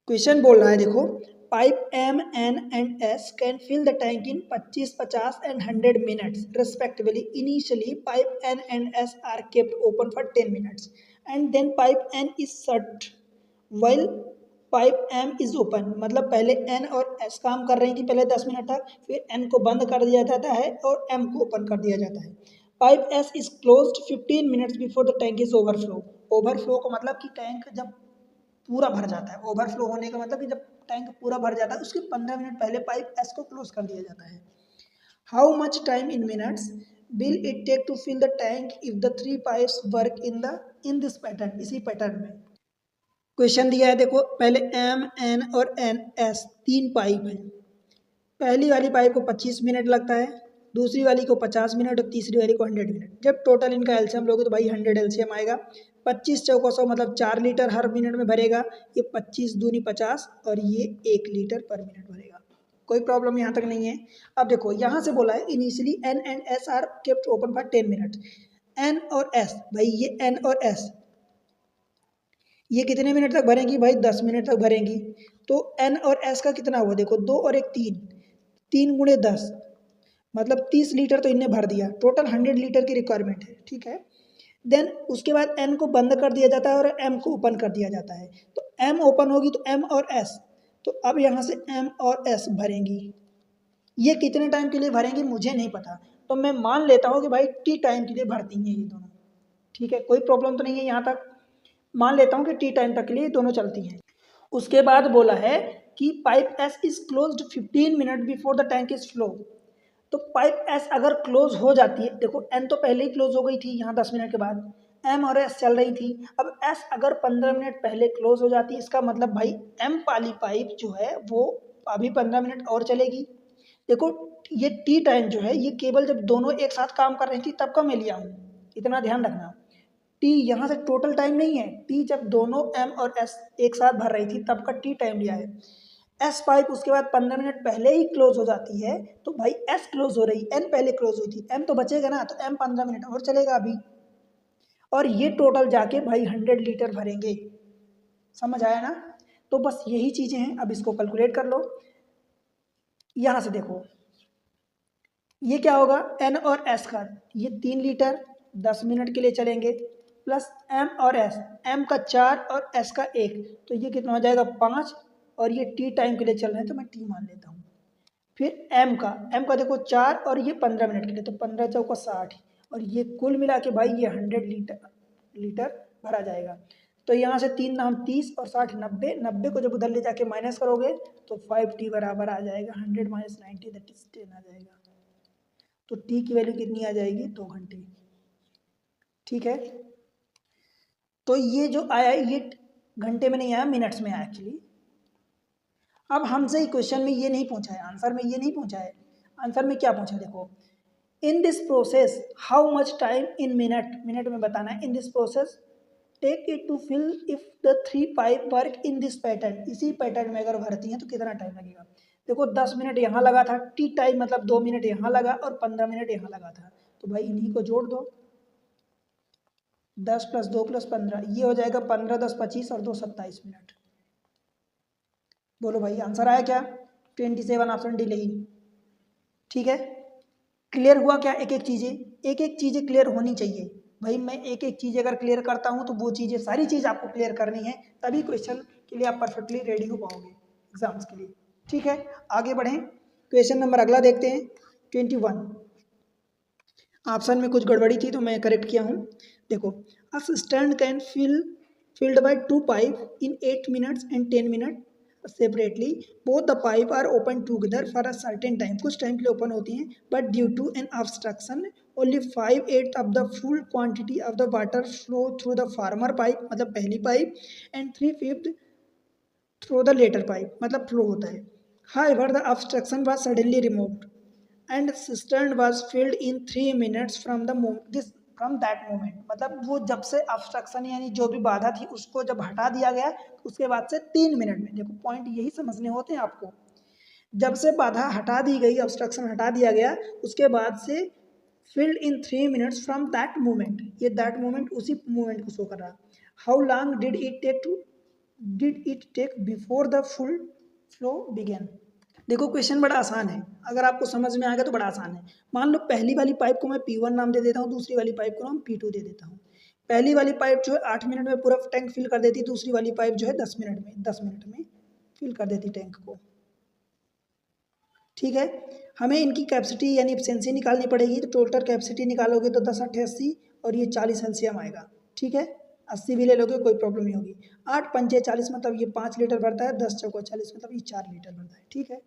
क्वेश्चन। बोल रहा है देखो, pipe M N and S can fill the tank in 25, 50 and 100 minutes respectively. Initially pipe N and S are kept open for 10 minutes and then pipe N is shut while pipe M is open. मतलब पहले N और S काम कर रही थी पहले 10 minute तक, फिर एन को बंद कर दिया जाता है और एम को ओपन कर दिया जाता है। Pipe S is closed 15 minutes before the tank is overflow. Overflow का मतलब कि टैंक जब पूरा भर जाता है, ओवरफ्लो होने का मतलब कि जब टैंक पूरा भर जाता है उसके 15 मिनट पहले पाइप एस को क्लोज कर दिया जाता है। How much time in minutes will it take to fill the tank if the 3 pipes work in this pattern. इसी पैटर्न में क्वेश्चन दिया है देखो, पहले एम एन और एन एस 3 पाइप हैं। पहली वाली पाइप को 25 मिनट लगता है, दूसरी वाली को 50 मिनट और तीसरी वाली को 100 मिनट। जब टोटल इनका एलसीएम लोगे तो भाई 100 एलसीएम आएगा। 25 चौका 100 मतलब 4 लीटर हर मिनट में भरेगा। ये 25 दूनी 50 और ये 1 लीटर पर मिनट भरेगा। कोई प्रॉब्लम यहाँ तक नहीं है। अब देखो यहाँ से बोला है initially N and S are kept open for 10 minute. N और एस, भाई ये एन और एस ये कितने मिनट तक भरेंगी भाई 10 मिनट तक भरेंगी। तो एन और एस का कितना हुआ देखो, 2 और 1 3, 3 गुणे 10 मतलब 30 लीटर तो इनने भर दिया। टोटल 100 लीटर की रिक्वायरमेंट है। ठीक है, देन उसके बाद एन को बंद कर दिया जाता है और एम को ओपन कर दिया जाता है। तो एम ओपन होगी तो एम और एस, तो अब यहाँ से एम और एस भरेंगी। ये कितने टाइम के लिए भरेंगी मुझे नहीं पता, तो मैं मान लेता हूँ कि भाई टी टाइम के लिए भरती हैं ये दोनों। ठीक है, कोई प्रॉब्लम तो नहीं है यहाँ तक। मान लेता हूँ कि टी टाइम तक के लिए दोनों चलती हैं। उसके बाद बोला है कि pipe S is closed 15 minute before the tank is flow. तो पाइप एस अगर क्लोज हो जाती है, देखो एन तो पहले ही क्लोज हो गई थी यहाँ 10 मिनट के बाद, एम और एस चल रही थी। अब एस अगर 15 मिनट पहले क्लोज हो जाती है, इसका मतलब भाई एम वाली पाइप जो है वो अभी 15 मिनट और चलेगी। देखो ये टी टाइम जो है ये केवल जब दोनों एक साथ काम कर रही थी तब का मैं लिया हूँ, इतना ध्यान रखना। टी यहाँ से टोटल टाइम नहीं है, टी जब दोनों एम और एस एक साथ भर रही थी तब का टी टाइम लिया है। एस पाइप उसके बाद 15 मिनट पहले ही क्लोज हो जाती है, तो भाई एस क्लोज हो रही, एन पहले क्लोज हुई थी, एम तो बचेगा ना, तो एम 15 मिनट और चलेगा अभी। और ये टोटल जाके भाई 100 लीटर भरेंगे। समझ आया ना। तो बस यही चीज़ें हैं, अब इसको कैलकुलेट कर लो। यहाँ से देखो ये क्या होगा, एन और एस का ये 3 लीटर 10 मिनट के लिए चलेंगे, प्लस एम और एस, एम का 4 और एस का 1, तो ये कितना हो जाएगा 5। और ये टी टाइम के लिए चल रहे हैं तो मैं टी मान लेता हूँ। फिर एम का देखो 4 और ये 15 मिनट के लिए, तो 15 चौका 60 और ये कुल मिला के भाई ये 100 लीटर भरा जाएगा। तो यहाँ से 3 नाम 30 और 60 90, 90 को जब उधर ले जाके माइनस करोगे तो 5t बराबर आ जाएगा 100 माइनस 90 दैट इज 10 आ जाएगा। तो टी की वैल्यू कितनी आ जाएगी 2 घंटे। ठीक है, तो ये जो आया ये घंटे में नहीं आया, मिनट्स में आया एक्चुअली। अब हमसे क्वेश्चन में ये नहीं पूछा है, आंसर में ये नहीं पूछा है। आंसर में क्या पूछा देखो, in this process how much time in minute में बताना है। In this process take it to fill if the 3 pipe work in this pattern. इसी पैटर्न में अगर भरती हैं तो कितना टाइम लगेगा। देखो 10 मिनट यहाँ लगा था, टी टाइम मतलब 2 मिनट यहाँ लगा और 15 मिनट यहाँ लगा था, तो भाई इन्हीं को जोड़ दो। 10 + 2 + 15 ये हो जाएगा 15 10 25 और 2 27 मिनट। बोलो भाई आंसर आया क्या, 27 ऑप्शन डी नहीं। ठीक है, क्लियर हुआ क्या, एक एक चीज़ें क्लियर होनी चाहिए भाई। मैं एक एक चीज़ अगर क्लियर करता हूँ तो वो चीज़ें सारी चीज़ आपको क्लियर करनी है, तभी क्वेश्चन के लिए आप परफेक्टली रेडी हो पाओगे एग्जाम्स के लिए। ठीक है, आगे बढ़ें। क्वेश्चन नंबर अगला देखते हैं 21। ऑप्शन में कुछ गड़बड़ी थी तो मैं करेक्ट किया हूँ। देखो, a stand can filled by 2 pipe in 8 minutes and 10 minute. Separately, both the pipe are open together for a certain time, कुछ टाइम के लिए ओपन होती हैं, but due to an obstruction only 5/8 of the full quantity of the water flow through the former pipe, मतलब पहली pipe, and 3/5 through the latter pipe, मतलब flow होता है. However the obstruction was suddenly removed and cistern was field in 3 minutes from that moment, मतलब वो जब से obstruction यानी जो भी बाधा थी उसको जब हटा दिया गया उसके बाद से 3 मिनट में, देखो पॉइंट यही समझने होते हैं आपको, जब से बाधा हटा दी गई, ऑब्स्ट्रक्शन हटा दिया गया, उसके बाद से filled in 3 minutes from that moment, ये दैट मोमेंट उसी मोमेंट को शो कर रहा. How long did it take before the full flow began. देखो क्वेश्चन बड़ा आसान है, अगर आपको समझ में आ गया तो बड़ा आसान है. मान लो पहली वाली पाइप को मैं P1 नाम दे देता हूँ, दूसरी वाली पाइप को नाम P2 दे देता हूँ. पहली वाली पाइप जो है 8 मिनट में पूरा टैंक फिल कर देती, दूसरी वाली पाइप जो है 10 मिनट में फिल कर देती टैंक को. ठीक है, हमें इनकी कैपेसिटी यानी एफिशिएंसी निकालनी पड़ेगी, तो टोटल कैपेसिटी निकालोगे तो 10 8 80 और ये 40 एलसीएम आएगा. ठीक है, 80 भी ले लोगे कोई प्रॉब्लम नहीं होगी. 8 पंचे 40 मतलब ये 5 लीटर भरता है, 10 चौको 40 मतलब ये 4 लीटर भरता है. ठीक है,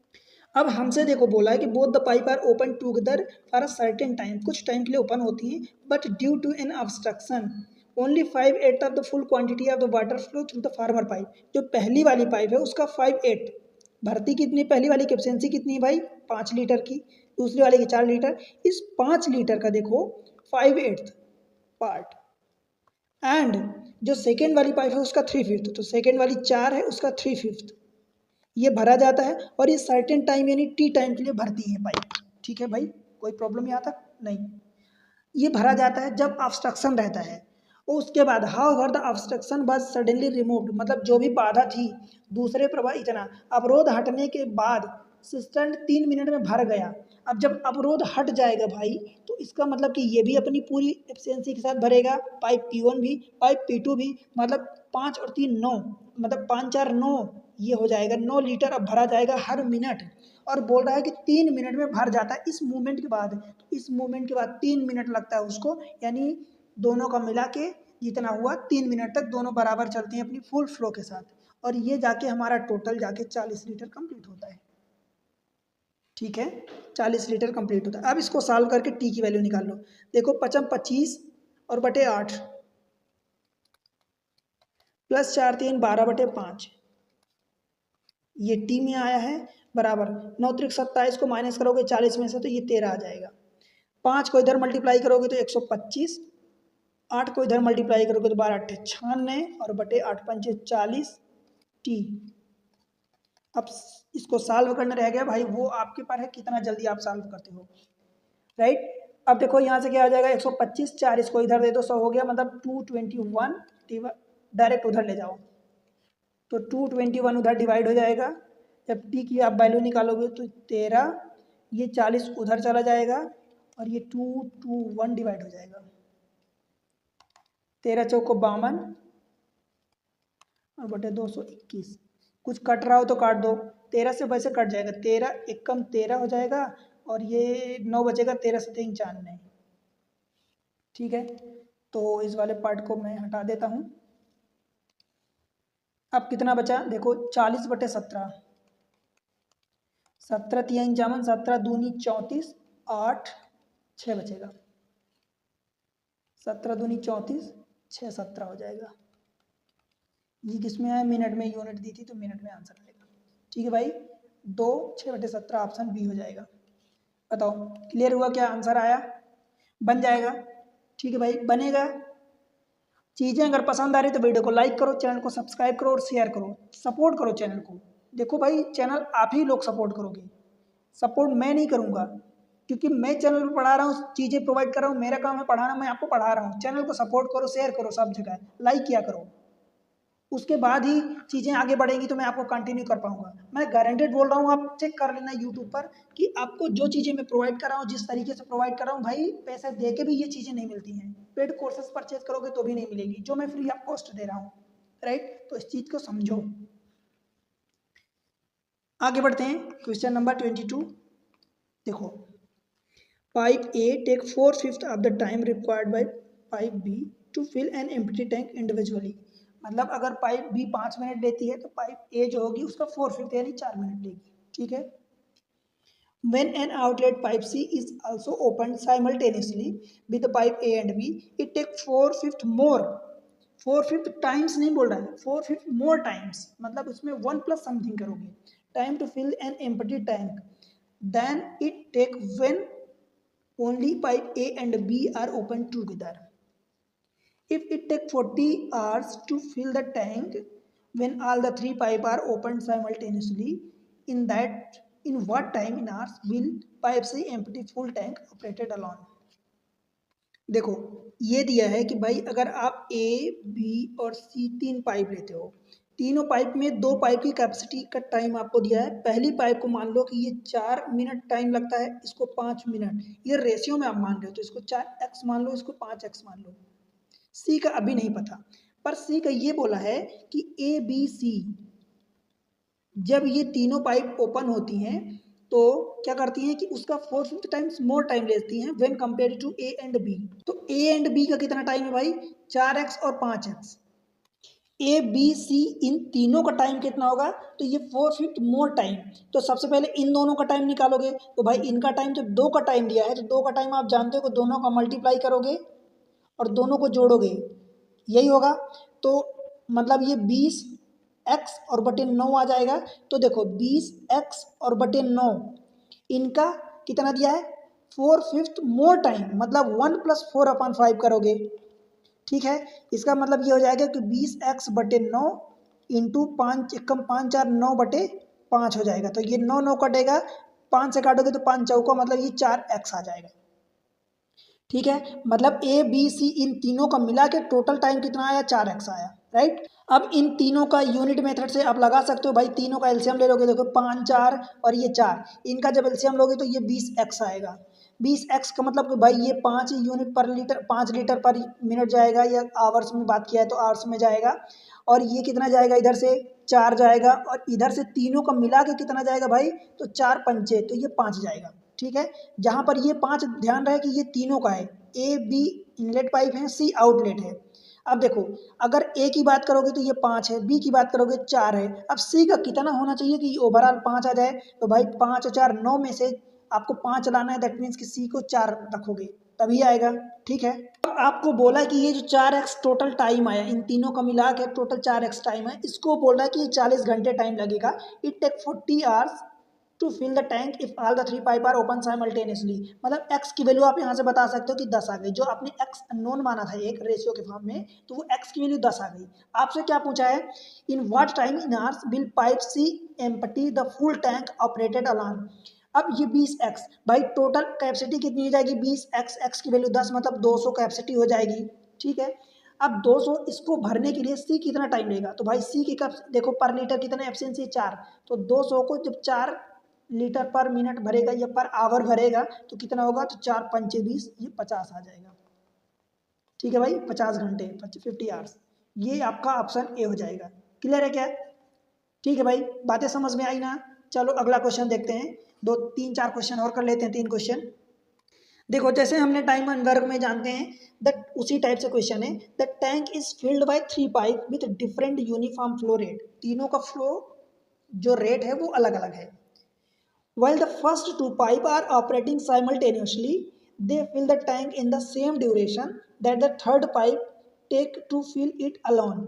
अब हमसे देखो बोला है कि both the pipe are open together for a certain time, कुछ टाइम के लिए ओपन होती हैं, but due to an obstruction only 5/8 of the full quantity of the water flow through the former pipe, जो पहली वाली पाइप है उसका 5/8 भरती कितनी, पहली वाली की एफिशिएंसी कितनी है भाई 5 लीटर की, दूसरी वाली की 4 लीटर, इस 5 लीटर का देखो 5/8 पार्ट, एंड जो सेकेंड वाली पाइप है उसका 3/5, तो सेकेंड वाली 4 है उसका 3/5 ये भरा जाता है, और ये सर्टेन टाइम यानी टी टाइम के लिए भरती है पाइप. ठीक है भाई, कोई प्रॉब्लम यहाँ तक नहीं. ये भरा जाता है जब ऑब्स्ट्रक्शन रहता है, और उसके बाद however the obstruction was suddenly removed, मतलब जो भी बाधा थी, दूसरे प्रवाह इतना अवरोध हटने के बाद सिस्टम 3 मिनट में भर गया. अब जब अवरोध हट जाएगा भाई, तो इसका मतलब कि ये भी अपनी पूरी एफिशिएंसी के साथ भरेगा, पाइप P1 भी, पाइप P2 भी, मतलब 5 और 3 9, मतलब 5 4 9, ये हो जाएगा 9 लीटर अब भरा जाएगा हर मिनट. और बोल रहा है कि 3 मिनट में भर जाता है इस मूवमेंट के बाद, तो इस मूवमेंट के बाद 3 मिनट लगता है उसको, यानी दोनों का मिला के जितना हुआ 3 मिनट तक दोनों बराबर चलती हैं अपनी फुल फ्लो के साथ, और ये जाके हमारा टोटल जाके 40 लीटर कंप्लीट होता है. ठीक है, 40 लीटर कंप्लीट होता है. अब इसको सॉल्व करके टी की वैल्यू निकाल लो. देखो 5 25 और बटे 8 प्लस 4 3 12/5, ये टी में आया है बराबर 9 3 27 को माइनस करोगे 40 में से तो ये 13 आ जाएगा. 5 को इधर मल्टीप्लाई करोगे तो 125, 8 को इधर मल्टीप्लाई करोगे तो 12 8 96 और बटे 8 पंचे 40 टी. अब इसको सॉल्व करना रह गया भाई, वो आपके पर है कितना जल्दी आप सॉल्व करते हो. राइट, अब देखो यहाँ से क्या आ जाएगा 125, 4 इसको इधर दे दो 100 हो गया, मतलब 221, डायरेक्ट उधर ले जाओ तो 221 उधर डिवाइड हो जाएगा. जब टी की आप वैल्यू निकालोगे तो 13, ये 40 उधर चला जाएगा और ये 221 डिवाइड हो जाएगा. 13 चौको 52 और बटे 221, कुछ कट रहा हो तो काट दो, 13 से वैसे कट जाएगा, 13 एकम 13 हो जाएगा और ये 9 बचेगा, 13 से 3 94. ठीक है, तो इस वाले पार्ट को मैं हटा देता हूँ. अब कितना बचा देखो 40/17, 17 3 51, 17 दूनी 34, 8 6 बचेगा, 17 दूनी 34, 6 17 हो जाएगा. ये किसमें आया, मिनट में यूनिट दी थी तो मिनट में आंसर आएगा. ठीक है भाई, 2 6/17 ऑप्शन बी हो जाएगा. बताओ क्लियर हुआ, क्या आंसर आया, बन जाएगा. ठीक है भाई, बनेगा. चीज़ें अगर पसंद आ रही तो वीडियो को लाइक करो, चैनल को सब्सक्राइब करो और शेयर करो, सपोर्ट करो चैनल को. देखो भाई चैनल आप ही लोग सपोर्ट करोगे, सपोर्ट मैं नहीं करूँगा, क्योंकि मैं चैनल पर पढ़ा रहा हूँ, चीज़ें प्रोवाइड कर रहा हूँ, मेरा काम है पढ़ाना, मैं आपको पढ़ा रहा हूँ. चैनल को सपोर्ट करो, शेयर करो, सब जगह लाइक किया करो, उसके बाद ही चीज़ें आगे बढ़ेंगी तो मैं आपको कंटिन्यू कर पाऊंगा. मैं गारंटेड बोल रहा हूँ, आप चेक कर लेना यूट्यूब पर कि आपको जो चीज़ें मैं प्रोवाइड कर रहा हूँ, जिस तरीके से प्रोवाइड कर रहा हूँ भाई, पैसे दे के भी ये चीज़ें नहीं मिलती हैं. पेड कोर्सेज परचेज करोगे तो भी नहीं मिलेगी जो मैं फ्री ऑफ कॉस्ट दे रहा हूँ. राइट, तो इस चीज़ को समझो. आगे बढ़ते हैं, क्वेश्चन नंबर 22. देखो, pipe A take 4/5 of the time required by pipe B to fill an empty tank individually. मतलब अगर पाइप बी 5 मिनट लेती है तो पाइप ए जो होगी उसका 4/5 यानी 4 मिनट लेगी, ठीक है। When an outlet pipe C is also opened simultaneously with the pipe A and B, it takes 4/5 more, 4/5 times नहीं बोल रहा है, 4/5 मोर टाइम्स, मतलब उसमें 1 प्लस समथिंग करोगे time to fill an empty tank then it take when only pipe A and B are open together. If it takes 40 hours to fill the tank when all the three pipes are opened simultaneously, in what time in hours will pipe C empty full tank operated alone? देखो ये दिया है कि भाई अगर आप A B और सी तीन पाइप लेते हो, तीनों पाइप में दो पाइप की कैपेसिटी का टाइम आपको दिया है। पहली पाइप को मान लो कि ये 4 मिनट टाइम लगता है, इसको 5 मिनट, ये रेशियो में आप मान रहे हो तो इसको 4x मान लो, इसको 5x मान लो। सी का अभी नहीं पता, पर सी का ये बोला है कि ए बी सी जब ये तीनों पाइप ओपन होती हैं तो क्या करती हैं कि उसका 4/5 टाइम्स मोर टाइम लेती हैं when compare to A and B. तो ए एंड बी का कितना टाइम है भाई, 4x और 5x। ए बी सी इन तीनों का टाइम कितना होगा, तो ये 4/5 मोर टाइम। तो सबसे पहले इन दोनों का टाइम निकालोगे, तो भाई इनका टाइम जब 2 का टाइम दिया है तो 2 का टाइम आप जानते हो कि दोनों का मल्टीप्लाई करोगे और दोनों को जोड़ोगे, यही होगा। तो मतलब ये 20x और बटे 9 आ जाएगा। तो देखो 20x और बटे 9 इनका कितना दिया है, 4/5 मोर टाइम, मतलब 1 + 4/5 करोगे, ठीक है। इसका मतलब ये हो जाएगा कि 20x बटे 9 इंटू 5 कम 5 4 9 बटे 5 हो जाएगा। तो ये 9 9 कटेगा, 5 से काटोगे तो 5 चौका, मतलब ये 4x आ जाएगा, ठीक है। मतलब ए बी सी इन तीनों का मिला के टोटल टाइम कितना आया, 4x आया, राइट। अब इन तीनों का यूनिट मेथड से आप लगा सकते हो भाई, तीनों का एलसीएम ले लोगे, देखो 5 4 और ये 4, इनका जब एलसीएम लोगे तो ये 20x आएगा। 20x का मतलब कि भाई ये 5 यूनिट पर लीटर, 5 लीटर पर मिनट जाएगा, या आवर्स में बात किया है तो आवर्स में जाएगा। और ये कितना जाएगा, इधर से 4 जाएगा और इधर से तीनों का मिला के कितना जाएगा भाई, तो 4 पंचे, तो ये 5 जाएगा, ठीक है। जहाँ पर ये 5 ध्यान रहे कि ये तीनों का है, ए बी इनलेट पाइप है, सी आउटलेट है। अब देखो अगर ए की बात करोगे तो ये 5 है, बी की बात करोगे 4 है, अब सी का कितना होना चाहिए कि ओवरऑल 5 आ जाए। तो भाई 5 और 4 9 में से आपको 5 लाना है, दैट मीन्स कि सी को 4 रखोगे तभी आएगा, ठीक है। अब आपको बोला कि ये जो 4x टोटल टाइम आया, इन तीनों का मिला के टोटल 4x टाइम है, इसको बोल रहा है कि 40 घंटे टाइम लगेगा। It take 40 hours to fill the tank if all the 3 pipe are open simultaneously. मतलब x की वैल्यू आप यहाँ से बता सकते हो कि 10 आ गई, जो आपने x अननोन माना था एक रेशियो के फॉर्म में, तो वो x की वैल्यू 10 आ गई। आपसे क्या पूछा है, in what time in hours will pipe C empty the full tank operated alone. अब ये 20x भाई टोटल कैपेसिटी कितनी हो जाएगी, 20x, x की वैल्यू 10 मतलब 200 कैपेसिटी हो जाएगी, ठीक है। अब 200 इसको भरने के लिए सी कितना टाइम लेगा, तो भाई सी की कप देखो पर लीटर कितना एफिशिएंसी 4, तो 200 को जब 4 लीटर पर मिनट भरेगा या पर आवर भरेगा तो कितना होगा, तो 4 पंचे 20, ये 50 आ जाएगा, ठीक है भाई। 50 घंटे 50 आवर्स, ये आपका ऑप्शन ए हो जाएगा। क्लियर है क्या, ठीक है भाई, बातें समझ में आई ना। चलो अगला क्वेश्चन देखते हैं, 2 3 4 क्वेश्चन और कर लेते हैं, 3 क्वेश्चन। देखो जैसे हमने टाइम एंड वर्क में जानते हैं, दैट उसी टाइप से क्वेश्चन है। The tank is filled by 3 pipe with different uniform flow rate. तीनों का फ्लो जो रेट है वो अलग अलग है। While the first 2 pipes are operating simultaneously, they fill the tank in the same duration that the third pipe take to fill it alone.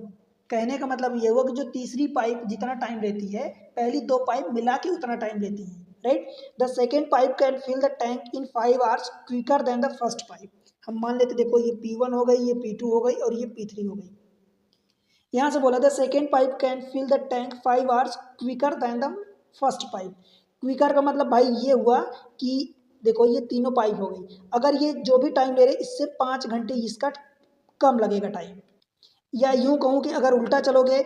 कहने का मतलब ये हुआ कि जो तीसरी पाइप जितना टाइम लेती है, पहली 2 पाइप मिला के उतना टाइम लेती हैं, right. The second pipe can fill the tank in 5 hours quicker than the first pipe. हम मान लेते देखो ये P1 हो गई, ये P2 हो गई और ये P3 हो गई। यहाँ से बोला the second pipe can fill the tank 5 hours quicker than the first pipe. Quicker का मतलब भाई ये हुआ कि देखो ये तीनों पाइप हो गई, अगर ये जो भी टाइम ले रहे इससे 5 घंटे इसका कम लगेगा टाइम। या यूँ कहूँ कि अगर उल्टा चलोगे,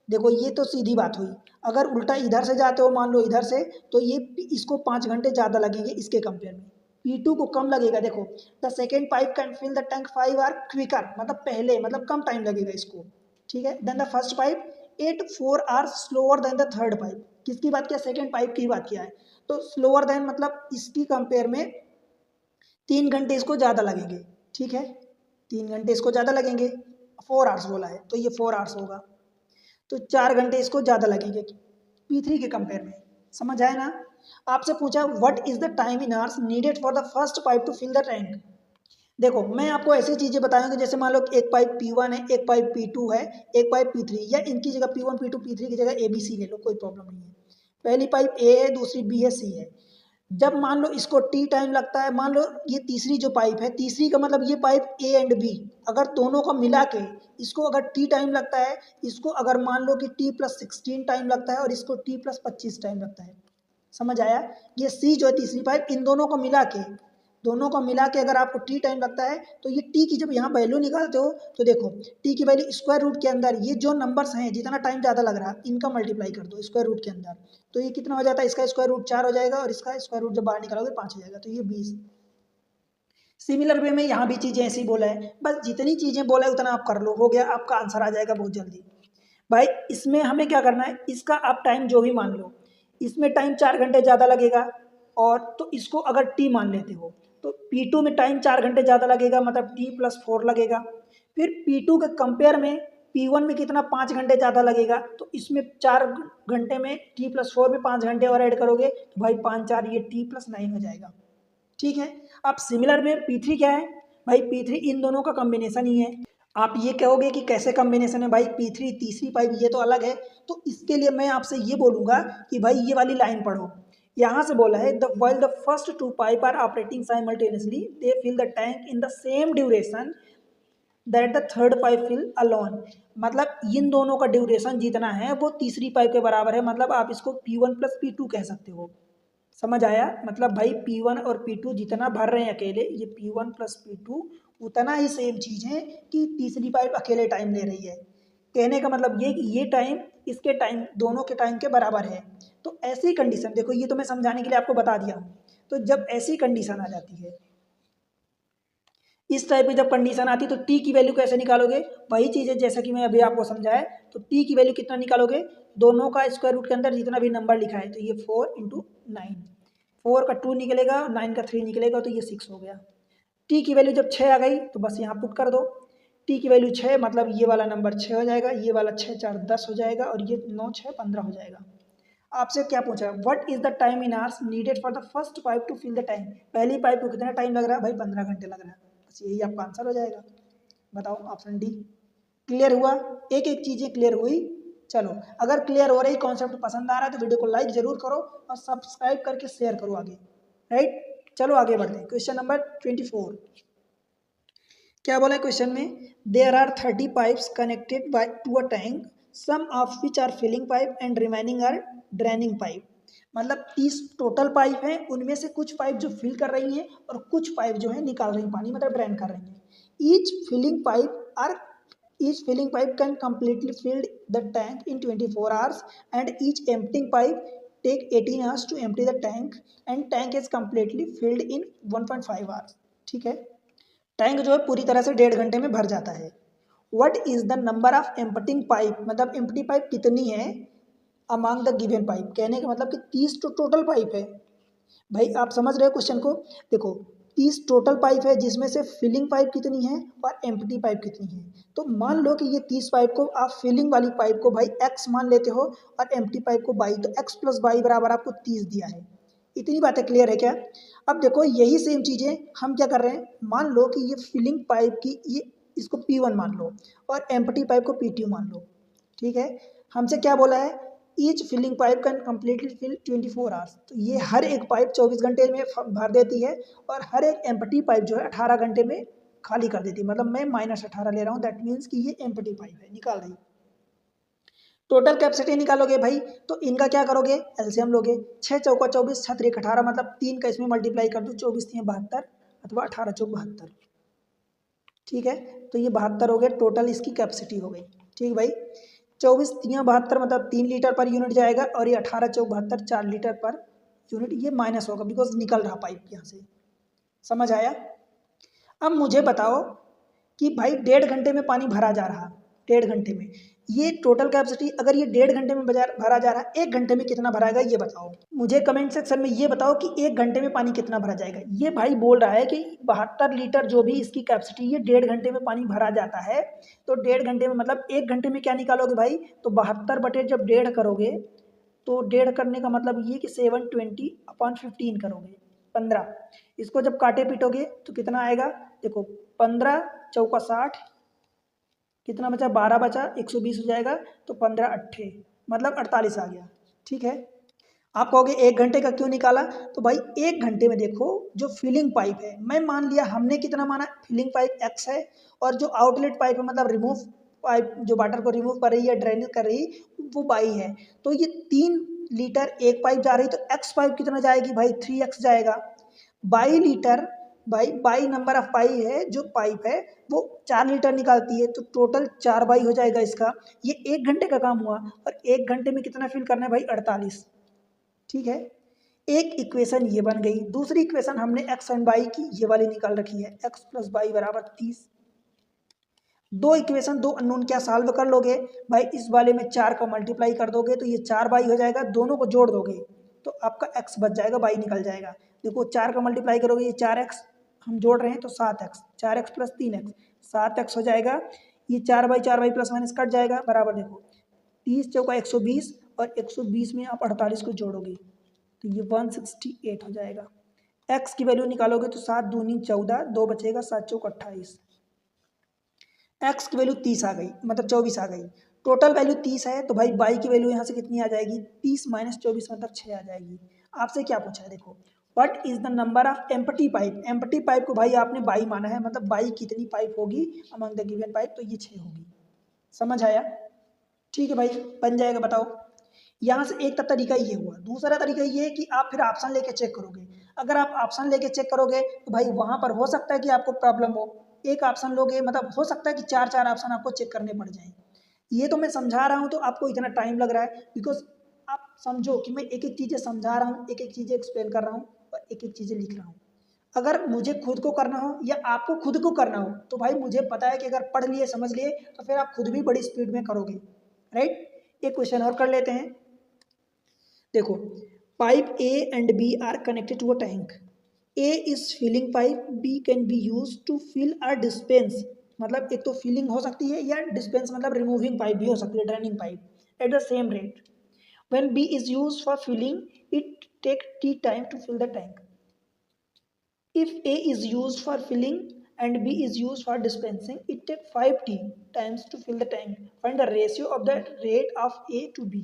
देखो ये तो सीधी बात हुई, अगर उल्टा इधर से जाते हो मान लो इधर से, तो ये इसको 5 घंटे ज़्यादा लगेंगे इसके कंपेयर में, P2 को कम लगेगा। देखो the second pipe can fill the tank 5 hour quicker, मतलब पहले मतलब कम टाइम लगेगा इसको, ठीक है। Than the first pipe 4 hours slower than the third pipe. किसकी बात किया, सेकेंड पाइप की बात किया है। तो स्लोअर देन मतलब इसकी कंपेयर में 3 घंटे इसको ज़्यादा लगेंगे, ठीक है, 3 घंटे इसको ज़्यादा लगेंगे। 4 आवर्स बोला है, तो ये 4 आवर्स होगा, तो 4 घंटे इसको ज़्यादा लगेंगे P3 के कंपेयर में। समझ आया ना। आपसे पूछा what is the time in hours needed for the first pipe to fill the tank. देखो मैं आपको ऐसी चीज़ें बताऊंगी, जैसे मान लो एक पाइप P1 है, एक पाइप P2 है, एक पाइप P3, या इनकी जगह P1 P2 P3 की जगह ABC ले लो, कोई प्रॉब्लम नहीं है। पहली पाइप A है, दूसरी B है, C है। जब मान लो इसको T टाइम लगता है, मान लो ये तीसरी जो पाइप है, तीसरी का मतलब ये पाइप A एंड B, अगर दोनों को मिला के इसको अगर T टाइम लगता है, इसको अगर मान लो कि T+16 टाइम लगता है और इसको T+25 टाइम लगता है। समझ आया। ये C जो है तीसरी पाइप, इन दोनों को मिला के अगर आपको T टाइम लगता है, तो ये T की जब यहाँ वैल्यू निकालते हो तो देखो T की वैल्यू स्क्वायर रूट के अंदर ये जो नंबर्स हैं जितना टाइम ज़्यादा लग रहा है इनका मल्टीप्लाई कर दो स्क्वायर रूट के अंदर, तो ये कितना हो जाता है, इसका स्क्वायर रूट 4 हो जाएगा और इसका स्क्वायर रूट जब बाहर निकालोगे 5 हो जाएगा, तो ये 20। सिमिलर वे में यहाँ भी चीज़ें ऐसी बोला है, बस जितनी चीज़ें बोला है उतना आप कर लो, हो गया, आपका आंसर आ जाएगा बहुत जल्दी। भाई इसमें हमें क्या करना है, इसका आप टाइम जो भी मान लो, इसमें टाइम 4 घंटे ज़्यादा लगेगा, और तो इसको अगर T मान लेते हो तो P2 में टाइम 4 घंटे ज़्यादा लगेगा, मतलब T+4 लगेगा। फिर P2 के कंपेयर में P1 में कितना 5 घंटे ज़्यादा लगेगा, तो इसमें 4 घंटे में T+4 में 5 घंटे और ऐड करोगे तो भाई 5 4 ये T+9 हो जाएगा। ठीक है। अब सिमिलर में P3 क्या है भाई, P3 इन दोनों का कॉम्बिनेशन ही है। आप ये कहोगे कि कैसे कॉम्बिनेशन है भाई, P3 तीसरी पाइप ये तो अलग है, तो इसके लिए मैं आपसे ये बोलूँगा कि भाई ये वाली लाइन पढ़ो। यहाँ से बोला है the while the first two pipe are operating simultaneously they fill the tank in the same duration that the third pipe fill alone। मतलब इन दोनों का ड्यूरेशन जितना है वो तीसरी पाइप के बराबर है, मतलब आप इसको P1 + P2 कह सकते हो। समझ आया। मतलब भाई P1 और P2 जितना भर रहे हैं अकेले, ये P1 + P2 उतना ही सेम चीज़ है कि तीसरी पाइप अकेले टाइम ले रही है। कहने का मतलब ये कि ये टाइम इसके टाइम दोनों के टाइम के बराबर है। तो ऐसी कंडीशन देखो, ये तो मैं समझाने के लिए आपको बता दिया हूँ। तो जब ऐसी कंडीशन आ जाती है, इस टाइप की जब कंडीशन आती है, तो T की वैल्यू कैसे निकालोगे, वही चीज़ है जैसा कि मैं अभी आपको समझाया। तो T की वैल्यू कितना निकालोगे, दोनों का स्क्वायर रूट के अंदर जितना भी नंबर लिखा है, तो ये 4 × 9, 4 का 2 निकलेगा, 9 का 3 निकलेगा, तो ये 6 हो गया। T की वैल्यू जब 6 आ गई तो बस यहाँ पुट कर दो। T की वैल्यू 6, मतलब ये वाला नंबर 6 हो जाएगा, ये वाला 6 4 10 हो जाएगा, और ये 9 6 15 हो जाएगा। आपसे क्या पूछा है, what is the time in hours needed for the first pipe to fill the tank. पहली पाइप को कितना टाइम लग रहा है भाई, 15 घंटे लग रहा है, बस यही आपका आंसर हो जाएगा। बताओ ऑप्शन डी। क्लियर हुआ, एक एक चीज़ें क्लियर हुई। चलो अगर क्लियर हो रही, कॉन्सेप्ट पसंद आ रहा है तो वीडियो को लाइक जरूर करो और सब्सक्राइब करके शेयर करो आगे। राइट, चलो आगे बढ़ते हैं। क्वेश्चन नंबर 24 क्या बोला है क्वेश्चन में, there are 30 pipes connected by to a tank, some of which are filling pipe and remaining are draining pipe. मतलब 30 टोटल पाइप हैं, उनमें से कुछ पाइप जो फिल कर रही हैं और कुछ पाइप जो है निकाल रही हैं पानी, मतलब ड्रेन कर रही हैं। Each filling pipe can completely fill the tank in 24 hours and each emptying pipe take 18 hours to empty the tank and tank is completely filled in 1.5 hours। ठीक है, टैंक जो है पूरी तरह से 1.5 घंटे में भर जाता है। What is the number of emptying pipe, मतलब एम्प्टी पाइप कितनी है अमंग द गिवन पाइप। कहने का मतलब कि 30 तो टोटल पाइप है। भाई आप समझ रहे हो क्वेश्चन को, देखो 30 टोटल पाइप है, जिसमें से फिलिंग पाइप कितनी है और एम्प्टी पाइप कितनी है। तो मान लो कि ये 30 पाइप को आप फिलिंग वाली पाइप को भाई x मान लेते हो और एम्प्टी पाइप को y, तो x + y बराबर आपको 30 दिया है। इतनी बातें क्लियर है क्या। अब देखो यही सेम चीज़ें हम क्या कर रहे हैं, मान लो कि ये फिलिंग पाइप की ये इसको P1 मान लो और एम्प्टी पाइप को P2 मान लो। ठीक है, हमसे क्या बोला है, each filling pipe can completely fill 24 hours. तो ये हर एक पाइप 24 घंटे में भर देती है और हर एक एम्प्टी पाइप जो है 18 घंटे में खाली कर देती है। मतलब मैं -18 ले रहा हूँ, दैट मीन्स कि ये एम्प्टी पाइप है, निकाल रही। टोटल कैपेसिटी निकालोगे भाई, तो इनका क्या करोगे, एलसीएम लोगे। 6 चौका 24, 6 3 18, मतलब 3 का इसमें मल्टीप्लाई कर दो, 24 3 72 अथवा 18 चौक 72। ठीक है, तो ये 72 हो गए, टोटल इसकी कैपेसिटी हो गई। ठीक भाई, 24 3 72 मतलब 3 लीटर पर यूनिट जाएगा, और ये 18 चौक 72 4 लीटर पर यूनिट, ये माइनस होगा बिकॉज निकल रहा पाइप यहाँ से। समझ आया। अब मुझे बताओ कि भाई 1.5 घंटे में पानी भरा जा रहा, 1.5 घंटे में ये टोटल कैपेसिटी अगर ये 1.5 घंटे में भरा जा रहा है, 1 घंटे में कितना भराएगा ये बताओ मुझे कमेंट सेक्शन में। ये बताओ कि 1 घंटे में पानी कितना भरा जाएगा। ये भाई बोल रहा है कि 72 लीटर जो भी इसकी कैपेसिटी, ये 1.5 घंटे में पानी भरा जाता है। तो 1.5 घंटे में मतलब 1 घंटे में क्या निकालोगे भाई, तो 72 बटे जब 1.5 करोगे तो 1.5 करने का मतलब ये कि 720/15 करोगे 15। इसको जब काटे पीटोगे तो कितना आएगा, देखो 15 चौका 60, कितना बचा 12 बचा 120 हो जाएगा, तो 15 अट्ठे मतलब 48 आ गया। ठीक है, आप कहोगे 1 घंटे का क्यों निकाला, तो भाई 1 घंटे में देखो जो फिलिंग पाइप है, मैं मान लिया हमने कितना माना, फिलिंग पाइप x है, और जो आउटलेट पाइप है मतलब रिमूव पाइप जो वाटर को रिमूव कर रही है ड्रेनेज कर रही वो y है। तो ये 3 लीटर एक पाइप जा रही, तो x पाइप कितना जाएगी भाई 3x जाएगा। 22 लीटर भाई 22 नंबर ऑफ पाई है जो पाइप है वो 4 लीटर निकालती है, तो टोटल 4 बाई हो जाएगा इसका। ये 1 घंटे का काम हुआ, और 1 घंटे में कितना फिल करना है भाई 48। ठीक है, एक इक्वेशन ये बन गई। दूसरी इक्वेशन हमने एक्स एंड वाई की ये वाली निकाल रखी है, एक्स प्लस वाई बराबर 30। दो इक्वेशन दो अननोन क्या सॉल्व कर लोगे भाई, इस वाले में 4 का मल्टीप्लाई कर दोगे तो ये 4 बाई हो जाएगा, दोनों को जोड़ दोगे तो आपका x बच जाएगा, बाई निकल जाएगा। देखो 4 का मल्टीप्लाई करोगे ये 4x, हम जोड़ रहे हैं तो 7x, 4x plus 3x 7x हो जाएगा। ये 4 बाई प्लस माइनस कट जाएगा, बराबर देखो 30 चौका 120, और 120 में आप 48 को जोड़ोगे तो ये 168 हो जाएगा। x की वैल्यू निकालोगे तो 7 दूनी 14, 2 बचेगा 7 चौक 28। x की वैल्यू 30 आ गई, मतलब 24 आ गई। टोटल वैल्यू 30 है, तो भाई बाई की वैल्यू यहाँ से कितनी आ जाएगी, 30 माइनस 24 मतलब 6 आ जाएगी। आपसे क्या पूछा है, देखो what is the number of empty pipe. Empty pipe को भाई आपने बाई माना है, मतलब बाई कितनी पाइप होगी अमंग द गिवन पाइप, तो ये 6 होगी। समझ आया, ठीक है भाई बन जाएगा। बताओ, यहाँ से एक तरीका ये हुआ। दूसरा तरीका ये है कि आप फिर ऑप्शन लेके चेक करोगे। अगर आप ऑप्शन लेके चेक करोगे तो भाई वहाँ पर हो सकता है कि आपको प्रॉब्लम हो। एक ऑप्शन लोगे मतलब हो सकता है कि 4 ऑप्शन आपको चेक करने पड़ जाए। ये तो मैं समझा रहा हूँ तो आपको इतना टाइम लग रहा है, बिकॉज आप समझो कि मैं एक एक चीज़ें समझा रहा हूँ, एक एक चीज़ें एक्सप्लेन कर रहा हूँ, और एक एक चीज़ें लिख रहा हूँ। अगर मुझे खुद को करना हो या आपको खुद को करना हो तो भाई मुझे पता है कि अगर पढ़ लिए समझ लिए तो फिर आप खुद भी बड़ी स्पीड में करोगे, राइट। एक क्वेश्चन और कर लेते हैं। देखो, pipe A and B are connected to a tank. A is filling pipe, B can be use to fill a dispense. मतलब एक तो फिलिंग हो सकती है या डिस्पेंस मतलब रिमूविंग पाइप भी हो सकती है, draining pipe at the same rate. When B is use for filling it take T time to fill the tank. If A is used for filling and B is used for dispensing, it takes 5t times to fill the tank. Find the ratio of the rate of A to B.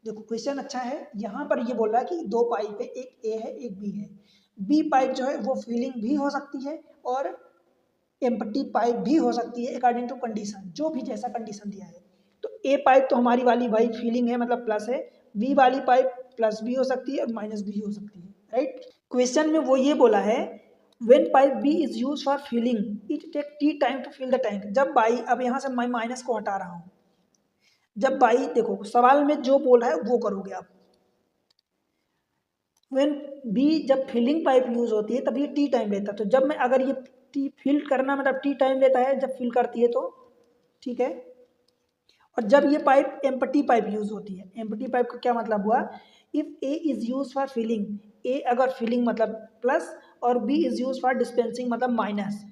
देखो question अच्छा है। यहाँ पर ये बोल रहा है कि दो पाइप है, एक ए है एक बी है। बी पाइप जो है वो फिलिंग भी हो सकती है और एम्प्टी पाइप भी हो सकती है अकॉर्डिंग टू कंडीशन, जो भी जैसा कंडीशन दिया है। तो ए पाइप तो हमारी वाली भाई फिलिंग है मतलब प्लस है, बी वाली पाइप प्लस भी हो सकती है और माइनस भी हो सकती है, राइट। क्वेश्चन में वो ये बोला है when pipe B is use for filling it take T time to fill the tank. जब बाई, अब यहाँ से मैं माइनस को हटा रहा हूँ, जब बाई देखो सवाल में जो बोल रहा है वो करोगे आप। व्हेन बी जब फिलिंग पाइप यूज होती है तब ये टी टाइम लेता है, तो जब मैं अगर ये टी फिल करना मतलब टी टाइम लेता है जब फिल करती है तो, ठीक है। और जब ये पाइप एम्प्टी पाइप यूज होती है, एम्प्टी पाइप का क्या मतलब हुआ, if A is use for filling, A अगर फिलिंग मतलब प्लस और B is use for dispensing मतलब माइनस,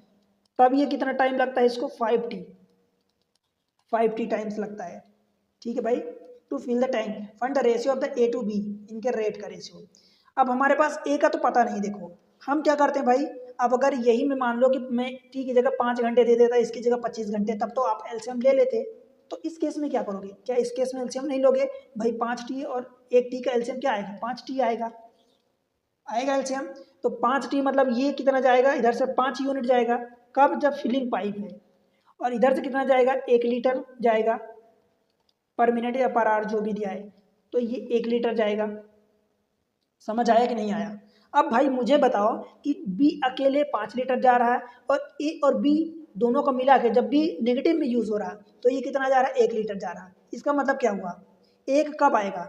तब ये कितना टाइम लगता है इसको 5t टाइम्स लगता है, ठीक है भाई। To fill the tank find the ratio of the A to B, इनके रेट का रेशियो। अब हमारे पास ए का तो पता नहीं, देखो हम क्या करते हैं भाई, अब अगर यही में मान लो कि मैं टी की जगह 5 घंटे दे देता, इसकी जगह 25 घंटे, तब तो आप एलसीएम ले लेते। तो इस केस में क्या करोगे, क्या इस केस में एलसीएम नहीं लोगे भाई, 5t और 1t का एलसीएम क्या आएगा, 5t आएगा, आएगा एलसीएम। तो 5t मतलब ये कितना जाएगा, इधर से 5 यूनिट जाएगा, कब, जब फिलिंग पाइप है। और इधर से कितना जाएगा, 1 लीटर जाएगा पर मिनट या पर आवर जो भी दिया है, तो ये 1 लीटर जाएगा। समझ आया कि नहीं आया। अब भाई मुझे बताओ कि बी अकेले 5 लीटर जा रहा है और ए और बी दोनों को मिला के जब भी नेगेटिव में यूज हो रहा है तो ये कितना जा रहा है, 1 लीटर जा रहा है। इसका मतलब क्या हुआ, एक कब आएगा,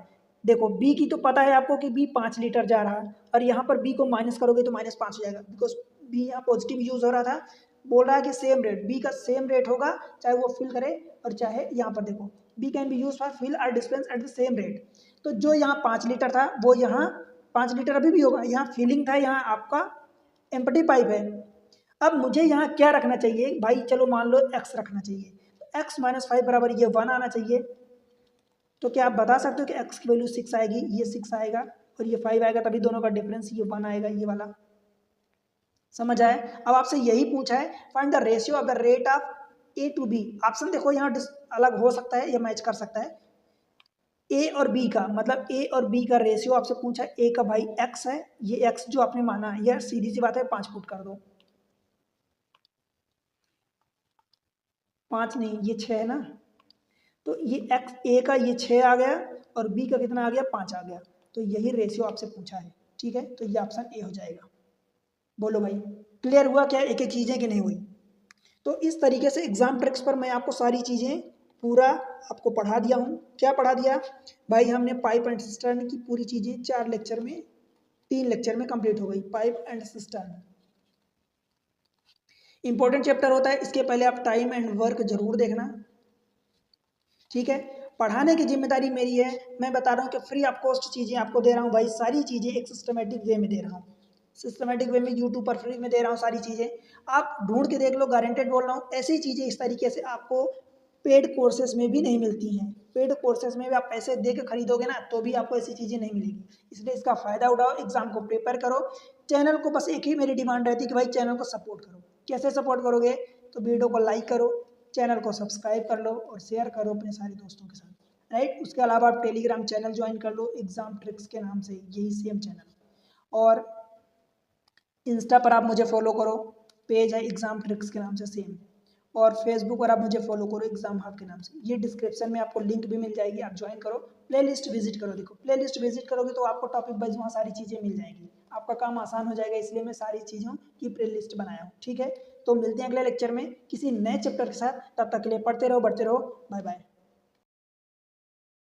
देखो बी की तो पता है आपको कि बी 5 लीटर जा रहा है, और यहाँ पर बी को माइनस करोगे तो -5 हो जाएगा, बिकॉज बी यहाँ पॉजिटिव यूज हो रहा था, बोल रहा है कि सेम रेट, बी का सेम रेट होगा चाहे वो फिल करे और चाहे यहाँ पर देखो B can be use for fill और dispense at the same rate. तो जो यहाँ 5 लीटर था वो यहाँ 5 लीटर अभी भी होगा, यहाँ फिलिंग था, यहाँ आपका एम्प्टी पाइप है। अब मुझे यहाँ क्या रखना चाहिए भाई, चलो मान लो x रखना चाहिए, x माइनस 5 बराबर ये 1 आना चाहिए। तो क्या आप बता सकते हो कि x की वैल्यू 6 आएगी, ये 6 आएगा और ये 5 आएगा, तभी दोनों का डिफरेंस ये 1 आएगा, ये वाला। समझ आए? अब आपसे यही पूछा है find the ratio of the rate of A to B. Option देखो यहाँ अलग हो सकता है या मैच कर सकता है। ए और बी का मतलब ए और बी का रेशियो आपसे पूछा है, ए का भाई x है, ये x जो आपने माना है, यह सीधी सी बात है 5 पुट कर दो, 5 नहीं ये 6 है ना, तो ये x ए का ये 6 आ गया और बी का कितना आ गया 5 आ गया, तो यही रेशियो आपसे पूछा है। ठीक है, तो ये ऑप्शन ए हो जाएगा। बोलो भाई क्लियर हुआ क्या एक एक चीज़ें कि नहीं हुई? तो इस तरीके से एग्जाम ट्रिक्स पर मैं आपको सारी चीज़ें पूरा आपको पढ़ा दिया हूँ। क्या पढ़ा दिया भाई? हमने पाइप एंड सिस्टर्न की पूरी चीज़ें 4 लेक्चर में, 3 लेक्चर में कंप्लीट हो गई। Pipe and cistern important chapter होता है, इसके पहले आप टाइम एंड वर्क जरूर देखना। ठीक है, पढ़ाने की जिम्मेदारी मेरी है, मैं बता रहा हूँ कि फ्री ऑफ कॉस्ट चीज़ें आपको दे रहा हूँ भाई, सारी चीज़ें एक सिस्टमेटिक वे में दे रहा हूँ, सिस्टमेटिक वे में यूट्यूब पर फ्री में दे रहा हूँ सारी चीज़ें, आप ढूंढ के देख लो, गारंटेड बोल रहा हूँ। ऐसी चीज़ें इस तरीके से आपको पेड कोर्सेज में भी नहीं मिलती हैं, पेड कोर्सेज में भी आप पैसे दे के खरीदोगे ना तो भी आपको ऐसी चीज़ें नहीं मिलेगी, इसलिए इसका फ़ायदा उठाओ, एग्जाम को प्रिपेयर करो। चैनल को बस एक ही मेरी डिमांड रहती है कि भाई चैनल को सपोर्ट करो। कैसे सपोर्ट करोगे? तो वीडियो को लाइक करो, चैनल को सब्सक्राइब कर लो और शेयर करो अपने सारे दोस्तों के साथ, राइट। उसके अलावा आप टेलीग्राम चैनल ज्वाइन कर लो एग्जाम ट्रिक्स के नाम से, यही सेम चैनल। और इंस्टा पर आप मुझे फॉलो करो, पेज है एग्जाम ट्रिक्स के नाम से सेम। और फेसबुक पर आप मुझे फॉलो करो एग्जाम हब के नाम से, ये डिस्क्रिप्शन में आपको लिंक भी मिल जाएगी, आप ज्वाइन करो। प्ले लिस्ट विजिट करो, देखो प्ले लिस्ट विजिट करोगे तो आपको टॉपिक वाइज वहाँ सारी चीज़ें मिल जाएंगी, आपका काम आसान हो जाएगा, इसलिए मैं सारी चीज़ों की प्ले लिस्ट बनाया हूँ। ठीक है, तो मिलते हैं अगले लेक्चर में किसी नए चैप्टर के साथ, तब तक के लिए पढ़ते रहो, बढ़ते रहो, बाय बाय।